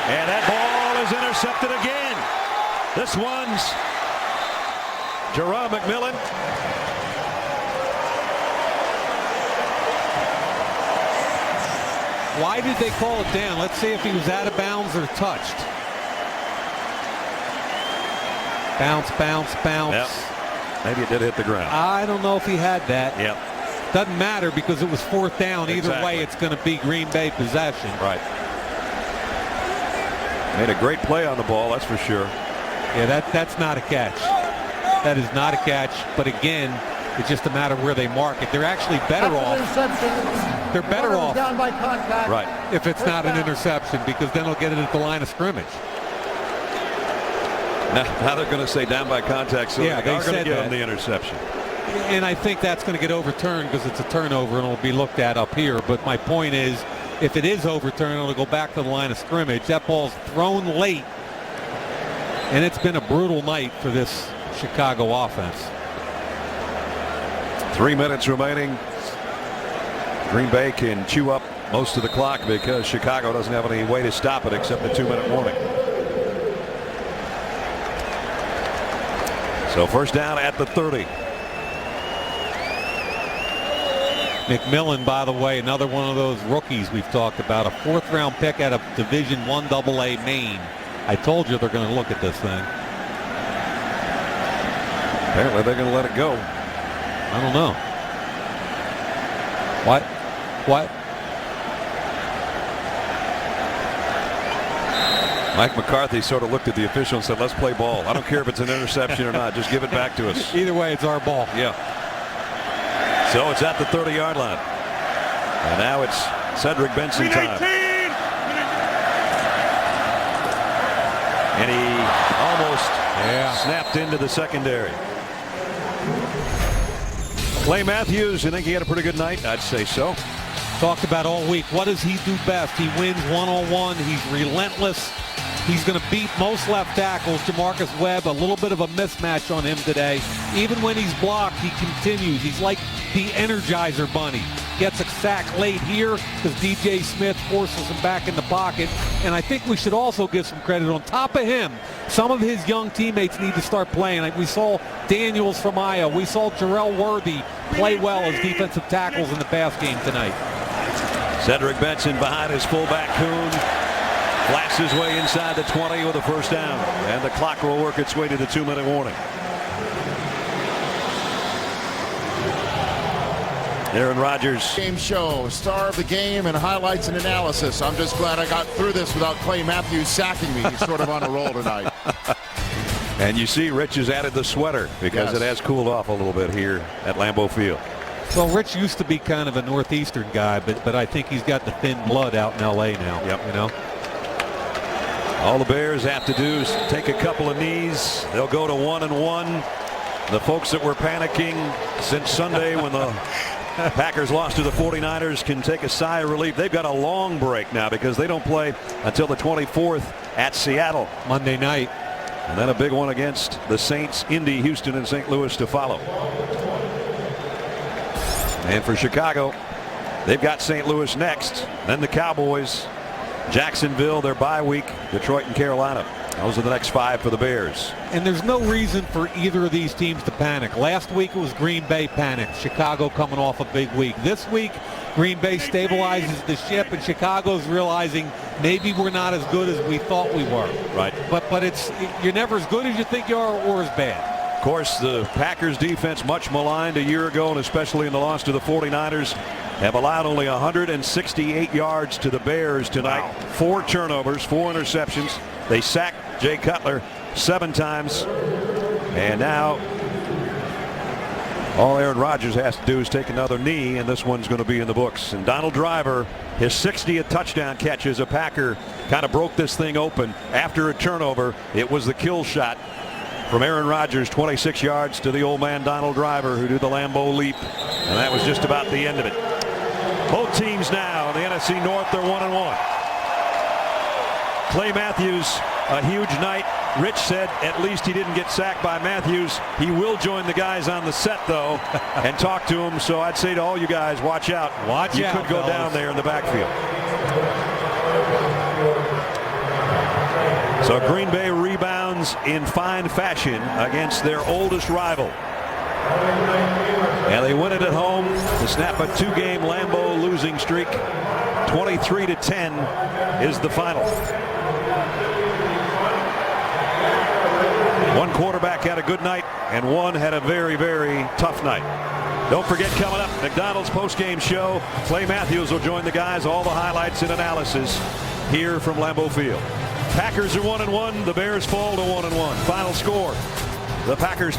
And that ball is intercepted again. This one's Jerome Mcclelland. Why did they call it down? Let's see if he was out of bounds or touched. Bounce, bounce, bounce. Yep. Maybe it did hit the ground. I don't know if he had that. Yep. Doesn't matter because it was 4th down. Either way, it's going to be Green Bay possession. Right. Made a great play on the ball, that's for sure. Yeah, that's not a catch. That is not a catch. But again, it's just a matter of where they mark it. They're actually better off. They're better off down by contact. Right. if it's not an interception, because then they'll get it at the line of scrimmage. Now they're going to say down by contact, so yeah, they are going to give that. them the interception. And I think that's going to get overturned because it's a turnover and it'll be looked at up here. But my point is, if it is overturned, it'll go back to the line of scrimmage. That ball's thrown late, and it's been a brutal night for this Chicago offense. 3 minutes remaining. Green Bay can chew up most of the clock because Chicago doesn't have any way to stop it except a 2-minute warning. So first down at the 30. Mcclelland, by the way, another one of those rookies we've talked about, a 4th-round pick out of Division I AA Maine. I told you they're going to look at this thing. Apparently they're going to let it go. I don't know. What? Mike McCarthy sort of looked at the official and said, let's play ball. I don't care if it's an interception or not. Just give it back to us. Either way, it's our ball. Yeah. So it's at the 30-yard line. And now it's Cedric Benson time. And he almost snapped into the secondary. Clay Matthews, you think he had a pretty good night? I'd say so. Talked about all week. What does he do best? He wins one-on-one. He's relentless. He's going to beat most left tackles. Jamarcus Webb, a little bit of a mismatch on him today. Even when he's blocked, he continues. He's like the Energizer Bunny. Gets a sack late here because DJ Smith forces him back in the pocket. And I think we should also give some credit on top of him. Some of his young teammates need to start playing. Like we saw Daniels from Iowa. We saw Jarrell Worthy play well as defensive tackles in the pass game tonight. Cedric Benson behind his fullback Kuhn. Blasts his way inside the 20 with a first down. And the clock will work its way to the 2-minute warning. Aaron Rodgers. Game show, star of the game and highlights and analysis. I'm just glad I got through this without Clay Matthews sacking me. He's sort of on a roll tonight. And you see Rich has added the sweater because it has cooled off a little bit here at Lambeau Field. Well, Rich used to be kind of a Northeastern guy, but I think he's got the thin blood out in L.A. now. Yep. You know? All the Bears have to do is take a couple of knees. They'll go to 1-1. The folks that were panicking since Sunday when the Packers lost to the 49ers can take a sigh of relief. They've got a long break now because they don't play until the 24th at Seattle. Monday night. And then a big one against the Saints, Indy, Houston, and St. Louis to follow. And for Chicago, they've got St. Louis next, then the Cowboys, Jacksonville, their bye week, Detroit and Carolina. Those are the next 5 for the Bears. And there's no reason for either of these teams to panic. Last week it was Green Bay panicked. Chicago coming off a big week. This week, Green Bay stabilizes the ship, and Chicago's realizing maybe we're not as good as we thought we were. Right. But you're never as good as you think you are or as bad. Of course, the Packers defense much maligned a year ago, and especially in the loss to the 49ers, have allowed only 168 yards to the Bears tonight. Wow. 4 turnovers, 4 interceptions. They sacked Jay Cutler 7 times. And now all Aaron Rodgers has to do is take another knee, and this one's going to be in the books. And Donald Driver, his 60th touchdown catch as a Packer, kind of broke this thing open after a turnover. It was the kill shot from Aaron Rodgers, 26 yards to the old man Donald Driver, who did the Lambeau leap. And that was just about the end of it. Both teams now in the NFC North, they're 1-1. Clay Matthews, a huge night. Rich said at least he didn't get sacked by Matthews. He will join the guys on the set, though, and talk to them. So I'd say to all you guys, watch out. Watch out, you could go down there in the backfield. So Green Bay rebounds in fine fashion against their oldest rival. And they win it at home to snap a 2-game Lambeau losing streak. 23-10 is the final. One quarterback had a good night, and one had a very, very tough night. Don't forget, coming up, McDonald's postgame show. Clay Matthews will join the guys. All the highlights and analysis here from Lambeau Field. Packers are 1-1. The Bears fall to 1-1. Final score: the Packers